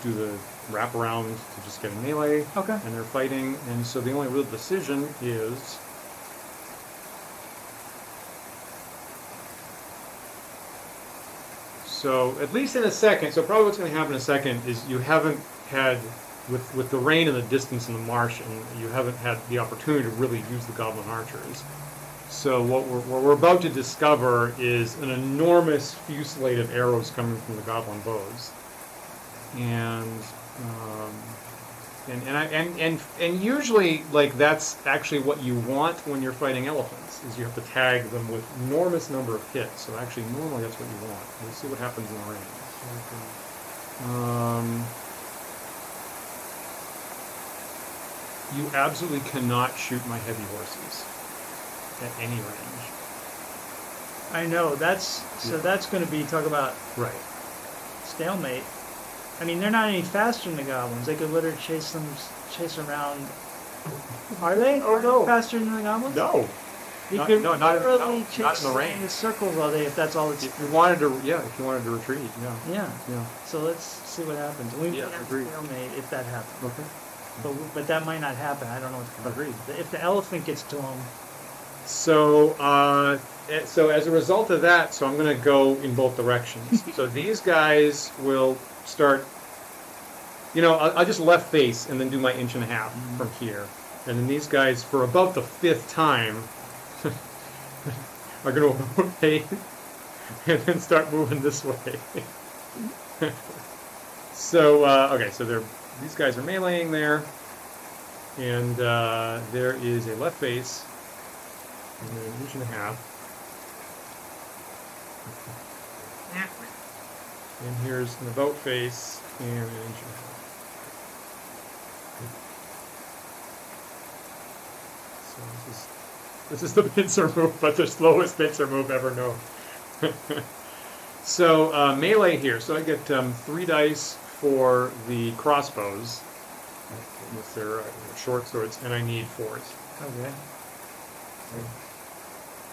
do the wraparound to just get in melee, Okay. and they're fighting, and so the only real decision is... So, at least in a second, so probably what's going to happen in a second is you haven't had, with the rain and the distance in the marsh, and you haven't had the opportunity to really use the goblin archers. So what we're about to discover is an enormous fusillade of arrows coming from the goblin bows. And usually, like, that's actually what you want when you're fighting elephants, is you have to tag them with enormous number of hits. So actually, normally that's what you want. We'll see what happens in the rain. You absolutely cannot shoot my heavy horses at any range. I know. That's going to be, talk about Right. stalemate. I mean, they're not any faster than the goblins. They could literally chase around. Are they? Oh, no. Faster than the goblins? No. You Not- could no, not in- literally no, chase not in the rain. in circles all day if that's all it's. If you wanted to retreat, yeah. Yeah. So let's see what happens. We Yeah, have agreed. stalemate if that happens. Okay. But that might not happen. I don't know what's going to Agreed. If the elephant gets to them. So as a result of that, so I'm going to go in both directions. So these guys will start, I'll just left face and then do my 1.5 inches from here. And then these guys, for about the 5th time, are going to rotate and then start moving this way. So, okay, so these guys are meleeing there. And there is a left face. And then 1.5 inches. And here's an about face and 1.5 inches. So this is the pincer move, but the slowest pincer move ever known. So melee here. So I get 3 dice for the crossbows with their short swords, and I need 4s. Okay.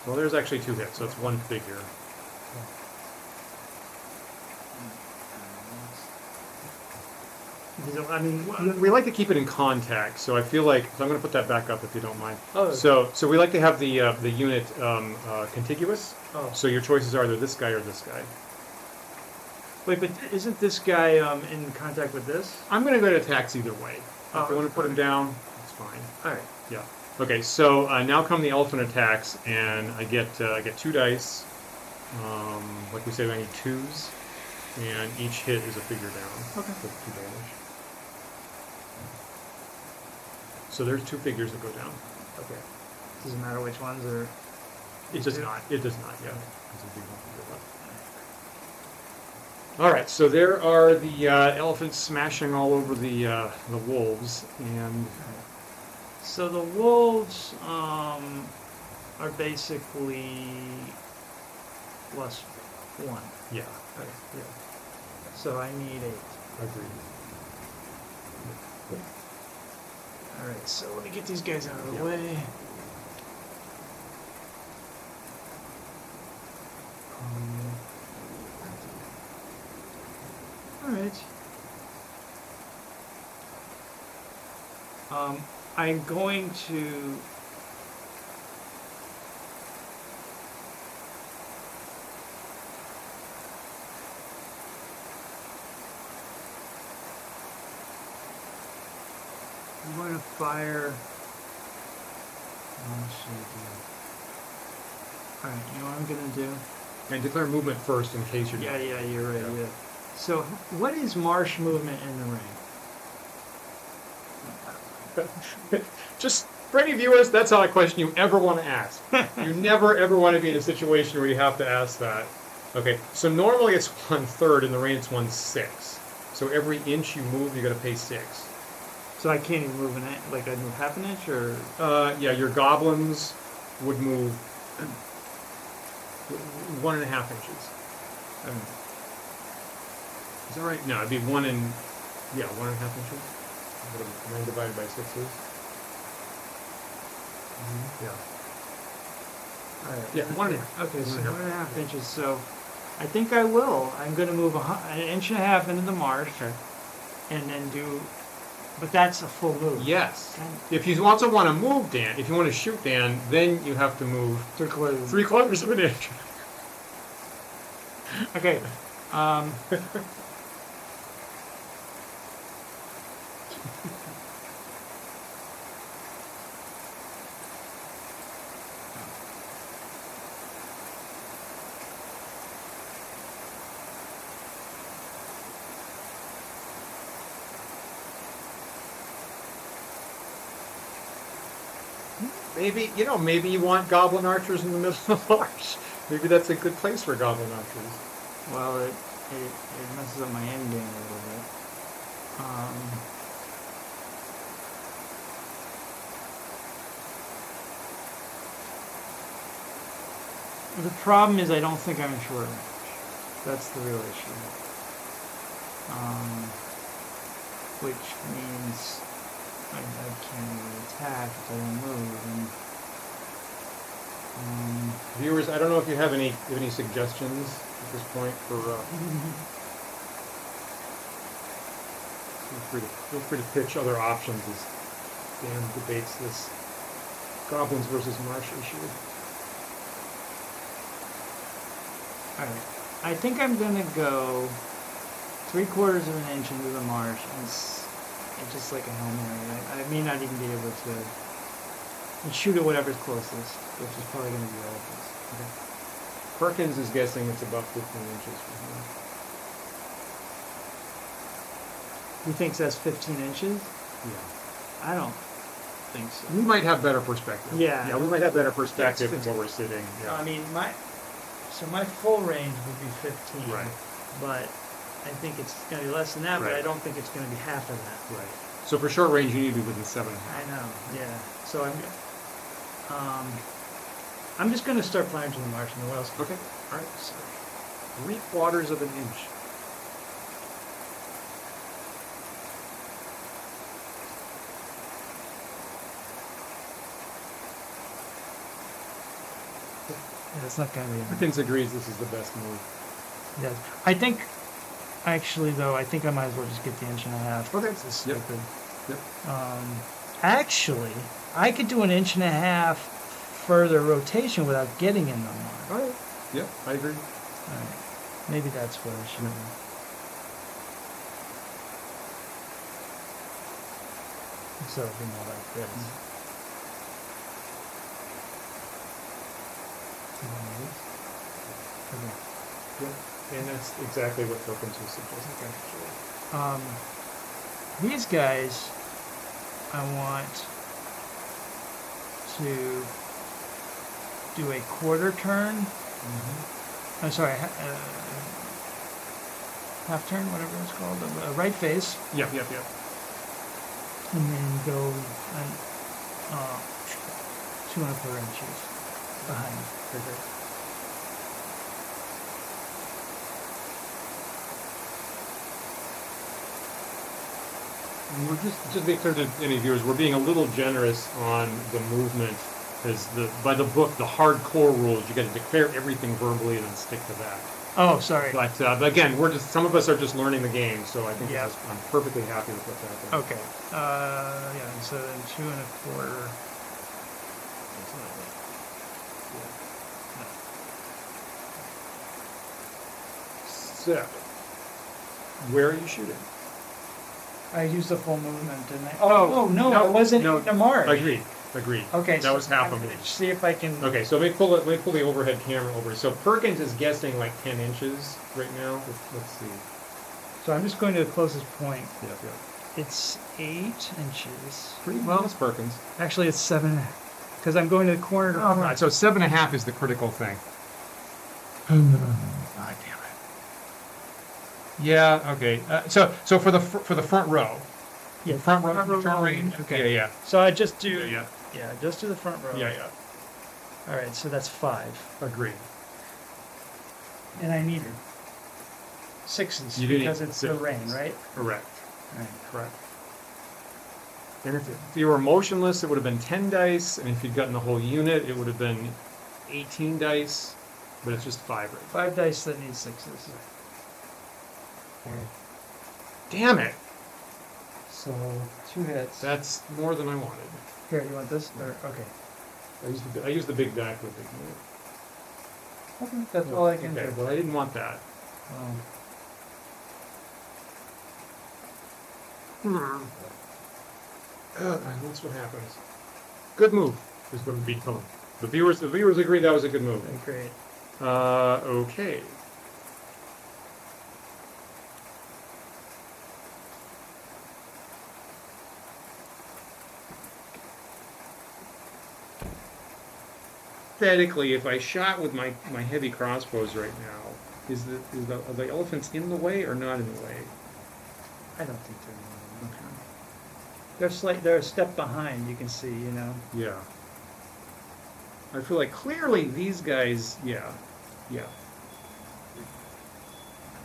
Well, there's actually 2 hits, so it's 1 figure. I mean, We like to keep it in contact, so I feel like, so I'm going to put that back up if you don't mind. Oh. So we like to have the unit contiguous. Oh. So your choices are either this guy or this guy. Wait, but isn't this guy in contact with this? I'm going to go to attacks either way. Oh, if you want to put him down, it's fine. All right. Yeah. Okay. So now come the elephant attacks, and I get 2 dice. Like we said, I need 2s, and each hit is a figure down. Okay. With 2 damage. So there's 2 figures that go down. Okay. Doesn't matter which ones or. It does not. It does not. Yeah. There's a big one figure left. All right. So there are the elephants smashing all over the wolves, and So the wolves are basically +1. yeah. Okay. Yeah. So I need 8. Agreed. All right. So let me get these guys out of the Yeah. way. All right. I'm going to. I'm going to fire. All right. You know what I'm going to do? And declare movement first in case you're. Yeah, you're right. Yeah. Yeah. So, what is marsh movement in the rain? Just for any viewers, that's not a question you ever want to ask. You never ever want to be in a situation where you have to ask that. Okay, so normally it's 1/3, in the rain it's 1/6. So every inch you move, you got to pay 6. So I can't even move like I move half an inch, or Yeah, your goblins would move 1.5 inches. Is that right? No, it'd be 1.5 inches. 9 divided by 6 is. Yeah. All right. Yeah, 1.5. Okay, so 1.5 inches. So I think I will. I'm going to move 1.5 inches into the marsh, and then do. But that's a full move. Yes. If you also want to move Dan, if you want to shoot Dan, then you have to move 3/4 of an inch. Okay. Maybe you want goblin archers in the middle of the marsh. Maybe that's a good place for goblin archers. Well, it messes up my ending a little bit. The problem is I don't think I'm in short range. That's the real issue. Which means I can't really attack if I don't move. And, Viewers, I don't know if you have any suggestions at this point for. Feel free to pitch other options as Dan debates this goblins versus marsh issue. all right, I think I'm gonna go 3/4 of an inch into the marsh and just like a Hail Mary. I may not even be able to and shoot at whatever's closest, which is probably going to be all of us. Okay. Perkins is guessing it's about 15 inches from here. He thinks that's 15 inches? Yeah. I don't think so. We might have better perspective. Yeah. Yeah, we might have better perspective from where we're sitting. No, Yeah. I mean, my full range would be 15. Right. But I think it's going to be less than that, but Right. I don't think it's going to be half of that. Right. So for short range, you need to be within 7.5. I know, yeah. So I'm just going to start flying to the marsh and the whales. Okay. All right. So 3/4 of an inch. Yeah, it's not going to be. Perkins agrees this is the best move. Yeah, I think. Actually, though, I think I might as well just get the 1.5 inches. Okay. This is stupid. Yep. Actually, I could do an 1.5 inches further rotation without getting in the mark. All right. Yep, I agree. All right. Maybe that's what I should do. So it'll be more like this. Okay. Yep. And that's exactly what Perkins was suggesting. These guys, I want to do a quarter turn. Mm-hmm. I'm sorry, half turn, whatever it's called, a right face, Yep. and then go 2.25 inches behind. Okay. And we're just to be clear to any viewers, we're being a little generous on the movement, because by the book, the hardcore rules, you got to declare everything verbally and then stick to that. Oh, sorry. But again, some of us are just learning the game, so I think Yeah. I'm perfectly happy with what's happening. Okay. Yeah, so then 2.25. So, where are you shooting? I used the full movement, didn't I? Oh, no, I wasn't in the mark. Agreed. Okay, that was half of it. See if I can. Okay, so let me pull the overhead camera over. So Perkins is guessing like 10 inches right now. Let's see. So I'm just going to the closest point. Yep. It's 8 inches. Pretty well. That's Perkins. Actually, it's 7, because I'm going to the corner to corner. Right, so 7.5 is the critical thing. God damn it. Yeah. Okay. So for the front row. Yeah, Front row range. Okay. Yeah. So I just do. Yeah. Yeah, just to the front row. Yeah. All right, so that's 5. Agreed. And I need 6s You do need because it's the 6s. rain, right? Correct. All right. Correct. And if you were motionless, it would have been 10 dice, and if you'd gotten the whole unit, it would have been 18 dice, but it's just 5 right 5 dice that need 6s. now. Damn it! So 2 hits. That's more than I wanted. Here, you want this? Or, okay. I used the big die for the big unit. Okay, that's all I can Okay, do. well, I didn't want that. That's what happens. Good move is what would be told. The viewers agree that was a good move. Great. Okay. Hypothetically, if I shot with my heavy crossbows right now, are the elephants in the way or not in the way? I don't think they're. Okay. They're a step behind. You can see, you know. Yeah. I feel like clearly these guys, yeah.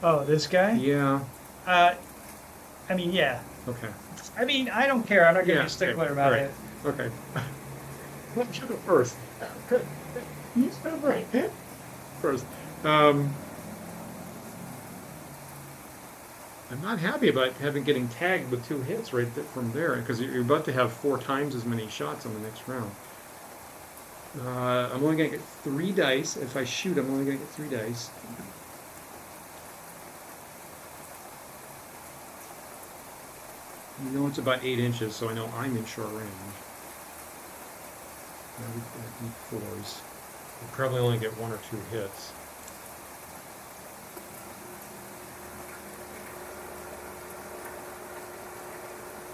Oh, this guy? Yeah. I mean, yeah. Okay. I mean, I don't care. I'm not going to Yeah, be a stickler okay, about all right. it. Okay. Let you go first. You start right. First. I'm not happy about getting tagged with 2 hits right from there, because you're about to have 4 times as many shots on the next round. I'm only going to get 3 dice. If I shoot, I'm only going to get 3 dice. You know it's about 8 inches, so I know I'm in short range. Now we've got D4s. We'll probably only get 1 or 2 hits.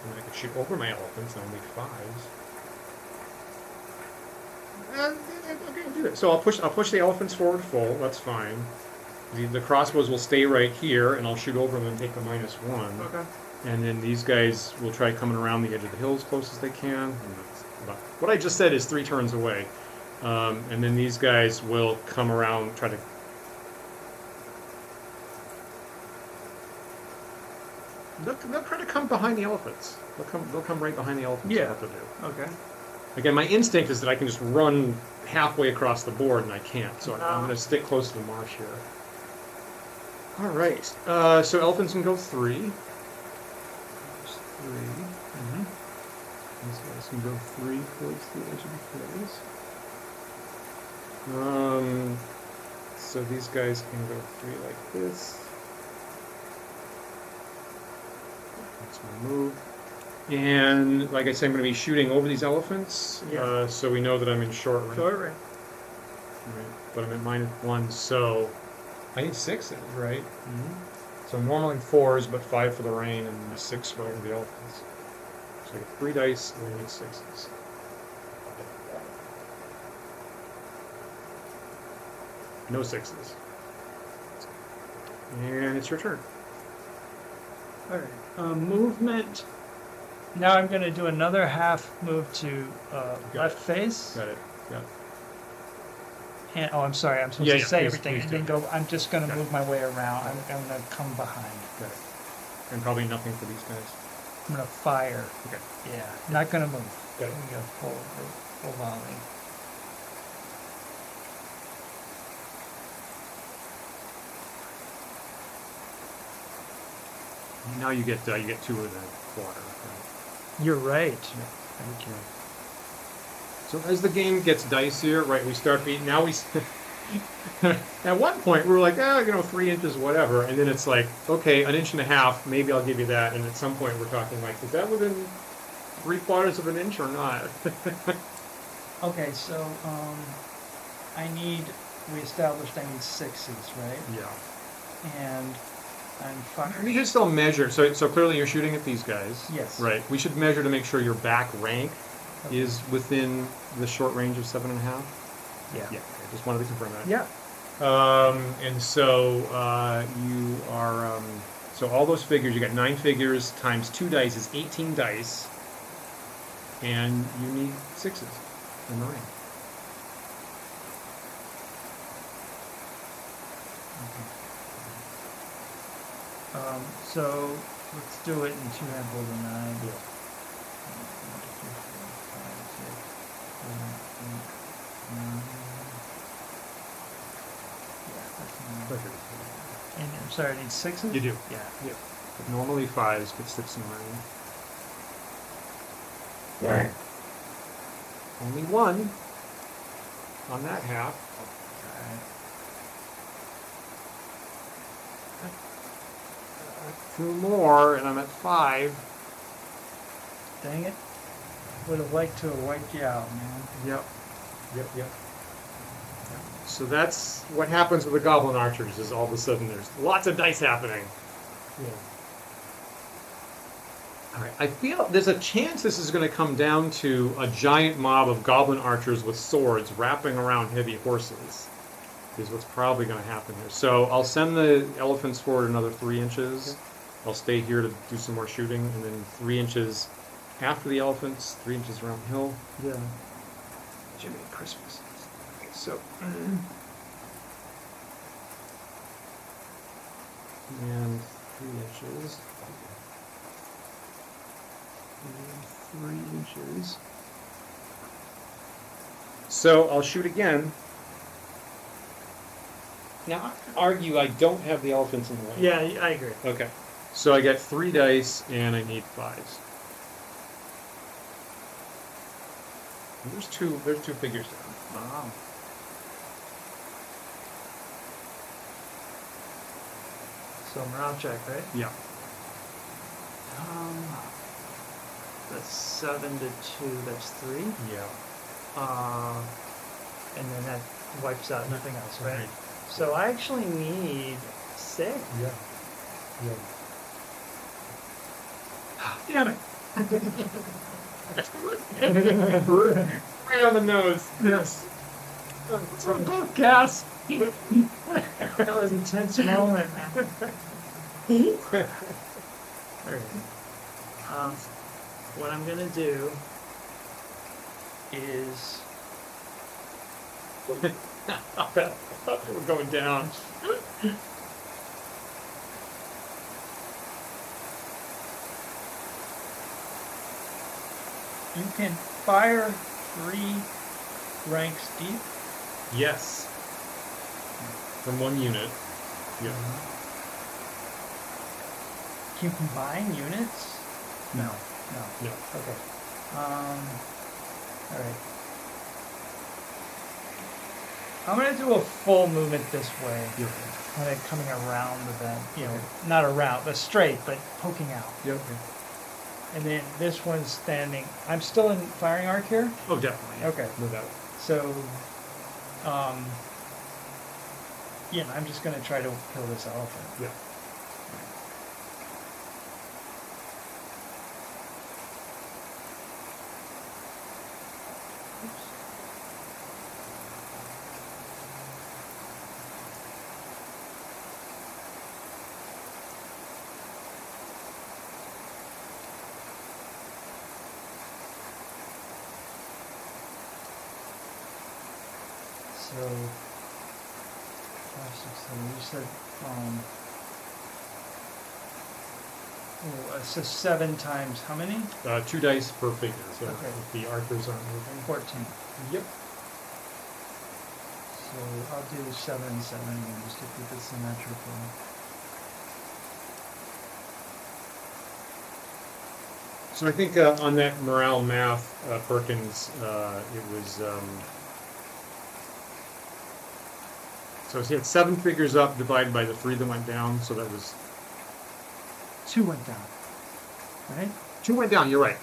And I could shoot over my elephants and I'll make 5s. Okay, I'll do it. So I'll push the elephants forward full. That's fine. The crossbows will stay right here, and I'll shoot over them and take the -1. Okay. And then these guys will try coming around the edge of the hill as close as they can. What I just said is 3 turns away. And then these guys will come around, try to... They'll try to come behind the elephants. They'll come right behind the elephants. Yeah. What to do. Okay. Again, my instinct is that I can just run halfway across the board, and I can't. So I'm going to stick close to the marsh here. All right. So elephants can go 3. There's 3. Mm-hmm. These guys can go 3 towards the edge of the hills. So these guys can go 3 like this. That's my move. And like I said, I'm going to be shooting over these elephants. Yeah. So we know that I'm in short range. Short range. Right. But I'm at -1, so I need 6s, right? Mm-hmm. So normally 4s, but 5 for the rain and 6 for the elephants. So I get 3 dice and I need 6s. No 6s. And it's your turn. All right. Movement. Now I'm going to do another half move to left face. Got it. Got it. And, I'm sorry. I'm supposed to say please, everything please and then do. go. I'm just going to Got move my way around. I'm going to come behind. Got it. And probably nothing for these guys. I'm going to fire. Okay. Yeah. Not going to move. Got it. I'm going to full volley. Now you get 2 of the quarter. Right? You're right. Thank you. So as the game gets dicier, right, we start beating. Now we. At one point we were like, 3 inches, whatever, and then it's like, okay, 1.5 inches, maybe I'll give you that. And at some point we're talking like, is that within 3/4 of an inch or not? Okay, so we established I need 6s, right? Yeah. And I'm firing. We should still measure. So clearly you're shooting at these guys. Yes. Right. We should measure to make sure your back rank is within the short range of 7.5. Yeah. Yeah. Okay. Just wanted to confirm that. Yeah. And so you are. So all those figures, you got 9 figures times 2 dice is 18 dice, and you need 6s in the ring. So let's do it in two-hand golden nine. Yeah. 1, 2, 3, 4, 5, 6, 7, 8, 9. Yeah, that's 9. And I'm sorry, I need 6s? You do. Yeah. Yeah. Normally 5s, but 6 and 9. Right. Only 1 on that half. Two more, and I'm at 5. Dang it. Would have liked to have wiped you out, man. Yep. Yep. So that's what happens with the goblin archers. Is all of a sudden there's lots of dice happening. Yeah. All right. I feel there's a chance this is going to come down to a giant mob of goblin archers with swords wrapping around heavy horses. Is what's probably going to happen here. So I'll send the elephants forward another 3 inches. Okay. I'll stay here to do some more shooting, and then 3 inches after the elephants, 3 inches around the hill. Yeah. Jimmy Christmas. Okay, so. And 3 inches. And 3 inches. So I'll shoot again. Now, I argue I don't have the elephants in the way. Yeah, I agree. Okay. So I get 3 dice, and I need 5s. And there's two figures down. Wow. So morale check, right? Yeah. That's 7 to 2, that's 3. Yeah. And then that wipes out nothing else, right? Right. So I actually need 6. Yeah. Damn it. Right on the nose. Yes. From both gas. That was an intense moment, man. What I'm gonna do is We're going down. you can fire 3 ranks deep. Yes. From 1 unit. Yeah. Can you combine units? No. Yeah. Okay. All right. I'm gonna do a full movement this way. Yeah. Kind of coming around the bend, not around, but straight, but poking out. Yeah. Okay. And then this one's standing. I'm still in firing arc here. Oh, definitely. Yeah. Okay. No doubt. So, I'm just gonna try to kill this elephant. Yeah. So, 5, 6, 7. You said, so 7 times how many? 2 dice per figure. So Okay. if the archers aren't moving. 14. Yep. So I'll do 7 and 7 again just to keep it symmetrical. So I think on that morale math, Perkins, it was. So he had 7 figures up divided by the 3 that went down. So that was 2 went down, right? 2 went down. You're right.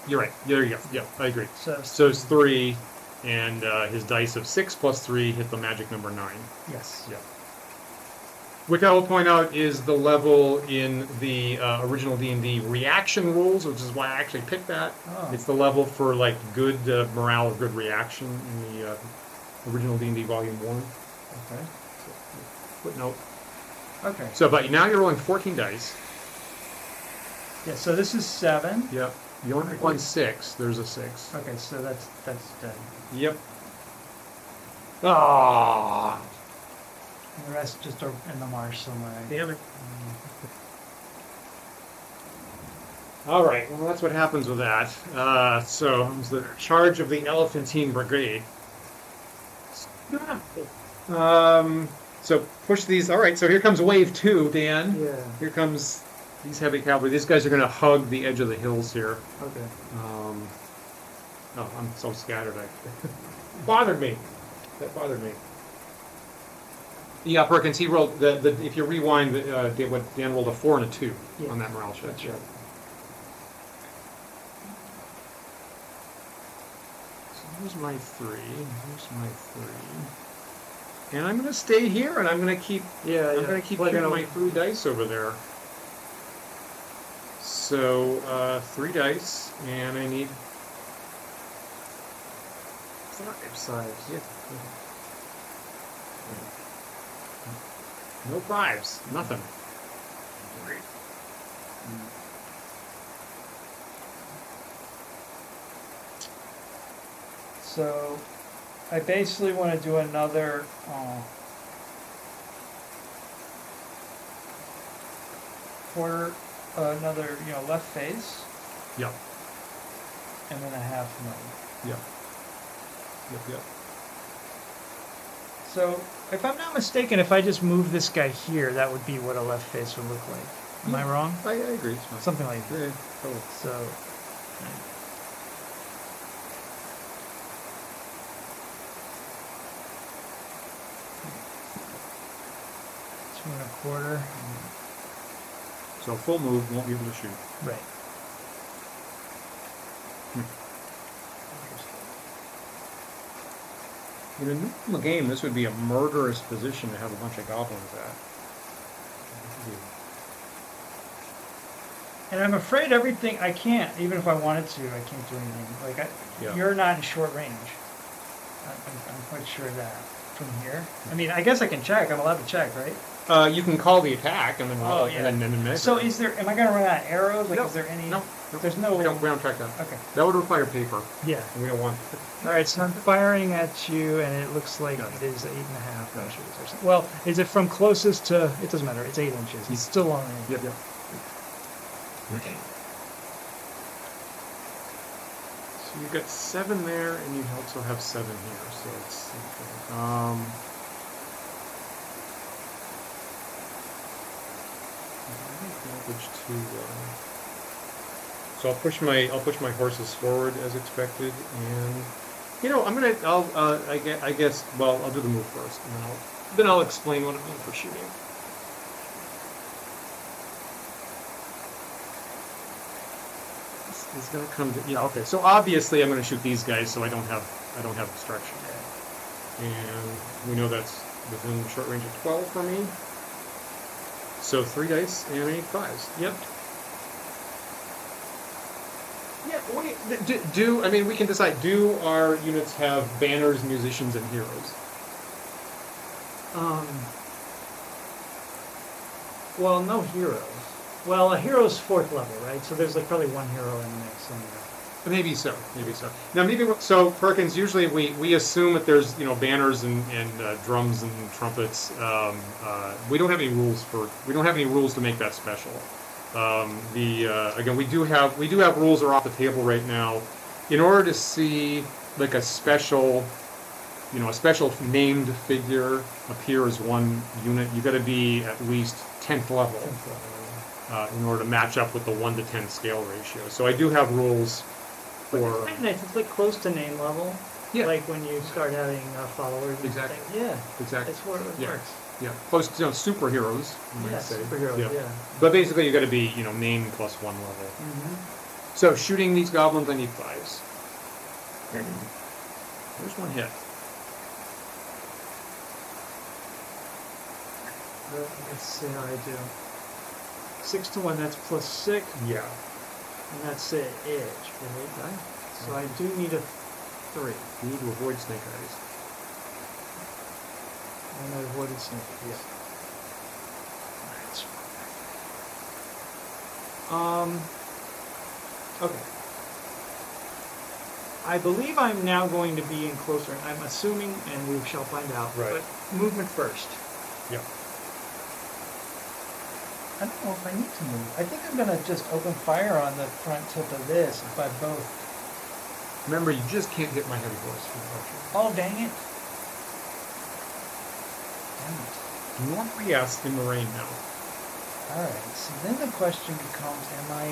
There you go. Yeah, I agree. So it's 3, and his dice of 6 plus 3 hit the magic number 9. yes. Yeah. Which I will point out is the level in the original D&D reaction rules, which is why I actually picked that. Oh. It's the level for like good morale or good reaction in the original D&D Volume 1. Okay. Footnote. Okay. So, but now you're rolling 14 dice. Yeah. So this is 7. Yep. You only won 6. There's a 6. Okay. So that's dead. Yep. Ah. And the rest just are in the marsh somewhere. Damn it. All right, well, that's what happens with that. So, it's the charge of the Elephantine Brigade. So push these. All right, so here comes wave 2, Dan. Yeah. Here comes these heavy cavalry. These guys are going to hug the edge of the hills here. Okay. Oh, I'm so scattered. Bothered me. That bothered me. Yeah, Perkins, he rolled if you rewind, what Dan rolled a 4 and a 2 on that morale check. That's right. Here's my 3. Here's my 3. And I'm going to stay here, and I'm going to keep. Yeah, I'm going to keep shooting my 3 dice over there. So 3 dice, and I need 5s. Yeah. No 5s. Nothing. Great. So, I basically want to do another quarter, another left face, Yep. and then a half move. Yep. Yep. So, if I'm not mistaken, if I just move this guy here, that would be what a left face would look like. Am I wrong? I agree. It's fine. Something like that. Yeah, totally. So, 2 1/4. So full move, won't be able to shoot. Right. In a normal game, this would be a murderous position to have a bunch of goblins at. And I'm afraid everything, I can't, even if I wanted to, I can't do anything. Like, you're not in short range. I'm quite sure of that from here. I mean, I guess I can check. I'm allowed to check, right? You can call the attack and then roll, and then miss. So am I going to run out of arrows? Like, No. is there any? No. There's no. We don't track that. Okay. That would require paper, Yeah. and we don't want. All right, so I'm firing at you, and it looks like it is 8.5 inches or something. Well, is it from closest to? It doesn't matter. It's 8 inches. He's still on range. Yep. Okay. So you've got 7 there, and you also have 7 here. So it's So I'll push my horses forward as expected, and I guess I'll do the move first, and then I'll explain what I mean for shooting. It's gonna come to, okay. So obviously I'm gonna shoot these guys, so I don't have obstruction, and we know that's within short range of 12 for me. So 3 dice and I need 5s. Yep. Yeah. We can decide. Do our units have banners, musicians, and heroes? Well, no heroes. Well, a hero's 4th level, right? So there's probably 1 hero in the mix somewhere. Maybe so. Now, so Perkins. Usually, we assume that there's banners and drums and trumpets. We don't have any rules to make that special. Again, we do have rules that are off the table right now. In order to see like a special named figure appear as one unit, you got to be at least 10th level in order to match up with the 1 to 10 scale ratio. So I do have rules. It's kind of nice. It's like close to name level. Yeah. Like when you start having followers. Exactly. Yeah. Exactly. It's where it works. Yeah. Close to superheroes. You might say. Superheroes. Yeah. But basically, you got to be name plus 1 level. Mm-hmm. So shooting these goblins, I need 5s. There's 1 hit. Let's see how I do. 6 to 1. That's plus 6. Yeah. And that's an edge, right? So I do need a 3. You need to avoid snake eyes. And I avoided snake eyes. Yeah. Okay. I believe I'm now going to be in closer. I'm assuming, and we shall find out. Right. But movement first. Yeah. I don't know if I need to move. I think I'm gonna just open fire on the front tip of this if I both. Remember, you just can't hit my heavy horse with archer. Oh, dang it. Damn it. Normally, yes, in the rain now. Alright, so then the question becomes, am I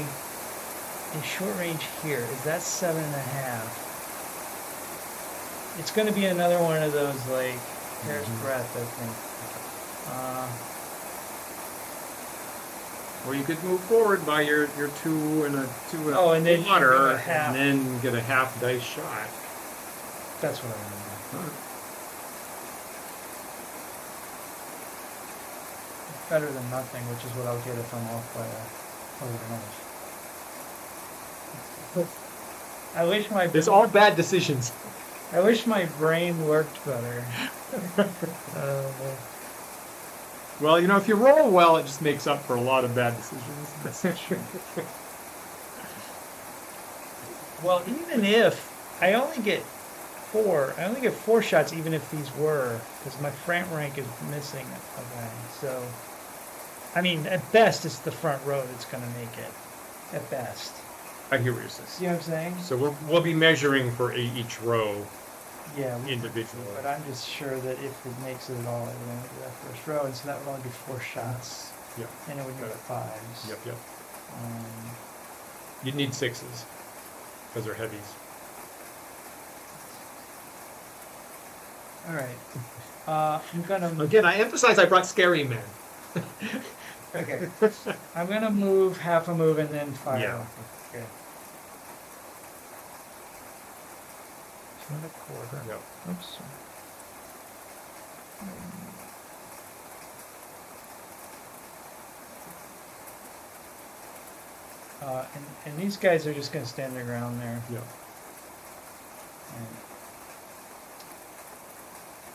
in short range here? Is that 7.5? It's going to be another one of those, like, hair's breadth, I think. Or you could move forward by your 2 and a 2 and Oh, and then you water, go a half. and then get a half dice shot. That's what I remember. Alright. Better than nothing, which is what I'll get if I'm off by a I wish my It's all bad decisions. I wish my brain worked better. Well, you know, if you roll well, it just makes up for a lot of bad decisions. That's true. Well, even if I only get 4 shots, even if these were, because my front rank is missing a rank. So, I mean, at best, it's the front row that's going to make it. At best. I hear what you're saying. See what I'm saying? So we'll be measuring for each row Yeah. individually. But I'm just sure that if it makes it at all, I would only do that first row, and so that would only be 4 shots. Yep. And it would be 5s. Yep. You'd need 6s because they're heavies. All right. I'm gonna. Again, I emphasize I brought scary men. Okay. I'm gonna move half a move and then fire. Yeah. Okay. 2 1/4. Yep. Oops. And these guys are just gonna stand their ground there. Yep. And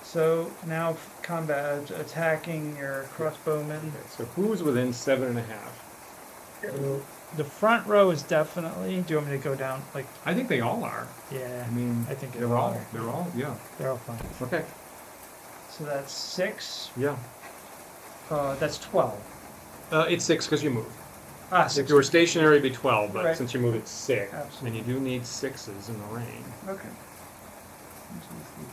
so now combat attacking your crossbowmen. Okay, so who's within 7.5? The front row is definitely. Do you want me to go down? Like, I think they all are. yeah, I mean, I think they're all, yeah. they're all fine. Okay. So that's 6. Yeah. That's 12. It's 6 because you move. Ah, If 6. you were stationary, it'd be 12, but Right. since you move, it's 6. Absolutely. And you do need 6s in the rain. Okay. 1, 2, 3, 4.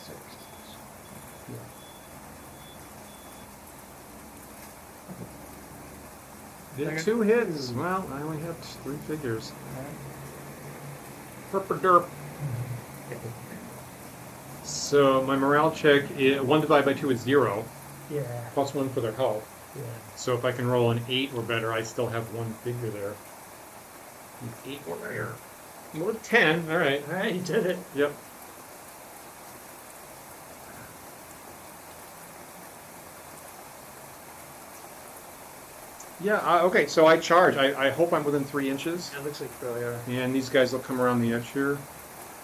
6. Yeah, Okay. 2 hits. Well, I only have 3 figures. Alright. Herp derp. So my morale check, 1 divided by 2 is 0, Yeah. plus 1 for their health. Yeah. So if I can roll an 8 or better, I still have 1 figure there. 8 or better. More than 10, alright. Alright, you did it. Yep. Yeah, okay, so I charge. I hope I'm within 3 inches. It looks like you really are. And these guys will come around the edge here.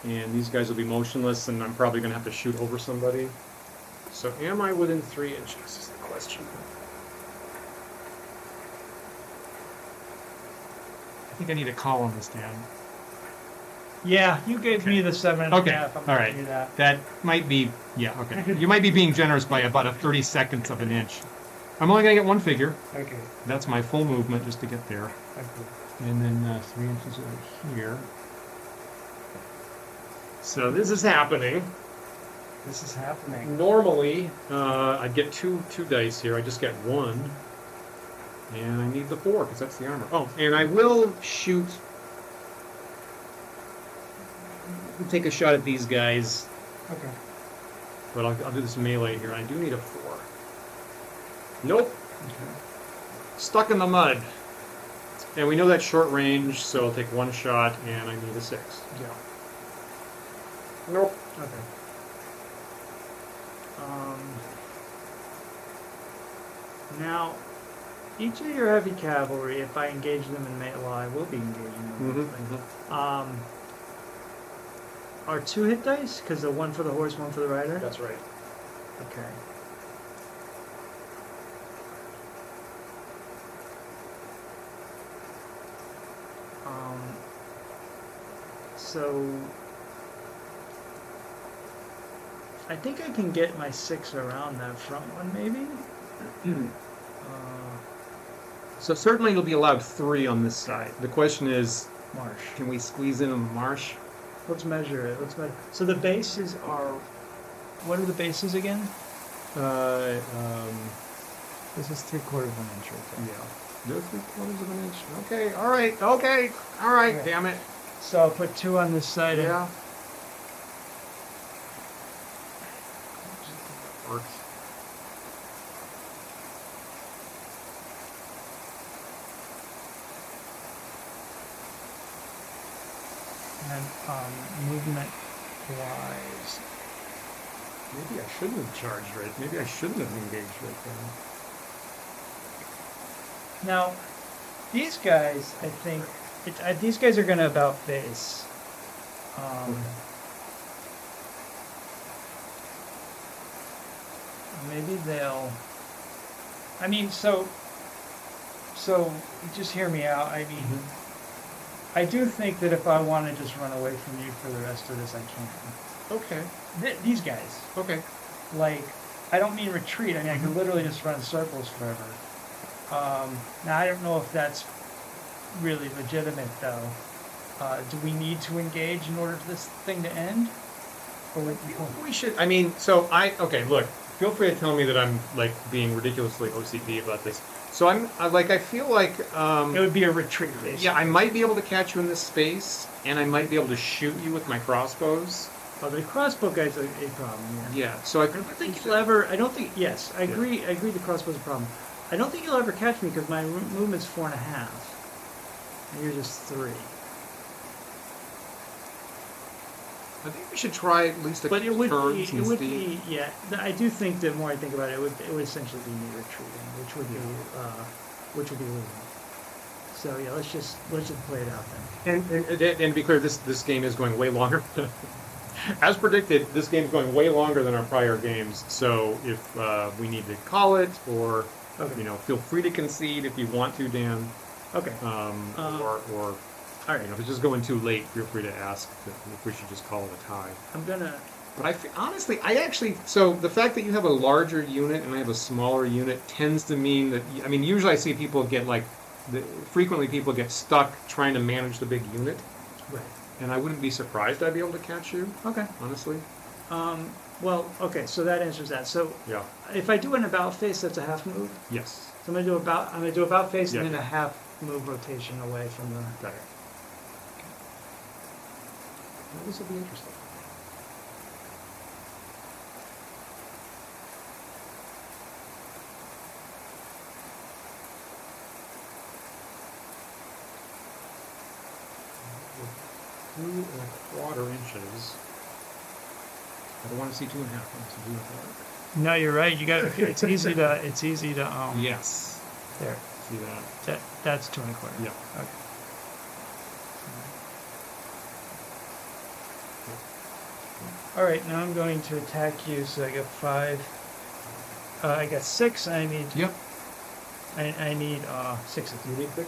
And these guys will be motionless, and I'm probably going to have to shoot over somebody. So am I within 3 inches is the question. I think I need a call on this, Dan. Yeah, you gave me the 7.5. Okay, I'm all gonna right. do that. That might be, yeah, okay. You might be being generous by about a 32nd of an inch. I'm only going to get 1 figure. Okay. That's my full movement just to get there. Okay. And then 3 inches over here. So this is happening. This is happening. Normally, I'd get two dice here. I just get 1. And I need the 4, because that's the armor. Oh, and I will shoot... take a shot at these guys. Okay. But I'll do this melee here. I do need a 4. Nope. Okay. Stuck in the mud. And we know that's short range, so I'll take 1 shot, and I need a 6. Yeah. Nope. Okay. Now, each of your heavy cavalry, if I engage them in melee, I will be engaging them. Are 2 hit dice? Because the 1 for the horse, 1 for the rider? That's right. Okay. So I think I can get my 6 around that front one, maybe. So certainly you'll be allowed 3 on this side. The question is, Marsh. can we squeeze in a marsh? Let's measure it. So the bases are. What are the bases again? This is 3/4 of an inch. Okay. Yeah. No 3/4 of an inch. Okay. All right. Okay. All right. Okay. Damn it. So I'll put 2 on this side. Yeah. Works. And movement wise. Maybe I shouldn't have charged right. Maybe I shouldn't have engaged right then. Now, these guys, I think, these guys are going to about face. Maybe they'll. I mean, so just hear me out. I mean, I do think that if I want to just run away from you for the rest of this, I can. Okay. These guys. Okay. Like, I don't mean retreat. I mean, I can literally just run circles forever. Now, I don't know if that's really legitimate, though. Do we need to engage in order for this thing to end? Or we should. I mean, okay. Look, feel free to tell me that I'm like being ridiculously OCD about this. So I feel like it would be a retreat, basically. Yeah, I might be able to catch you in this space, and I might be able to shoot you with my crossbows. Oh, the crossbow guy's a problem. Yeah. So I don't think you'll ever. I don't think. Yes, I agree. I agree. The crossbow's a problem. I don't think you'll ever catch me because my movement's 4.5, and you're just 3. I think we should try at least a but it would turns be, and it would speed. be, yeah. I do think the more I think about it, it would essentially be me retreating, which would be losing. So yeah, let's just play it out then. And to be clear, this game is going way longer. As predicted, this game's going way longer than our prior games. So if we need to call it, or feel free to concede if you want to, Dan. Okay. Or all right, if it's just going too late, feel free to ask if we should just call it a tie. I'm gonna. But honestly, so the fact that you have a larger unit and I have a smaller unit tends to mean that, I mean, usually I see people get frequently people get stuck trying to manage the big unit. Right. And I wouldn't be surprised I'd be able to catch you. Okay. Honestly. Well, okay, so that answers that. So yeah. If I do an about face, that's a half move. Yes. So I'm gonna do about face and then a half move rotation away from the. Got it. Well, this will be interesting. We're 2.25 inches. I don't want to see 2.5. I want to see 2.25. No, you're right. You got. It's easy to. Yes. There. See that? That's 2.25. Yeah. Okay. All right, now I'm going to attack you. So I got 5. I got 6. I need. Yep. I need 6. You need 6s.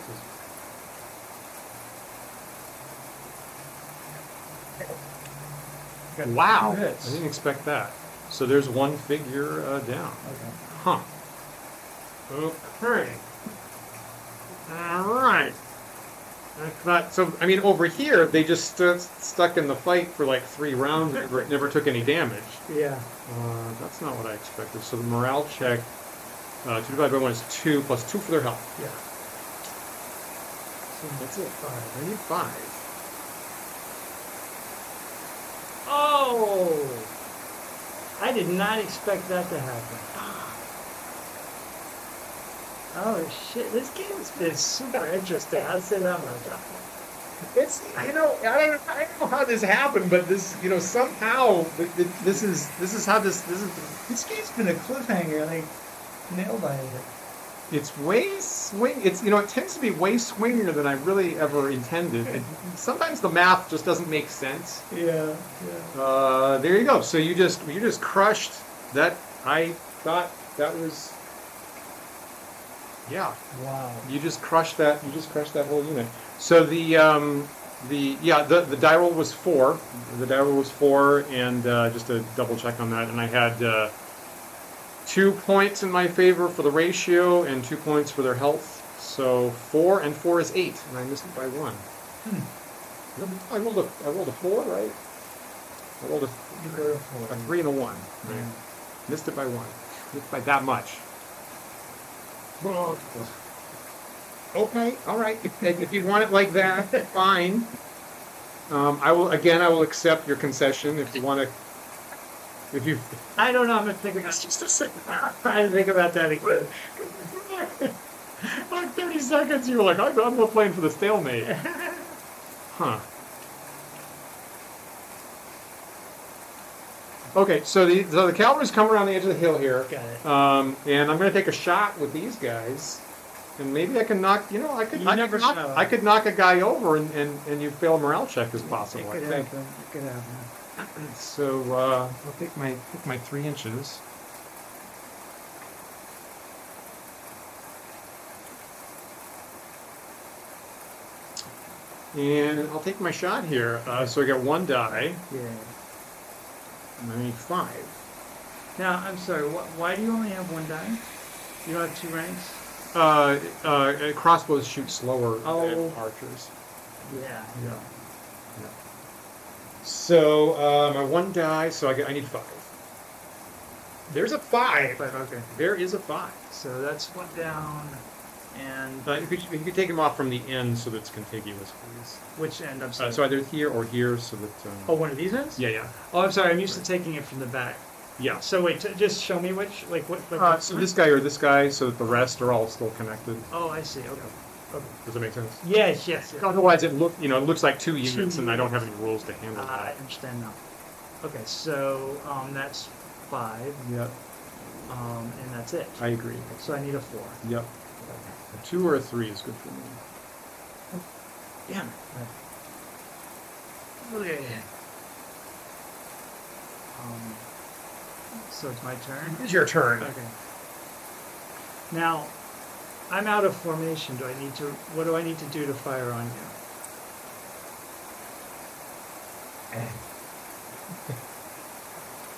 Wow! I didn't expect that. So there's one figure down. Okay. Huh. Okay. All right. I thought so. I mean, over here they just stuck in the fight for like 3 rounds. Never took any damage. Yeah. That's not what I expected. So the morale check, 2 divided by 1 is 2 plus 2 for their health. Yeah. So that's it. 5. I need 5. Oh! I did not expect that to happen. Oh shit! This game's been super interesting. I'll say that much. It's I don't know how this happened, but this somehow this is how this game's been a cliffhanger. Like nailed by it. It's way swing. It tends to be way swingier than I really ever intended. Sometimes the math just doesn't make sense. Yeah. There you go. So you just crushed that. I thought that was. Yeah. Wow. You just crushed that. You just crushed that whole unit. So the The die roll was 4. The die roll was 4, and just to double check on that, and I had 2 points in my favor for the ratio and 2 points for their health. So 4 and 4 is 8, and I missed it by 1. I rolled a 4, right? I rolled a 3 and a 1. Right? Missed it by 1. Missed by that much. Okay, all right. If you want it like that, fine. I will accept your concession if you want to. I don't know. I'm gonna think about just a second. Trying to think about that again. Like 30 seconds, you were like, I'm not playing for the stalemate. Huh. Okay, so the cavalry's come around the edge of the hill here. Got it. And I'm going to take a shot with these guys. And maybe I can knock, I could knock a guy over and you fail a morale check as possible. It could happen. So I'll take my 3 inches. And I'll take my shot here. So I got 1 die. Yeah. And I need 5. Now, I'm sorry. Why do you only have 1 die? You don't have 2 ranks? Crossbows shoot slower than archers. Yeah. So my 1 die. So I need 5. There's a 5. Okay. There is a 5. So that's 1 down. And If you could take them off from the end so that it's contiguous, please. which end? I'm sorry. So either here or here, so that. Oh, one of these ends? Yeah. Oh, I'm sorry. I'm used to taking it from the back. Yeah. So wait, just show me which, what. So this guy or this guy, so that the rest are all still connected. Oh, I see. Okay. Does that make sense? Yes. Otherwise, it looks like 2 units, and I don't have any rules to handle I that. understand now. Okay, so that's 5. Yep. And that's it. I agree. So I need a 4. Yep. A 2 or a 3 is good for me. Damn it. Okay. So it's my turn? It's your turn. Okay. Now, I'm out of formation. What do I need to do to fire on you?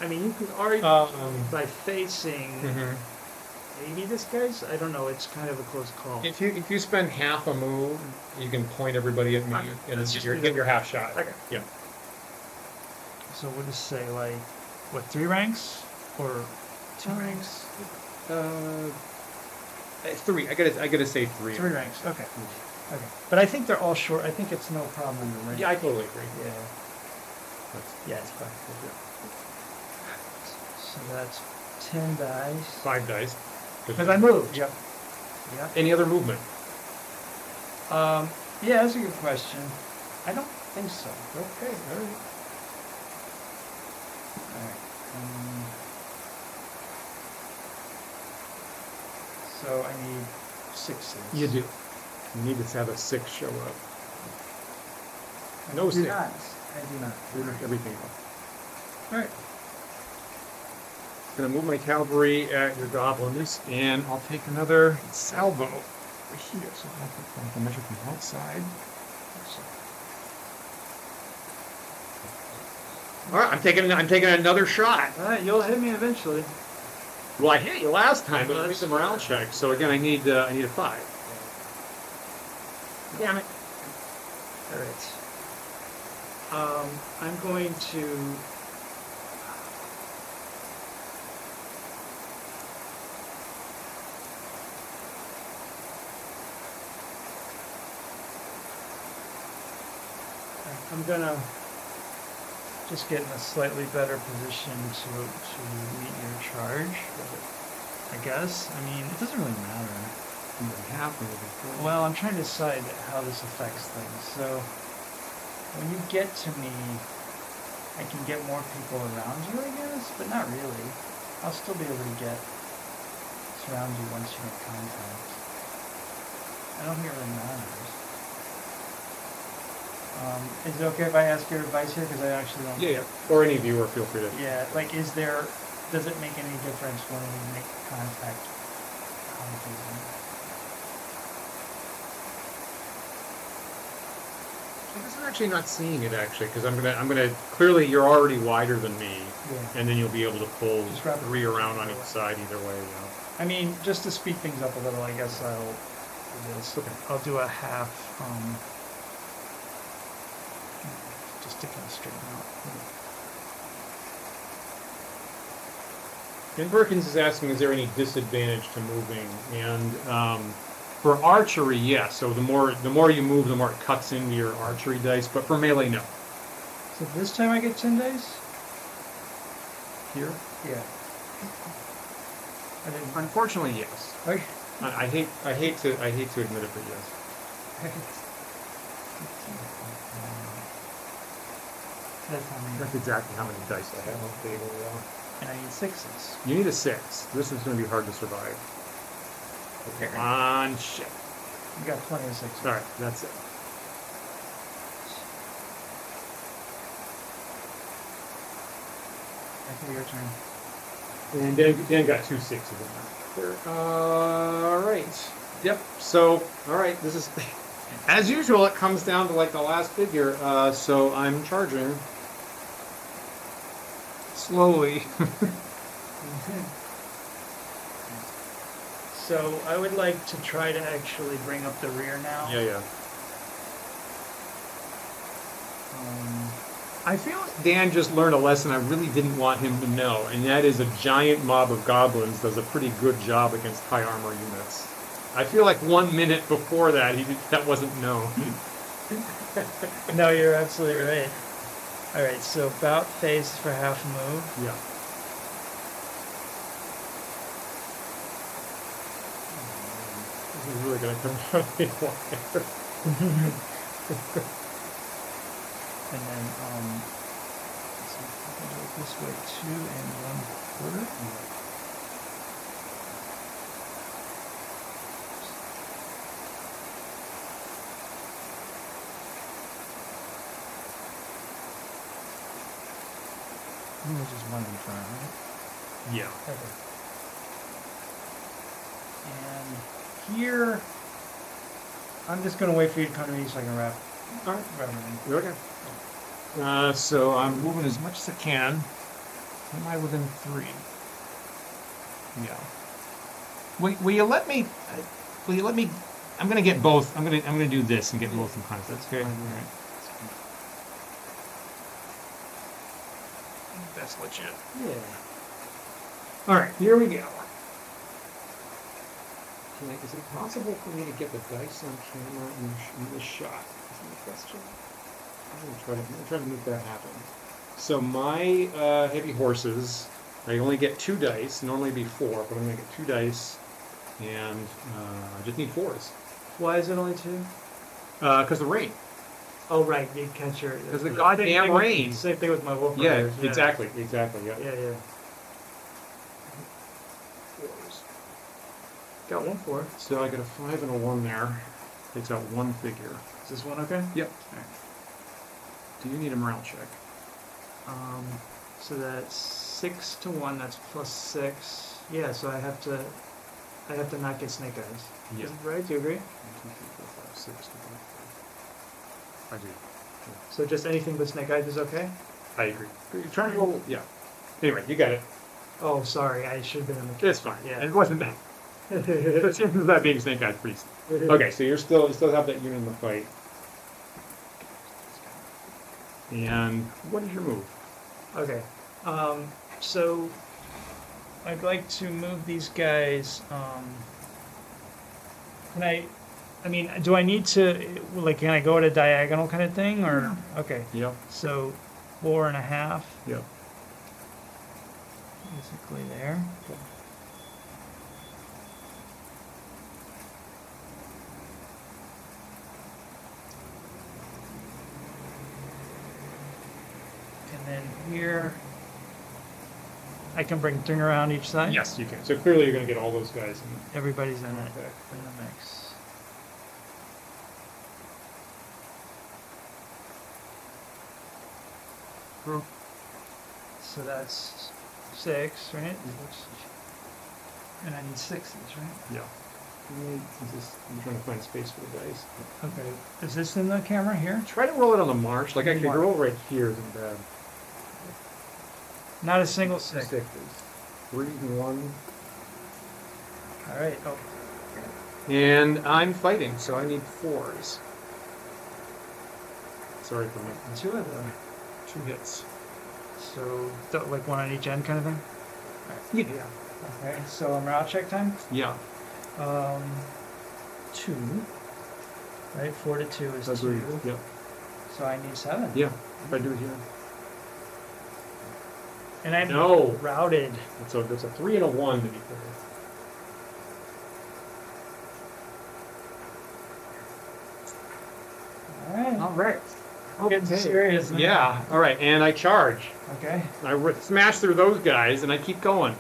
I mean, you could argue by facing maybe this guy's. I don't know. It's kind of a close call. If you spend half a move, you can point everybody at me, and Let's just get your half shot. Okay. Yeah. So what does it say? Like, what, 3 ranks or 2 ranks? 3. I gotta say 3. 3 ranks. Okay. Okay. But I think they're all short. I think it's no problem in the range. Yeah, I totally agree. Yeah. It's fine. So that's 10 dice. 5 dice. Because I moved. Yep. Any other movement? Yeah, that's a good question. I don't think so. Okay, all right. Alright. So I need 6s. You do. You need to have a 6 show up. No I do 6. not. I do not. Everything else. Alright. Gonna move my cavalry at your goblins, and I'll take another salvo over here. So I have to measure from outside. All right, I'm taking another shot. Alright, you'll hit me eventually. Well, I hit you last time, but I made the morale check. So again, I need a 5. Damn it! Alright. I'm going to. I'm gonna just get in a slightly better position to meet your charge. I guess. I mean, it doesn't really matter. Well, I'm trying to decide how this affects things. So, when you get to me, I can get more people around you, I guess, but not really. I'll still be able to surround you once you make contact. I don't think it really matters. Is it okay if I ask your advice here? Because I actually don't. Yeah. Or any viewer, feel free to. Yeah, like, does it make any difference when we make contact? I guess I'm actually not seeing it actually because I'm gonna clearly you're already wider than me, Yeah. and then you'll be able to pull Just wrap it 3 around on each side either way. I mean, just to speed things up a little, I guess I'll do this. Okay. I'll do a half, just to kind of straighten out. Ken Perkins is asking, is there any disadvantage to moving? And for archery, yes. So the more you move, the more it cuts into your archery dice. But for melee, no. So this time I get 10 dice? Here, Yeah. I didn't. unfortunately, yes. Okay. I hate to admit it, but yes. That's how many. That's exactly how many dice I have on the table. Yeah. And I need 6s. You need a 6. This is going to be hard to survive. Okay. Come on, shit. You got plenty of 6s. All right, that's it. I think your turn. And Dan got 2 6s in there. All right. Yep. So, all right. This is, as usual, it comes down to like the last figure. So I'm charging slowly. So I would like to try to actually bring up the rear now. Yeah. I feel like Dan just learned a lesson I really didn't want him to know, and that is a giant mob of goblins does a pretty good job against high armor units. I feel like 1 minute before that, that wasn't known. No, you're absolutely right. All right, so about face for half move. Yeah. This is really going to come out of the wire. And then, let's see if I can do it this way, 2 1/4. This is just one in front, right? Yeah. Okay. And here, I'm just gonna wait for you to come to me so I can wrap All right. it in. Okay. So I'm moving as much as I can. Am I within 3? Yeah. Will you let me? Will you let me? I'm gonna get both. I'm gonna do this and get both in context. Okay. All right. That's legit. Yeah. All right. Here we go. Is it possible for me to get the dice on camera in this shot? Is the question. I'm gonna try to make that happen. So my heavy horses, I only get 2 dice. Normally it'd be 4, but I'm gonna get 2 dice, and I just need 4s. Why is it only 2? Because the rain. Oh, right. You catch your. Because the goddamn rain. Same thing with my wolf. Yeah, riders, exactly. Yeah. Yeah. 4s. Got 1 4. So I got a 5 and a 1 there. Takes out 1 figure. Is this one okay? Yep. Right. Do you need a morale check? So that's 6 to 1. That's plus 6. Yeah. So I have to not get snake eyes. Yeah. Is it right? Do you agree? 1, 2, 3, 4, 5, 6, 7, 8. I do. Yeah. So just anything but snake eyes is okay? I agree. You're trying to roll. Yeah. Anyway, you got it. Oh, sorry. I should have been in the. It's fine. Yeah. It wasn't bad. The chances of that being snake eyes pretty. Okay, so you still have that unit in the fight. And what is your move? Okay. So I'd like to move these guys. I mean, do I need to, like, can I go at a diagonal kind of thing, or? Okay. Yep. So 4.5. Yep. Basically there. And then here, I can bring string around each side? Yes, you can. So clearly you're going to get all those guys. Everybody's in it, Okay. in the mix. So that's 6, right? And I need 6s, right? Yeah. I'm trying to find space for the dice. Okay. Is this in the camera here? Try to roll it on the marsh. Like actually, Marsh. roll right here isn't bad. Not a single six. Sixes. 3 and 1. All right. Oh. And I'm fighting, so I need 4s. Sorry for making 2 of them. 2 hits. So, like one on each end kind of thing? Yeah. Okay, so morale check time? Yeah. 2. Right, 4 to 2 is That's 2. what yeah. So I need 7. Yeah. If I do it here. And I'm No. routed. So there's a 3 and a 1 to be fair. Alright. Alright. Getting serious now. Yeah. Alright, and I charge. Okay. I smash through those guys and I keep going.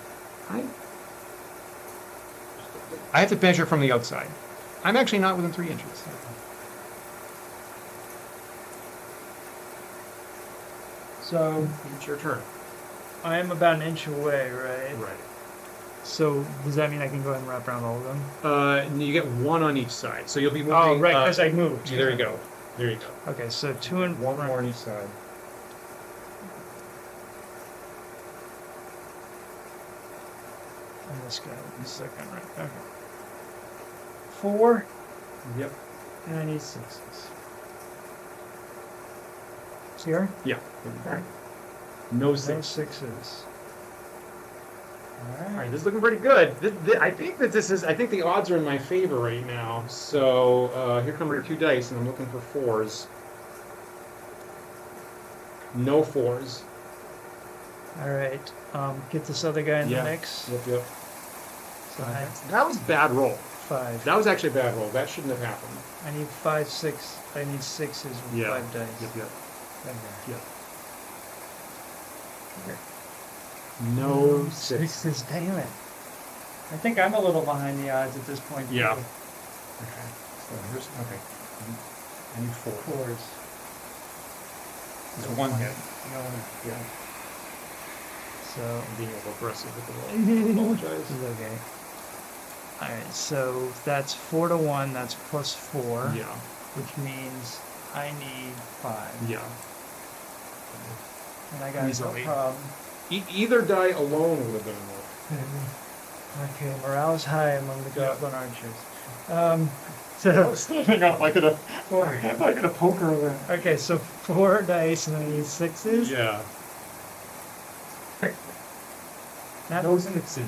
I have to measure from the outside. I'm actually not within 3 inches. So It's your turn. I am about an inch away, right? Right. So does that mean I can go ahead and wrap around all of them? You get 1 on each side, so you'll be moving. Oh, right, because I moved. There you go. There you go. Okay, so 2 and 1 more on each side. And this guy will be second, right? Okay. 4, Yep. and I need 6s. Here? Yeah. Alright. No No 6. 6s. All Alright. right, this is looking pretty good. I think that I think the odds are in my favor right now. So here come your 2 dice, and I'm looking for 4s. No 4s. Alright. Get this other guy in Yeah. the mix. Yep. So I That was a bad roll. 5. That was actually a bad roll. That shouldn't have happened. I need 5, 6. I need 6s with Yeah. 5 dice. Yep. Right here. Yep. No 6. 6s, damn it. I think I'm a little behind the odds at this point. Yeah. too. Okay. So here's okay. I need 4. 4s. There's 1 hit. No. Yeah. So I'm being a little aggressive with the roll. Apologize. this is okay. Alright, so that's 4 to 1, that's plus 4. Yeah. Which means I need 5. Yeah. And I got no Easily. problem. Either die alone would have been enough. Okay, morale is high among the Yeah. goblin archers. So standing up like a poker over. okay, so 4 dice and I need 6s. Yeah. Not No 6s.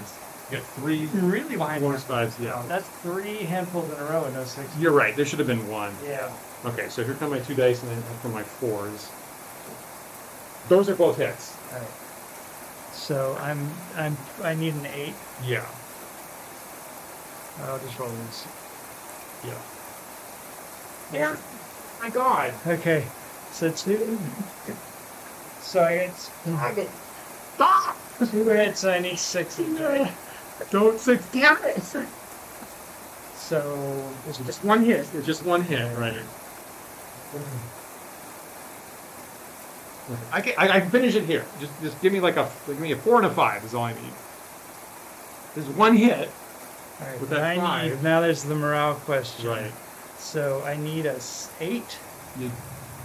You get 3. really behind. 4s, 5s. Yeah. That's 3 handfuls in a row with no 6s. You're right. There should have been 1. Yeah. Okay, so here come my 2 dice, and then here come my 4s. Those are both hits. Alright. So I need an 8. Yeah. I'll just roll this. Yeah. Yeah. My God. Okay. So 2. So I get Stop! 2 hits, I need 6s. Right? Don't 6. Damn it! So It's just 1 hit. It's just 1 hit, right? I can finish it here. Just give me give me a 4 and a 5 is all I need. There's 1 hit. alright, With but that I 5. need, now there's the morale question. Right. So I need a 8.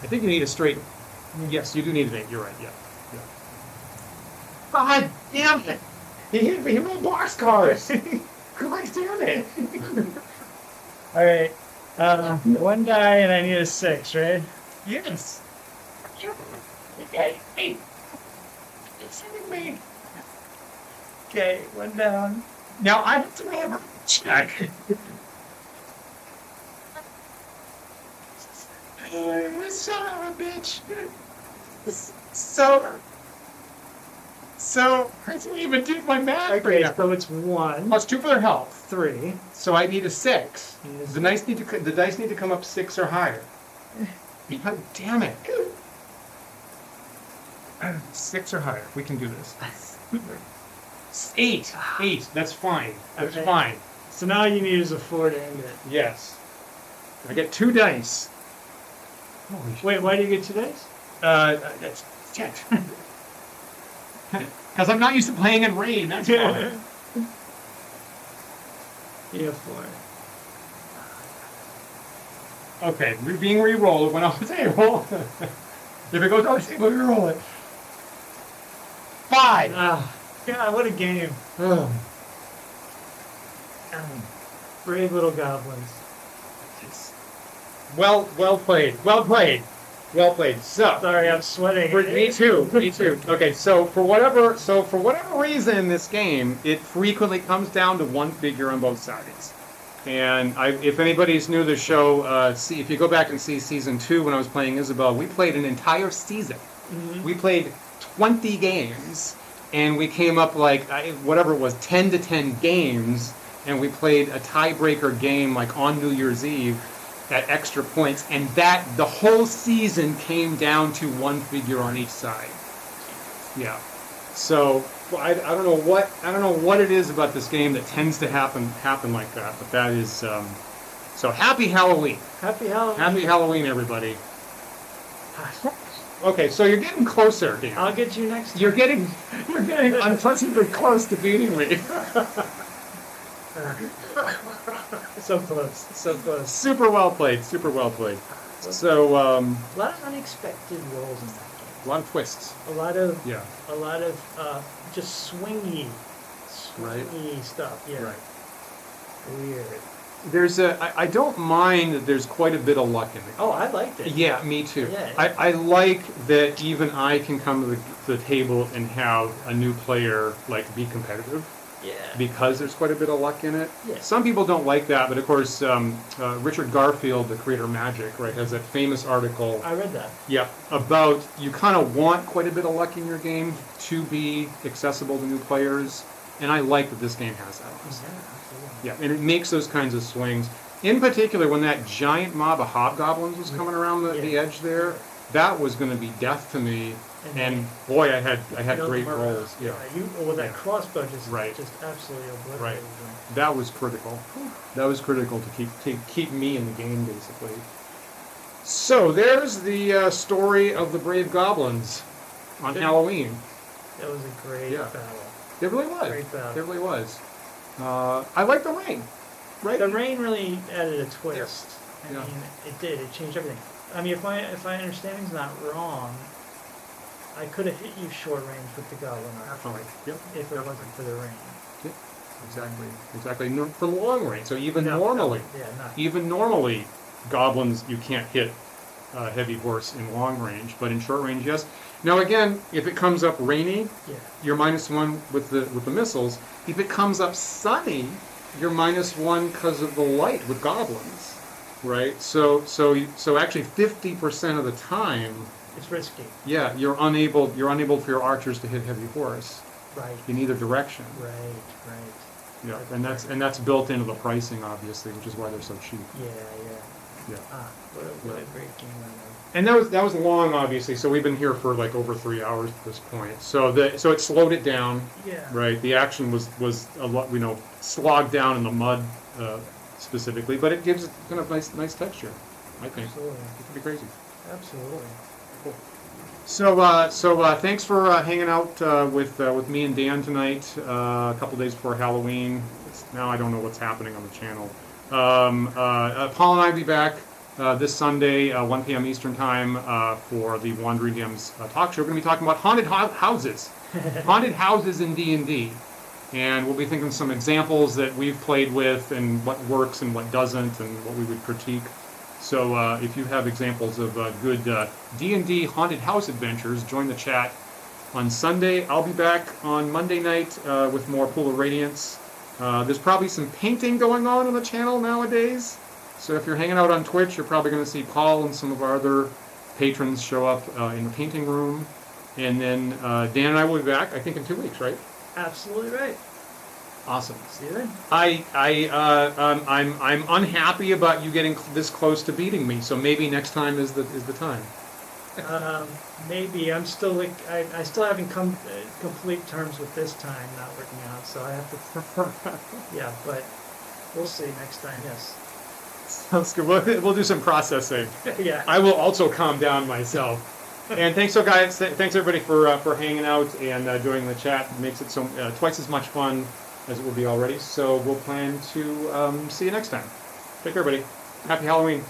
I think you need a straight. Yes, you do need an 8. You're right. Yeah. God damn it! He rolled boxcars. God damn it! Alright. 1 die and I need a 6, right? Yes. Okay. Hey. It's me. Okay, 1 down. Now I have to have a check. Son of a bitch. So I didn't even do my math. Okay, right now. so it's 1, Oh, it's 2 for their health. 3. So I need a 6. Yes. The dice need to come up 6 or higher. God damn it. 6 or higher. We can do this. 8. 8. That's fine. That's Okay. fine. So now you need is a 4 to end it. Yes. I get 2 dice. Holy shit. Wait, why do you get 2 dice? That's shit. Because I'm not used to playing in rain. That's why. You have 4. Okay, being re-rolled went off the table. If it goes off the table, re-roll it. 5. Ah, God, what a game. Oh. Brave little goblins. Well played. Well played. Well played. So, Sorry, I'm sweating. me too. Me too. Okay, so for whatever reason in this game, it frequently comes down to one figure on both sides. And if anybody's new to the show, if you go back and see season 2 when I was playing Isabel, we played an entire season. Mm-hmm. We played 20 games, and we came up whatever it was, 10 to 10 games, and we played a tiebreaker game like on New Year's Eve at extra points, and the whole season came down to one figure on each side. Yeah. So I don't know what it is about this game that tends to happen like that, but that is so happy Halloween. Happy Halloween. Happy Halloween, everybody. Okay, so you're getting closer, Dan. I'll get you next time. You're getting unpleasantly close to beating me. So close. So close. Super well played. Super well played. So a lot of unexpected rolls in that game. a lot of twists. A lot of Yeah. just swingy Right. stuff. Yeah. Right. Weird. I don't mind that there's quite a bit of luck in it. Oh, I liked it. Yeah, me too. Yeah. I like that even I can come to the table and have a new player be competitive. Yeah. Because there's quite a bit of luck in it. Yeah. Some people don't like that, but of course, Richard Garfield, the creator of Magic, right, has that famous article. I read that. Yeah, about you kind of want quite a bit of luck in your game to be accessible to new players, and I like that this game has that. Yeah, absolutely. Yeah, and it makes those kinds of swings. In particular, when that giant mob of hobgoblins was coming around the edge there, that was going to be death to me. And boy, I had great rolls. Yeah. That crossbow just Right. just absolutely obliterated Right. them. That was critical. That was critical to keep me in the game, basically. So there's the story of the brave goblins on Halloween. That was a great battle. It really was. Great battle. It really was. I like the rain. Right. The rain really added a twist. Yeah. I mean, it did. It changed everything. I mean, if my understanding's not wrong, I could have hit you short range with the goblin archer. Yep. If it wasn't for the rain. Yep. Exactly. For long range. So even normally, even normally, goblins you can't hit a heavy horse in long range, but in short range, yes. Now again, if it comes up rainy, you're -1 with the missiles. If it comes up sunny, you're -1 because of the light with goblins, right? So actually 50% of the time, it's risky. Yeah, you're unable for your archers to hit heavy horse. Right. In either direction. Right. Yeah, and that's built into the pricing, obviously, which is why they're so cheap. Yeah. What a great game that was. And that was long, obviously. So we've been here for over 3 hours at this point. So it slowed it down. Yeah. Right. The action was a lot, slogged down in the mud, specifically, but it gives it kind of nice texture. I think. Absolutely. It could be crazy. Absolutely. Cool. So thanks for hanging out with me and Dan tonight. A couple days before Halloween. Now I don't know what's happening on the channel. Paul and I will be back this Sunday, 1 p.m. Eastern Time, for the Wandering DMs talk show. We're going to be talking about haunted houses, haunted houses in D&D, and we'll be thinking some examples that we've played with and what works and what doesn't, and what we would critique. So if you have examples of good D&D haunted house adventures, join the chat on Sunday. I'll be back on Monday night with more Pool of Radiance. There's probably some painting going on the channel nowadays. So if you're hanging out on Twitch, you're probably going to see Paul and some of our other patrons show up in the painting room. And then Dan and I will be back, I think, in 2 weeks, right? Absolutely right. Awesome. See you then. I'm unhappy about you getting this close to beating me. So maybe next time is the time. Maybe I'm still I still haven't come complete terms with this time not working out. So I have to. Yeah, but we'll see next time. Yes. Sounds good. We'll do some processing. Yeah. I will also calm down myself. And thanks, guys. Thanks everybody for hanging out and doing the chat. It makes it so twice as much fun as it will be already. So we'll plan to see you next time. Take care, everybody. Happy Halloween.